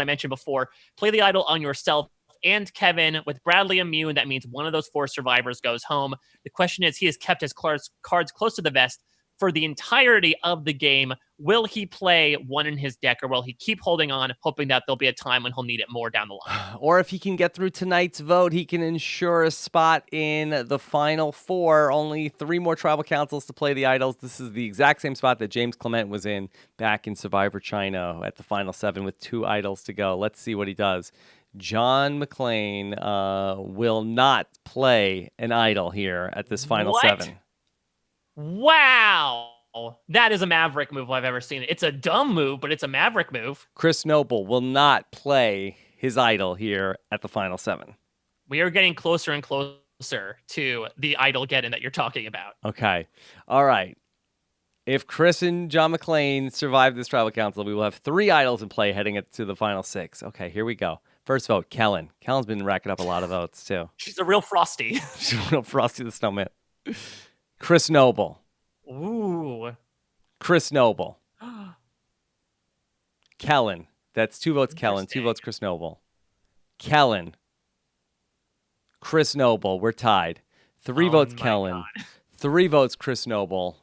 mentioned before, play the idol on yourself and Kevin. With Bradley immune, that means one of those 4 survivors goes home. The question is, he has kept his cards close to the vest for the entirety of the game. Will he play one in his deck, or will he keep holding on, hoping that there'll be a time when he'll need it more down the line? Or if he can get through tonight's vote, he can ensure a spot in the final 4. Only 3 more tribal councils to play the idols. This is the exact same spot that James Clement was in back in Survivor China at the final 7 with 2 idols to go. Let's see what he does. John Maclean will not play an idol here at this final 7. Wow. That is a maverick move if I've ever seen it. It's a dumb move, but it's a maverick move. Chris Noble will not play his idol here at the final 7. We are getting closer and closer to the idol get-in that you're talking about. Okay. All right. If Chris and John Maclean survive this tribal council, we will have 3 idols in play heading to the final 6. Okay, here we go. First vote, Kellen. Kellen's been racking up a lot of votes, too. She's a real Frosty. She's a real Frosty the Snowman. Chris Noble. Ooh. Chris Noble. Kellen. That's 2 votes Kellen, 2 votes Chris Noble. Kellen. Chris Noble. We're tied. 3 votes Kellen. 3 votes Chris Noble.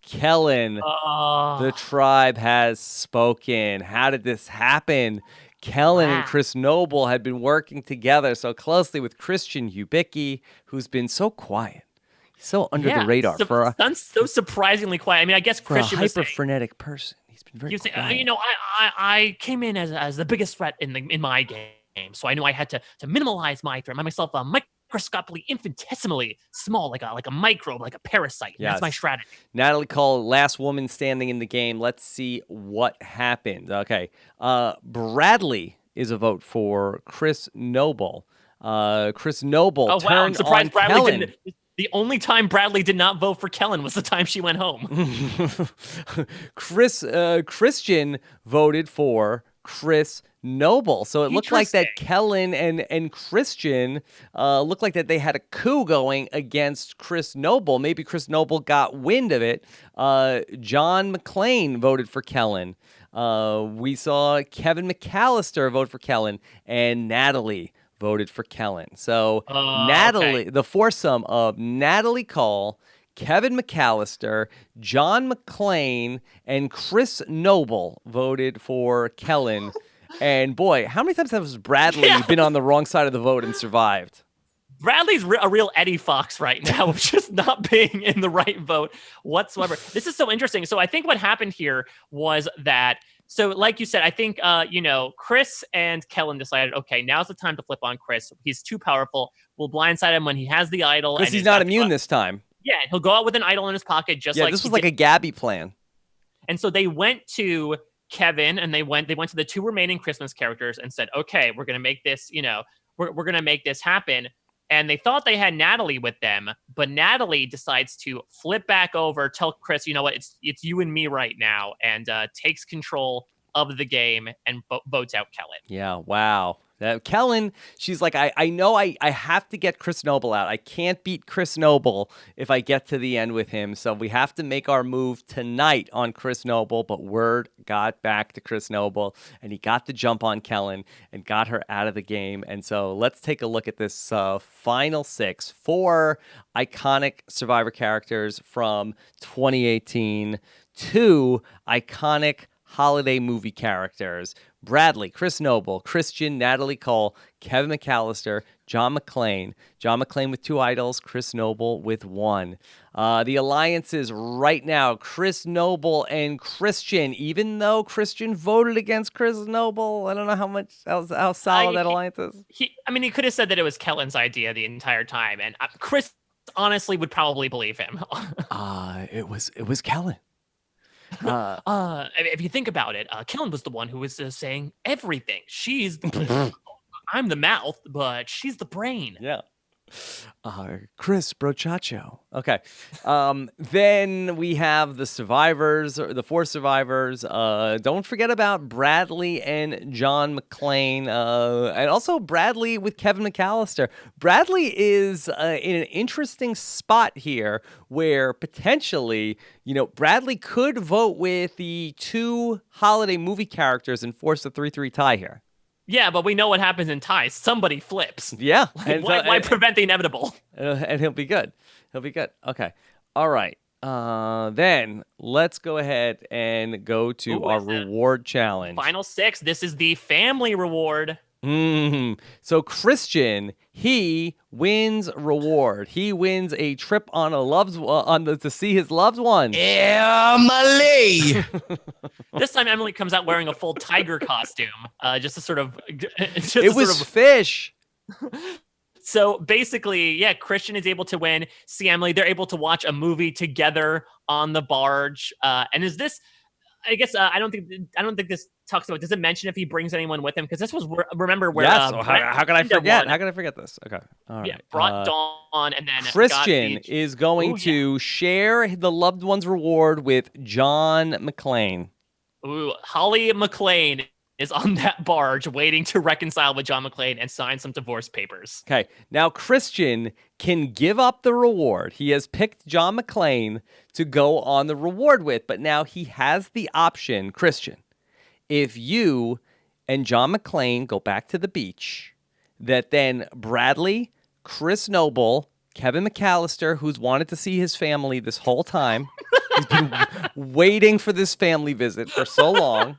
Kellen, the tribe has spoken. How did this happen? Kellen and Chris Noble had been working together so closely with Christian Hibiki, who's been so quiet, so under the radar so surprisingly quiet. I mean, I guess Christian was a hyper-frenetic person. He's been very quiet. I came in as the biggest threat in my game, so I knew I had to minimize my threat. Myself microscopically, infinitesimally small, like a microbe, like a parasite. Yes. That's my strategy. Natalie Cole, last woman standing in the game. Let's see what happened. Okay. Bradley is a vote for Chris Noble. Chris Noble turned I'm surprised on Bradley Kellen. The only time Bradley did not vote for Kellen was the time she went home. Christian voted for Chris Noble. So it looked like that Kellen and Christian looked like that they had a coup going against Chris Noble. Maybe Chris Noble got wind of it. John Maclean voted for Kellen. We saw Kevin McAllister vote for Kellen, and Natalie voted for Kellen. So Natalie, the foursome of Natalie Cole, Kevin McAllister, John Maclean, and Chris Noble voted for Kellen. And boy, how many times has Bradley been on the wrong side of the vote and survived? Bradley's a real Eddie Fox right now, just not being in the right vote whatsoever. This is so interesting. So I think what happened here was that, so like you said, I think, Chris and Kellen decided, okay, now's the time to flip on Chris. He's too powerful. We'll blindside him when he has the idol. Because he's not immune this time. Yeah, he'll go out with an idol in his pocket, just like this was like a Gabby plan. And so they went to Kevin and they went to the 2 remaining Christmas characters and said, okay, we're going to make this, we're going to make this happen. And they thought they had Natalie with them, but Natalie decides to flip back over, tell Chris, you know what, it's you and me right now, and takes control of the game and votes out Kellen. Yeah, wow. Kellen, she's like, I know I have to get Chris Noble out. I can't beat Chris Noble if I get to the end with him. So we have to make our move tonight on Chris Noble. But word got back to Chris Noble, and he got the jump on Kellen and got her out of the game. And so let's take a look at this final 6. 4 iconic Survivor characters from 2018. 2 iconic holiday movie characters. Bradley, Chris Noble, Christian, Natalie Cole, Kevin McAllister, John Maclean. John Maclean with 2 idols, Chris Noble with 1. The alliances right now, Chris Noble and Christian. Even though Christian voted against Chris Noble, I don't know how solid that alliance is. He could have said that it was Kellen's idea the entire time, and Chris honestly would probably believe him. It was Kellen. If you think about it, Kellen was the one who was saying everything. I'm the mouth, but she's the brain. Yeah. Chris Brochacho. Okay. Then we have the survivors, the 4 survivors. Don't forget about Bradley and John Maclean, and also Bradley with Kevin McAllister. Bradley is in an interesting spot here where potentially, Bradley could vote with the 2 holiday movie characters and force a 3-3 tie here. Yeah, but we know what happens in ties. Somebody flips. Yeah. Why prevent the inevitable? And he'll be good. Okay. All right. Then let's go ahead and go to our reward challenge. Final 6. This is the family reward. So Christian, he wins reward. He wins a trip on to see his loved ones. Emily! This time Emily comes out wearing a full tiger costume, just to sort of. It was fish. So basically, yeah, Christian is able to win. See Emily. They're able to watch a movie together on the barge. And is this? I guess I don't think this talks about. Does it mention if he brings anyone with him? Because this was remember where. Yes. How can I forget? How can I forget this? Okay. All right. Yeah. Brought Dawn, and then Christian is going to share the loved one's reward with John Maclean. Ooh, Holly Maclean is on that barge waiting to reconcile with John Maclean and sign some divorce papers. Okay. Now, Christian can give up the reward. He has picked John Maclean to go on the reward with, but now he has the option, Christian, if you and John Maclean go back to the beach, that then Bradley, Chris Noble, Kevin McAllister, who's wanted to see his family this whole time, he's been waiting for this family visit for so long,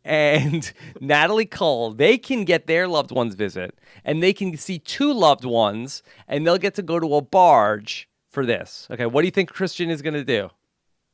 and Natalie Cole, they can get their loved ones visit, and they can see 2 loved ones, and they'll get to go to a barge for this. Okay, what do you think Christian is going to do?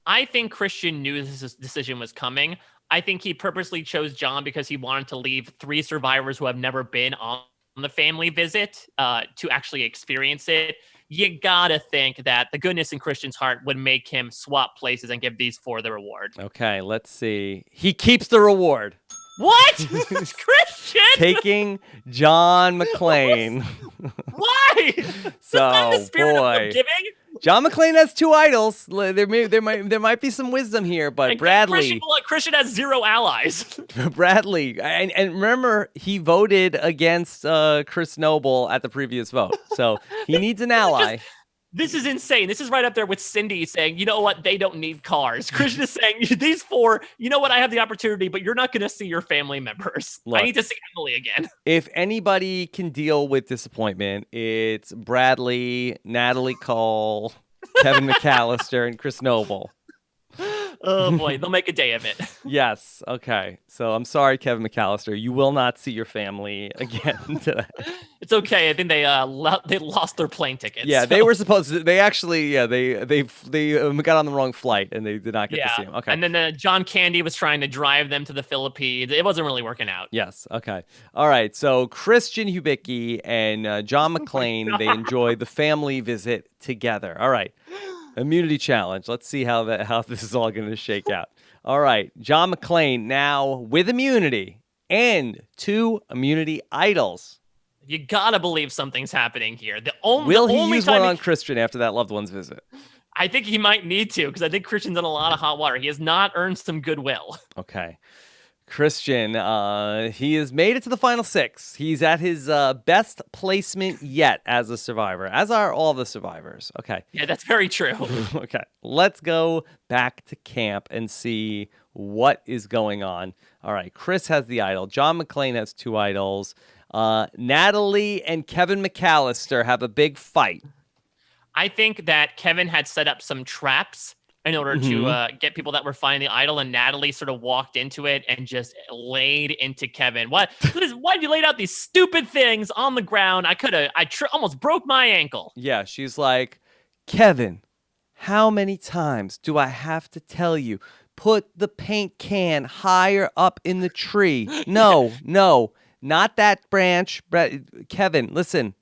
I think Christian knew this decision was coming. I think he purposely chose John because he wanted to leave 3 survivors who have never been on the family visit to actually experience it. You gotta think that the goodness in Christian's heart would make him swap places and give these 4 the reward. Okay, let's see. He keeps the reward. What? Christian? Taking John Maclean. Why? So, not the spirit boy. of giving. John Maclean has 2 idols. There might be some wisdom here, but And Bradley. Christian has 0 allies. Bradley, and remember, he voted against Chris Noble at the previous vote, so he needs an ally. This is insane. This is right up there with Cindy saying, you know what, they don't need cars. Christian is saying, these 4, you know what, I have the opportunity, but you're not going to see your family members. Look, I need to see Emily again. If anybody can deal with disappointment, it's Bradley, Natalie Cole, Kevin McAllister, and Chris Noble. Oh boy, they'll make a day of it. Yes. Okay. So I'm sorry, Kevin McAllister. You will not see your family again today. It's okay. I think they lost their plane tickets. Yeah, so. they were supposed to. They actually, they got on the wrong flight and they did not get to see him. Okay. And then John Candy was trying to drive them to the Philippines. It wasn't really working out. Yes. Okay. All right. So Christian Hibiki and John Maclean, they enjoyed the family visit together. All right. Immunity challenge. Let's see how this is all going to shake out. All right. John Maclean now with immunity and 2 immunity idols. You gotta believe something's happening here. Will he use one on Christian after that loved one's visit? I think he might need to, because I think Christian's in a lot of hot water. He has not earned some goodwill. Okay. Christian, he has made it to the final 6. He's at his best placement yet as a survivor, as are all the survivors. Okay. Yeah, that's very true. Okay. Let's go back to camp and see what is going on. All right. Chris has the idol. John Maclean has 2 idols. Natalie and Kevin McAllister have a big fight. I think that Kevin had set up some traps in order to get people that were finding the idol, and Natalie sort of walked into it and just laid into Kevin. Why did you lay out these stupid things on the ground? I almost broke my ankle. Yeah, she's like, Kevin, how many times do I have to tell you? Put the paint can higher up in the tree. No, not that branch. Kevin, listen.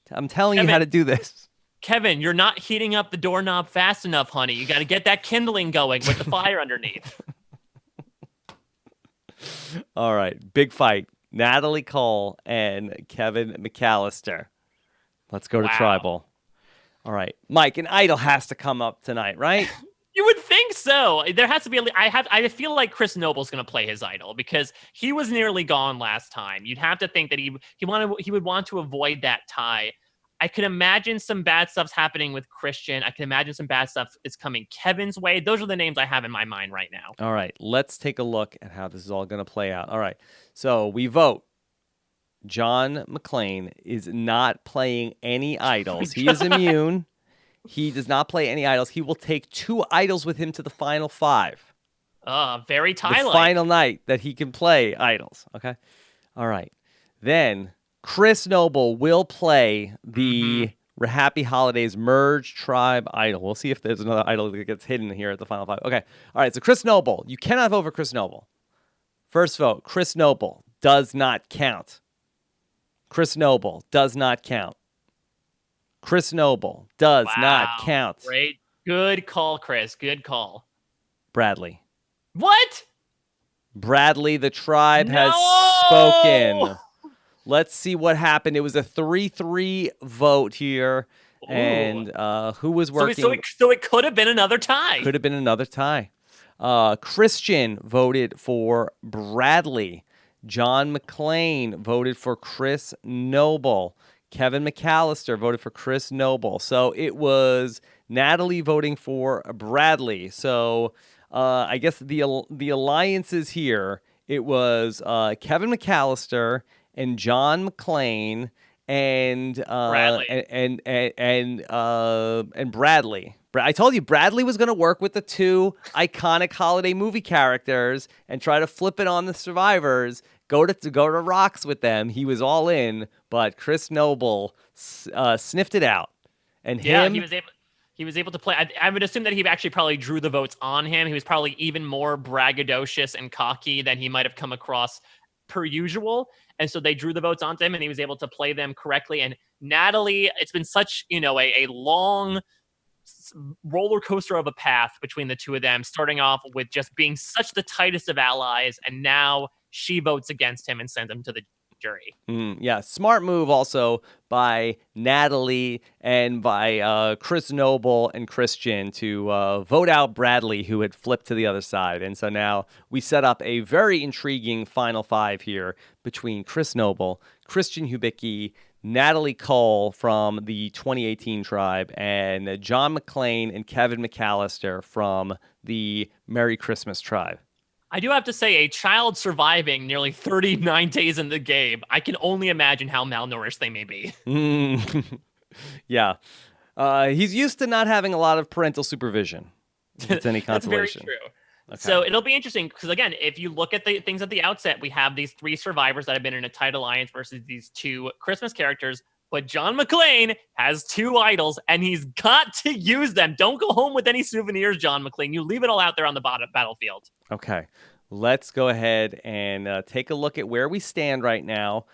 I'm telling you how to do this. Kevin, you're not heating up the doorknob fast enough, honey. You got to get that kindling going with the fire underneath. All right, big fight. Natalie Cole and Kevin McAllister. Let's go to tribal. All right, Mike, an idol has to come up tonight, right? You would think so. There has to be. I feel like Chris Noble's going to play his idol because he was nearly gone last time. You'd have to think that he would want to avoid that tie. I could imagine some bad stuff's happening with Christian. I can imagine some bad stuff is coming Kevin's way. Those are the names I have in my mind right now. All right, let's take a look at how this is all going to play out. All right, so we vote. John Maclean is not playing any idols. He is immune. He does not play any idols. He will take 2 idols with him to the final 5. Very tie-like. The final night that he can play idols. Okay. All right. Then Chris Noble will play the Happy Holidays Merge Tribe idol. We'll see if there's another idol that gets hidden here at the final 5. Okay. All right. So Chris Noble, you cannot vote for Chris Noble. First vote, Chris Noble does not count. Chris Noble does not count. Chris Noble does not count. Great. Good call, Chris. Good call. Bradley. What? Bradley, the tribe has spoken. Let's see what happened. It was a 3-3 vote here. Ooh. And who was working? So it could have been another tie. Could have been another tie. Christian voted for Bradley. John Maclean voted for Chris Noble. Kevin McAllister voted for Chris Noble. So it was Natalie voting for Bradley. So I guess the alliances here, it was Kevin McAllister and John Maclean and Bradley. and Bradley. I told you Bradley was going to work with the 2 iconic holiday movie characters and try to flip it on the survivors. Go to rocks with them. He was all in, but Chris Noble sniffed it out. And he was able to play. I would assume that he actually probably drew the votes on him. He was probably even more braggadocious and cocky than he might have come across per usual. And so they drew the votes onto him, and he was able to play them correctly. And Natalie, it's been such a long roller coaster of a path between the 2 of them, starting off with just being such the tightest of allies, and now she votes against him and sends him to the jury. Yeah, smart move also by Natalie and by Chris Noble and Christian to vote out Bradley, who had flipped to the other side. And so now we set up a very intriguing final 5 here between Chris Noble, Christian Hibiki, Natalie Cole from the 2018 tribe, and John Maclean and Kevin McAllister from the Merry Christmas tribe. I do have to say, a child surviving nearly 39 days in the game, I can only imagine how malnourished they may be. Yeah. He's used to not having a lot of parental supervision, if it's any consolation. That's very true. Okay. So it'll be interesting because, again, if you look at the things at the outset, we have these 3 survivors that have been in a tight alliance versus these 2 Christmas characters. But John Maclean has 2 idols, and he's got to use them. Don't go home with any souvenirs, John Maclean. You leave it all out there on the battlefield. Okay. Let's go ahead and take a look at where we stand right now.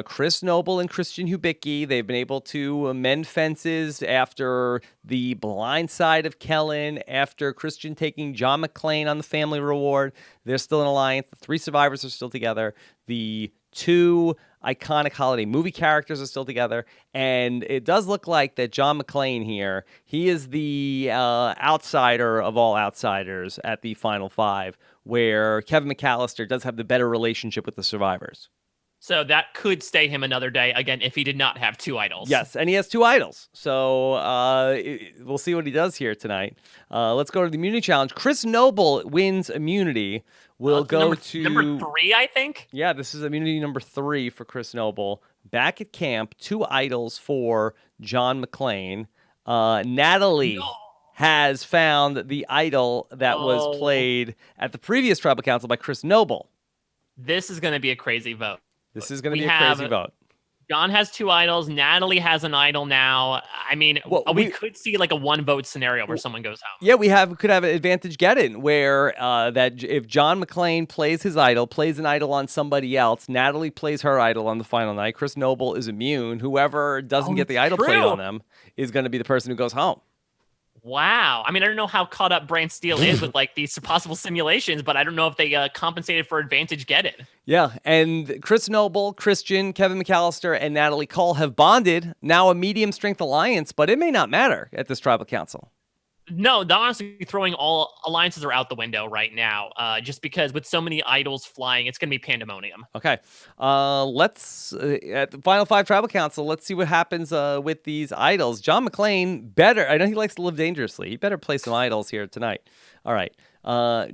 Chris Noble and Christian Hibiki, they've been able to mend fences after the blind side of Kellen, after Christian taking John Maclean on the family reward. They're still in alliance. The 3 survivors are still together. The 2 iconic holiday movie characters are still together. And it does look like that John Maclean here, he is the outsider of all outsiders at the final 5, where Kevin McAllister does have the better relationship with the survivors. So that could stay him another day, again, if he did not have 2 idols. Yes, and he has 2 idols. So we'll see what he does here tonight. Let's go to the immunity challenge. Chris Noble wins immunity. We'll go to number 3, I think. Yeah, this is immunity number 3 for Chris Noble. Back at camp, 2 idols for John Maclean. Natalie has found the idol that was played at the previous tribal council by Chris Noble. This is going to be a crazy vote. This is going to be a crazy vote. John has 2 idols. Natalie has an idol now. I mean, we could see like a 1-vote scenario where someone goes home. Yeah, we could have an advantage get-in where that if John Maclean plays his idol, plays an idol on somebody else, Natalie plays her idol on the final night, Chris Noble is immune. Whoever doesn't get the idol played on them is going to be the person who goes home. Wow. I mean, I don't know how caught up Brand Steel is with like these possible simulations, but I don't know if they compensated for advantage get-in. Yeah, and Chris Noble, Christian, Kevin McAllister, and Natalie Cole have bonded, now a medium-strength alliance, but it may not matter at this tribal council. No, honestly, throwing all alliances are out the window right now, just because with so many idols flying, it's going to be pandemonium. Okay, let's, at the final 5 tribal council, let's see what happens with these idols. John Maclean better, I know he likes to live dangerously, he better play some idols here tonight. All right,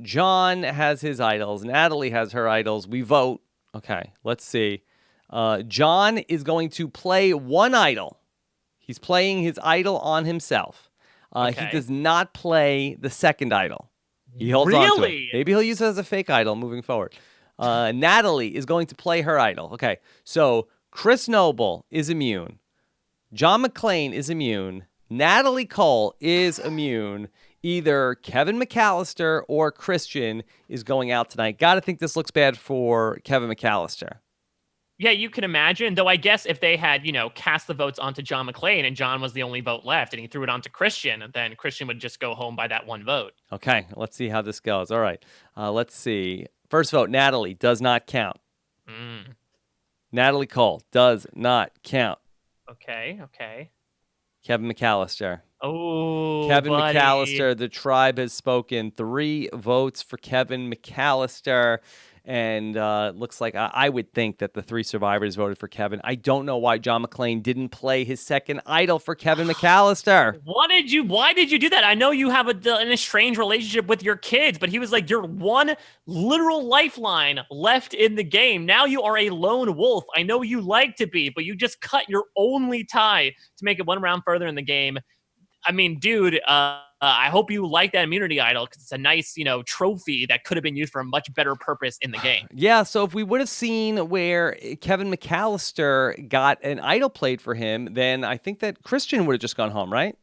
John has his idols, Natalie has her idols, we vote. Okay, let's see. John is going to play 1 idol. He's playing his idol on himself. He does not play the second idol. He holds on to it. Maybe he'll use it as a fake idol moving forward. Natalie is going to play her idol. Okay, so Chris Noble is immune. John Maclean is immune. Natalie Cole is immune. Either Kevin McAllister or Christian is going out tonight. Got to think this looks bad for Kevin McAllister. Yeah, you can imagine. Though I guess if they had, cast the votes onto John Maclean and John was the only vote left and he threw it onto Christian, then Christian would just go home by that 1 vote. Okay, let's see how this goes. All right, let's see. First vote, Natalie does not count. Natalie Cole does not count. Okay. Kevin McAllister. Oh, Kevin buddy. McAllister, the tribe has spoken. 3 votes for Kevin McAllister. And looks like I would think that the 3 survivors voted for Kevin. I don't know why John Maclean didn't play his second idol for Kevin McAllister. Why did you do that? I know you have an estranged relationship with your kids, but he was like your one literal lifeline left in the game. Now you are a lone wolf. I know you like to be, but you just cut your only tie to make it 1 round further in the game. I mean, dude, I hope you like that immunity idol because it's a nice, trophy that could have been used for a much better purpose in the game. Yeah, so if we would have seen where Kevin McAllister got an idol played for him, then I think that Christian would have just gone home, right?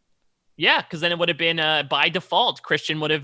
Yeah, because then it would have been by default. Christian would have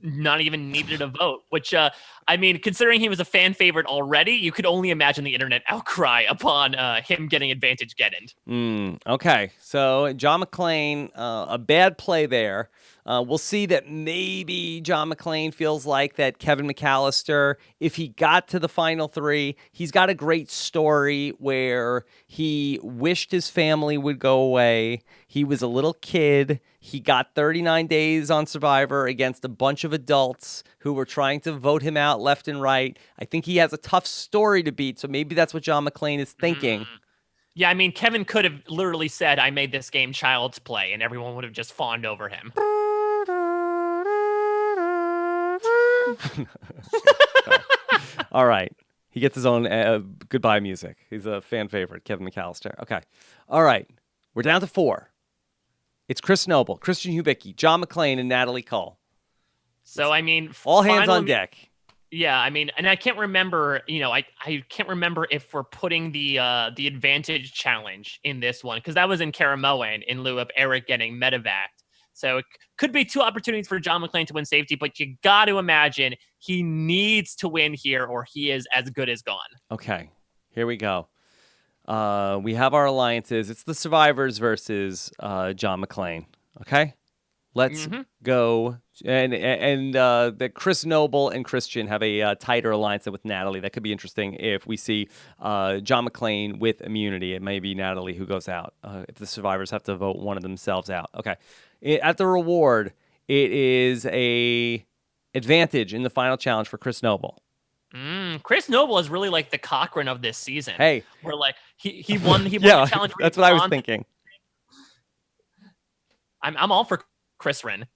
not even needed a vote. Which I mean, considering he was a fan favorite already, you could only imagine the internet outcry upon him getting advantage get-in. Okay, so John Maclean, a bad play there. We'll see that maybe John Maclean feels like that Kevin McAllister, if he got to the final 3, he's got a great story where he wished his family would go away. He was a little kid. He got 39 days on Survivor against a bunch of adults who were trying to vote him out left and right. I think he has a tough story to beat, so maybe that's what John Maclean is thinking. Yeah, I mean, Kevin could have literally said, I made this game child's play, and everyone would have just fawned over him. All right. He gets his own goodbye music. He's a fan favorite, Kevin McAllister. Okay. All right. We're down to 4. It's Chris Noble, Christian Hibiki, John Maclean, and Natalie Cole. So, I mean... all hands on deck. Yeah, I mean, and I can't remember, I can't remember if we're putting the advantage challenge in this one, because that was in Karamoan in lieu of Eric getting medevaced. So it could be 2 opportunities for John Maclean to win safety, but you got to imagine he needs to win here or he is as good as gone. Okay, here we go. We have our alliances. It's the Survivors versus John Maclean. Okay? Let's go. And that Chris Noble and Christian have a tighter alliance than with Natalie. That could be interesting if we see John Maclean with immunity. It may be Natalie who goes out if the survivors have to vote one of themselves out. Okay. At the reward, it is a advantage in the final challenge for Chris Noble. Chris Noble is really like the Cochrane of this season. Hey, where like he won the challenge. That's what I was thinking. I'm all for Chris Ren.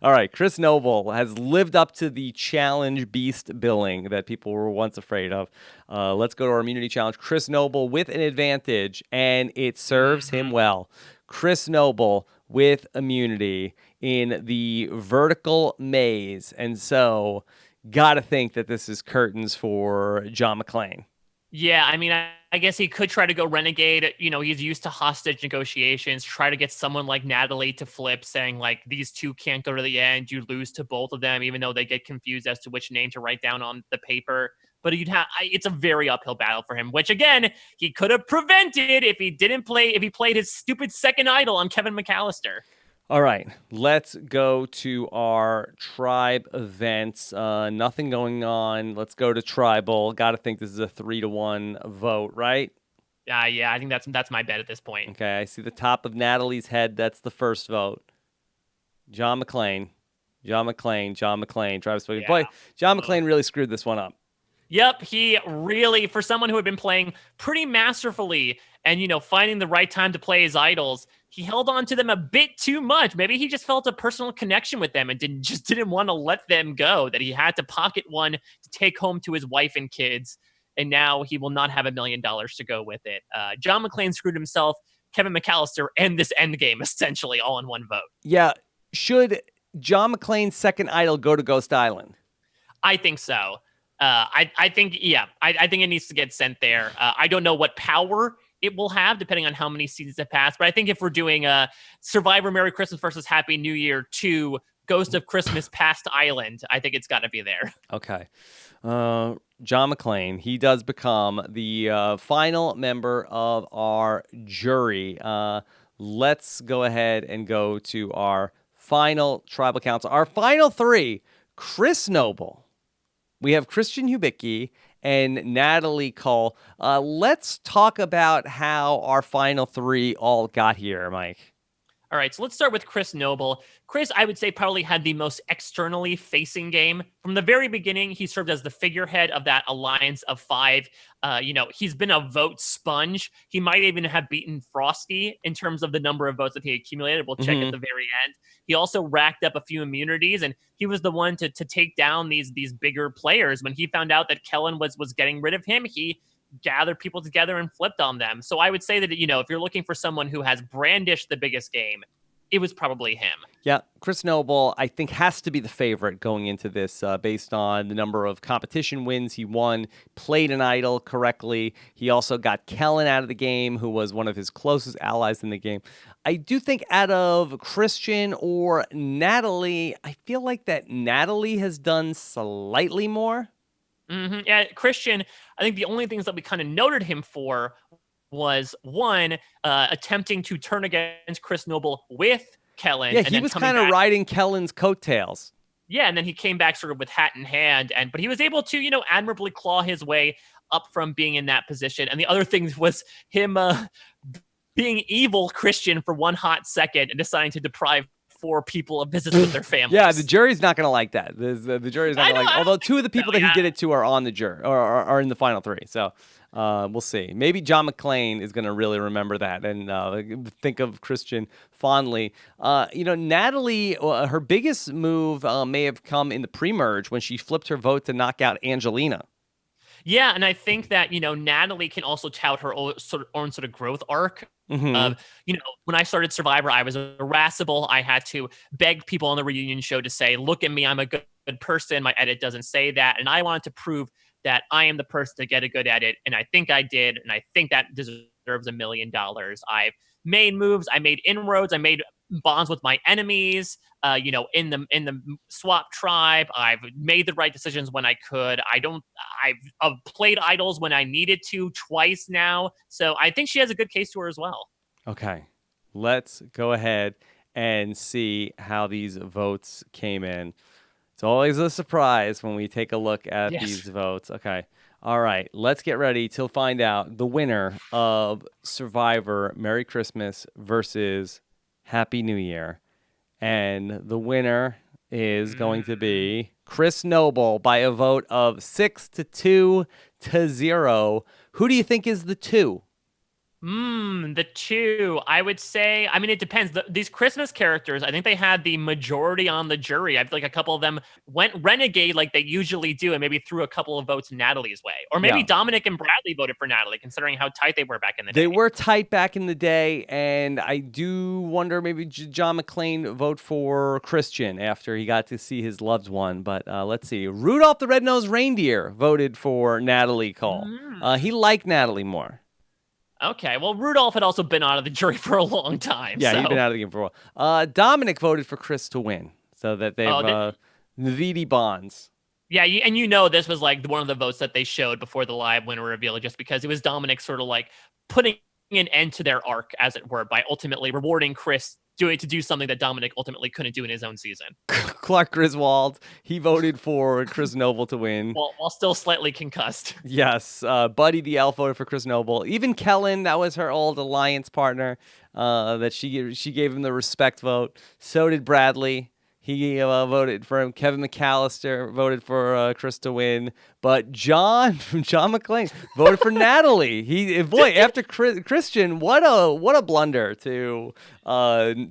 All right, Chris Noble has lived up to the challenge beast billing that people were once afraid of. Let's go to our immunity challenge. Chris Noble with an advantage, and it serves him well. Chris Noble with immunity in the vertical maze, and so gotta think that this is curtains for John Maclean. Yeah, I mean, I guess he could try to go renegade. He's used to hostage negotiations, try to get someone like Natalie to flip, saying, like, these two can't go to the end. You lose to both of them, even though they get confused as to which name to write down on the paper. But it's a very uphill battle for him, which, again, he could have prevented if he played his stupid second idol on Kevin McAllister. All right, let's go to our tribe events. Nothing going on. Let's go to tribal. Got to think this is a 3-1 vote, right? Yeah, I think that's my bet at this point. Okay, I see the top of Natalie's head. That's the first vote. John Maclean. Travis Williams. Boy, John Maclean really screwed this one up. Yep, he really, for someone who had been playing pretty masterfully and, finding the right time to play his idols, he held on to them a bit too much. Maybe he just felt a personal connection with them and didn't want to let them go, that he had to pocket one to take home to his wife and kids. And now he will not have $1 million to go with it. John Maclean screwed himself, Kevin McAllister, and this end game essentially all in one vote. Yeah. Should John Maclean's second idol go to Ghost Island? I think so. I think it needs to get sent there. I don't know what power it will have depending on how many seasons have passed. But I think if we're doing Survivor Merry Christmas versus Happy New Year 2 Ghost of Christmas Past Island, I think it's got to be there. Okay. John Maclean, he does become the final member of our jury. Let's go ahead and go to our final tribal council. Our final three, Chris Noble. We have Christian Hibiki and Natalie Cole. Let's talk about how our final three all got here, Mike. All right, so let's start with Chris Noble. Chris, I would say, probably had the most externally facing game. From the very beginning, he served as the figurehead of that alliance of five. He's been a vote sponge. He might even have beaten Frosty in terms of the number of votes that he accumulated. We'll check at the very end. He also racked up a few immunities, and he was the one to take down these bigger players. When he found out that Kellen was getting rid of him, he gathered people together and flipped on them. So I would say that, if you're looking for someone who has brandished the biggest game, it was probably him. Yeah, Chris Noble, I think, has to be the favorite going into this based on the number of competition wins he won, played an idol correctly. He also got Kellen out of the game, who was one of his closest allies in the game. I do think out of Christian or Natalie, I feel like that Natalie has done slightly more. Mm-hmm. Yeah, Christian, I think the only things that we kind of noted him for was, one, attempting to turn against Chris Noble with Kellen. Yeah, he was kind of riding Kellen's coattails. Yeah, and then he came back sort of with hat in hand, but he was able to, admirably claw his way up from being in that position. And the other thing was him being evil Christian for one hot second and deciding to deprive 4 people of visits with their families. Yeah, the jury's not going to like that. The jury's not going to like it. Although 2 of the people that he did it to are on the jury or are in the final 3. So we'll see. Maybe John Maclean is going to really remember that and think of Christian fondly. Natalie, her biggest move may have come in the pre-merge when she flipped her vote to knock out Angelina. Yeah, and I think that, Natalie can also tout her own sort of growth arc. When I started Survivor, I was irascible. I had to beg people on the reunion show to say, look at me, I'm a good person. My edit doesn't say that. And I wanted to prove that I am the person to get a good edit. And I think I did. And I think that deserves $1 million. I've made moves. I made inroads. I made bonds with my enemies, in the swap tribe. I've made the right decisions when I could. I've played idols when I needed to twice now. So I think she has a good case to her as well. Okay, let's go ahead and see how these votes came in. It's always a surprise when we take a look at Yes. these votes. Okay. All right. Let's get ready to find out the winner of Survivor Merry Christmas versus Happy New Year. And the winner is going to be Chris Noble by a vote of 6-2-0. Who do you think is the 2? The 2, I would say, I mean, it depends. These Christmas characters, I think they had the majority on the jury. I feel like a couple of them went renegade like they usually do and maybe threw a couple of votes Natalie's way. Or maybe Yeah. Dominic and Bradley voted for Natalie, considering how tight they were back in the day. They were tight back in the day, and I do wonder maybe John Maclean vote for Christian after he got to see his loved one. But let's see. Rudolph the Red-Nosed Reindeer voted for Natalie Cole. He liked Natalie more. Okay, well, Rudolph had also been out of the jury for a long time. Yeah, so. he's been out of the game for a while. Dominic voted for Chris to win, so that they've Navidi bonds. Yeah, and this was like one of the votes that they showed before the live winner reveal, just because it was Dominic sort of like putting an end to their arc, as it were, by ultimately rewarding Chris to do something that Dominic ultimately couldn't do in his own season. Clark Griswold, he voted for Chris Noble to win. While still slightly concussed. Yes, Buddy the Elf voted for Chris Noble. Even Kellen, that was her old alliance partner, that she gave him the respect vote. So did Bradley. He voted for him. Kevin McAllister voted for Chris to win. But John Maclean voted for Natalie. After Christian, what a blunder to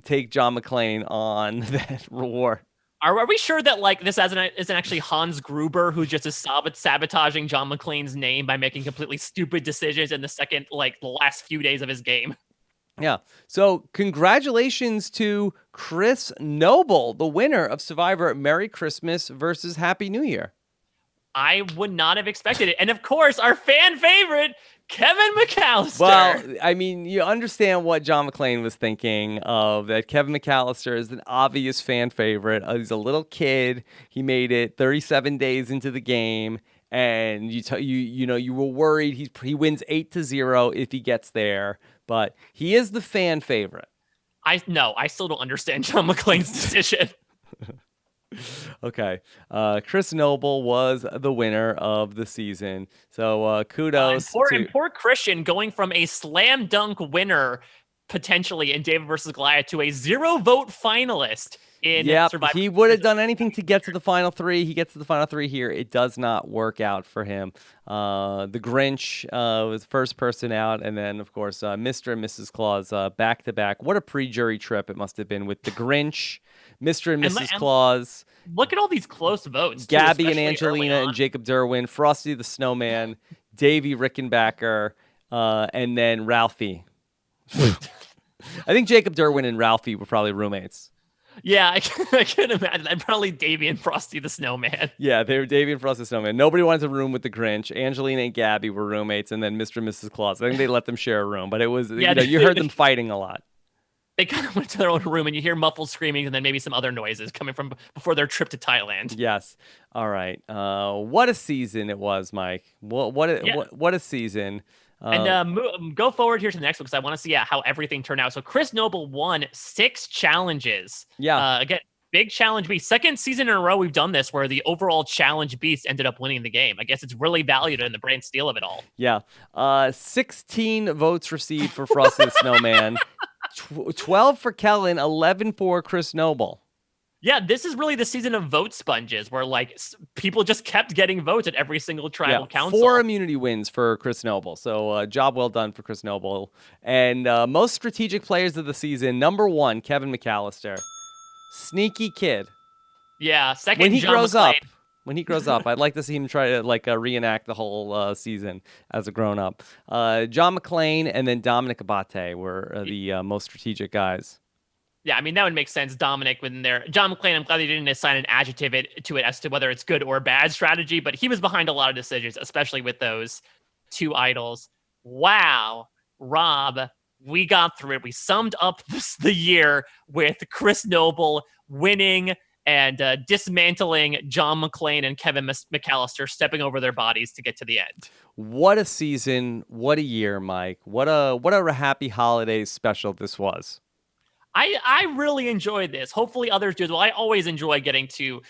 take John Maclean on that reward. Are we sure that like this isn't actually Hans Gruber who just is sabotaging John Maclean's name by making completely stupid decisions in the last few days of his game? Yeah. So congratulations to Chris Noble, the winner of Survivor Merry Christmas versus Happy New Year. I would not have expected it. And of course, our fan favorite, Kevin McAllister. Well, I mean, you understand what John Maclean was thinking of, that Kevin McAllister is an obvious fan favorite. He's a little kid. He made it 37 days into the game. And you were worried he wins 8-0 if he gets there. But he is the fan favorite. I still don't understand John Maclean's decision. Okay. Chris Noble was the winner of the season. So kudos. And poor Christian going from a slam dunk winner potentially in David versus Goliath to a 0-vote finalist in Survivor. He would have done anything to get to the final 3. He gets to the final 3 here. It does not work out for him. The Grinch was the first person out, and then, of course, Mr. and Mrs. Claus back-to-back. What a pre-jury trip it must have been with the Grinch, Mr. and Mrs. Claus. Look at all these close votes. Gabby and Angelina and Jacob Derwin, Frosty the Snowman, Davey Rickenbacker, and then Ralphie. I think Jacob Derwin and Ralphie were probably roommates. Yeah, I can imagine. And probably Davey and Frosty the Snowman. Yeah, they were Davey and Frosty the Snowman. Nobody wanted to room with the Grinch. Angelina and Gabby were roommates, and then Mr. and Mrs. Claus. I think they let them share a room, but it was, you heard them fighting a lot. They kind of went to their own room, and you hear muffled screaming and then maybe some other noises coming from before their trip to Thailand. Yes. All right. What a season it was, Mike. What a season. And go forward here to the next one because I want to see how everything turned out. So Chris Noble won 6 challenges. Yeah. Again, big challenge beast. Second season in a row we've done this where the overall challenge beast ended up winning the game. I guess it's really valued in the brand steel of it all. Yeah. 16 votes received for Frosty the Snowman. 12 for Kellen, 11 for Chris Noble. Yeah, this is really the season of vote sponges where like people just kept getting votes at every single tribal council. 4 immunity wins for Chris Noble. So job well done for Chris Noble. And most strategic players of the season, number 1, Kevin McAllister. Sneaky kid. Yeah, second when he John grows McClane. up. When he grows up, I'd like to see him try to reenact the whole season as a grown up. John Maclean and then Dominic Abate were the most strategic guys. Yeah, I mean, that would make sense. Dominic within there. John Maclean, I'm glad they didn't assign an adjective to it as to whether it's good or bad strategy, but he was behind a lot of decisions, especially with those 2 idols. Wow, Rob, we got through it. We summed up the year with Chris Noble winning and dismantling John Maclean and Kevin McAllister stepping over their bodies to get to the end. What a season. What a year, Mike. What a happy holidays special this was. I really enjoyed this. Hopefully others do as well. I always enjoy getting to,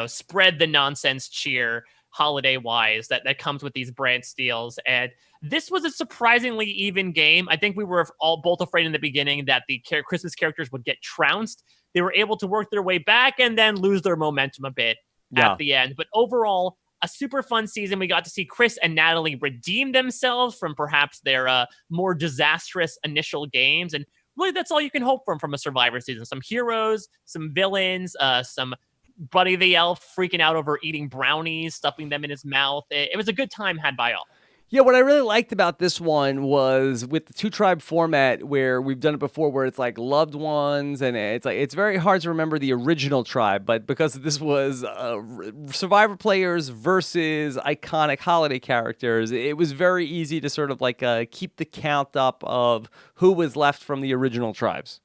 spread the nonsense cheer holiday wise that comes with these brand steals. And this was a surprisingly even game. I think we were all both afraid in the beginning that the Christmas characters would get trounced. They were able to work their way back and then lose their momentum a bit at the end. But overall, a super fun season. We got to see Chris and Natalie redeem themselves from perhaps their more disastrous initial games. And really, that's all you can hope from a Survivor season. Some heroes, some villains, some Buddy the Elf freaking out over eating brownies, stuffing them in his mouth. It was a good time had by all. Yeah, what I really liked about this one was with the two-tribe format where we've done it before where it's like loved ones and it's very hard to remember the original tribe, but because this was Survivor players versus iconic holiday characters, it was very easy to sort of like keep the count up of who was left from the original tribes.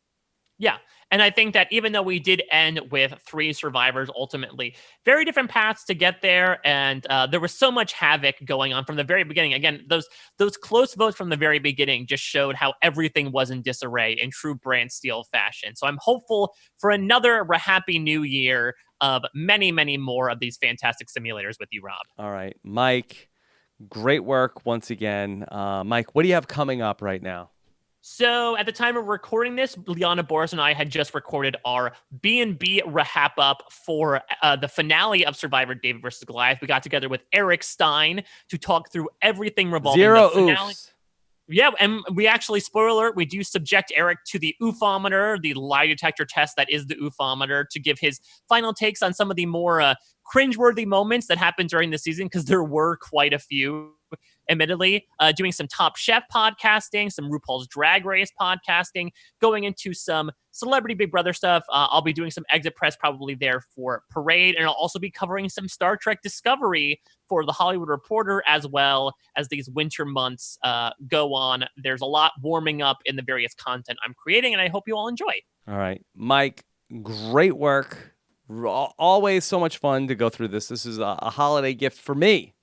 Yeah. And I think that even though we did end with 3 survivors, ultimately, very different paths to get there. And there was so much havoc going on from the very beginning. Again, those close votes from the very beginning just showed how everything was in disarray in true brand steel fashion. So I'm hopeful for another happy new year of many, many more of these fantastic simulators with you, Rob. All right, Mike, great work once again. Mike, what do you have coming up right now? So at the time of recording this, Liana Boris and I had just recorded our B&B RHAP up for the finale of Survivor David versus Goliath. We got together with Eric Stein to talk through everything revolving Zero the finale. oofs. Yeah, and we actually, spoiler alert, we do subject Eric to the oofometer, the lie detector test that is the oofometer, to give his final takes on some of the more cringeworthy moments that happened during the season, because there were quite a few. Admittedly, doing some Top Chef podcasting, some RuPaul's Drag Race podcasting, going into some Celebrity Big Brother stuff. I'll be doing some exit press probably there for Parade, and I'll also be covering some Star Trek Discovery for The Hollywood Reporter, as well as these winter months go on. There's a lot warming up in the various content I'm creating, and I hope you all enjoy. All right, Mike, great work. Always so much fun to go through this. This is a holiday gift for me.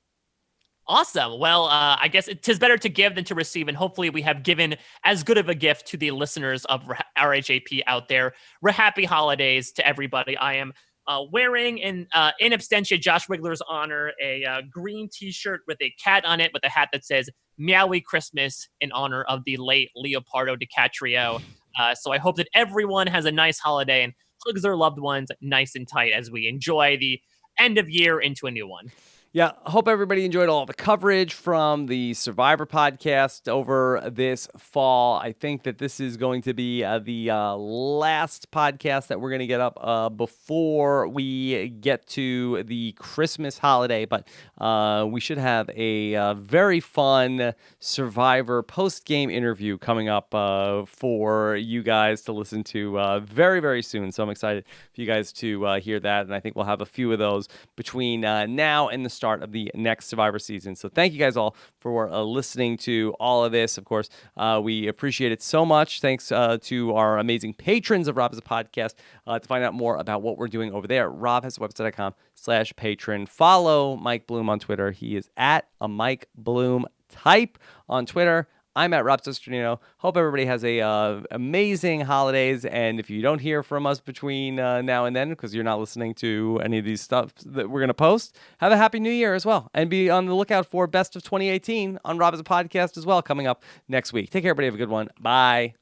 Awesome. Well, I guess it is better to give than to receive, and hopefully we have given as good of a gift to the listeners of RHAP out there. Happy holidays to everybody. I am wearing, in absentia Josh Wigler's honor, a green T-shirt with a cat on it with a hat that says Meowie Christmas in honor of the late Leopardo DiCaprio. So I hope that everyone has a nice holiday and hugs their loved ones nice and tight as we enjoy the end of year into a new one. Yeah, I hope everybody enjoyed all the coverage from the Survivor podcast over this fall. I think that this is going to be the last podcast that we're going to get up before we get to the Christmas holiday. But we should have a very fun Survivor post-game interview coming up for you guys to listen to very, very soon. So I'm excited for you guys to hear that. And I think we'll have a few of those between now and the start of the next Survivor season. So thank you guys all for listening to all of this. Of course, we appreciate it so much. Thanks to our amazing patrons of Rob Has a Podcast. To find out more about what we're doing over there, robhasawebsite.com/patron. Follow Mike Bloom on Twitter. He is at a Mike Bloom type on Twitter. I'm at Rob Sesternino. Hope everybody has a amazing holidays. And if you don't hear from us between now and then, because you're not listening to any of these stuff that we're going to post, have a happy new year as well. And be on the lookout for Best of 2018 on Rob Has a Podcast as well, coming up next week. Take care, everybody. Have a good one. Bye.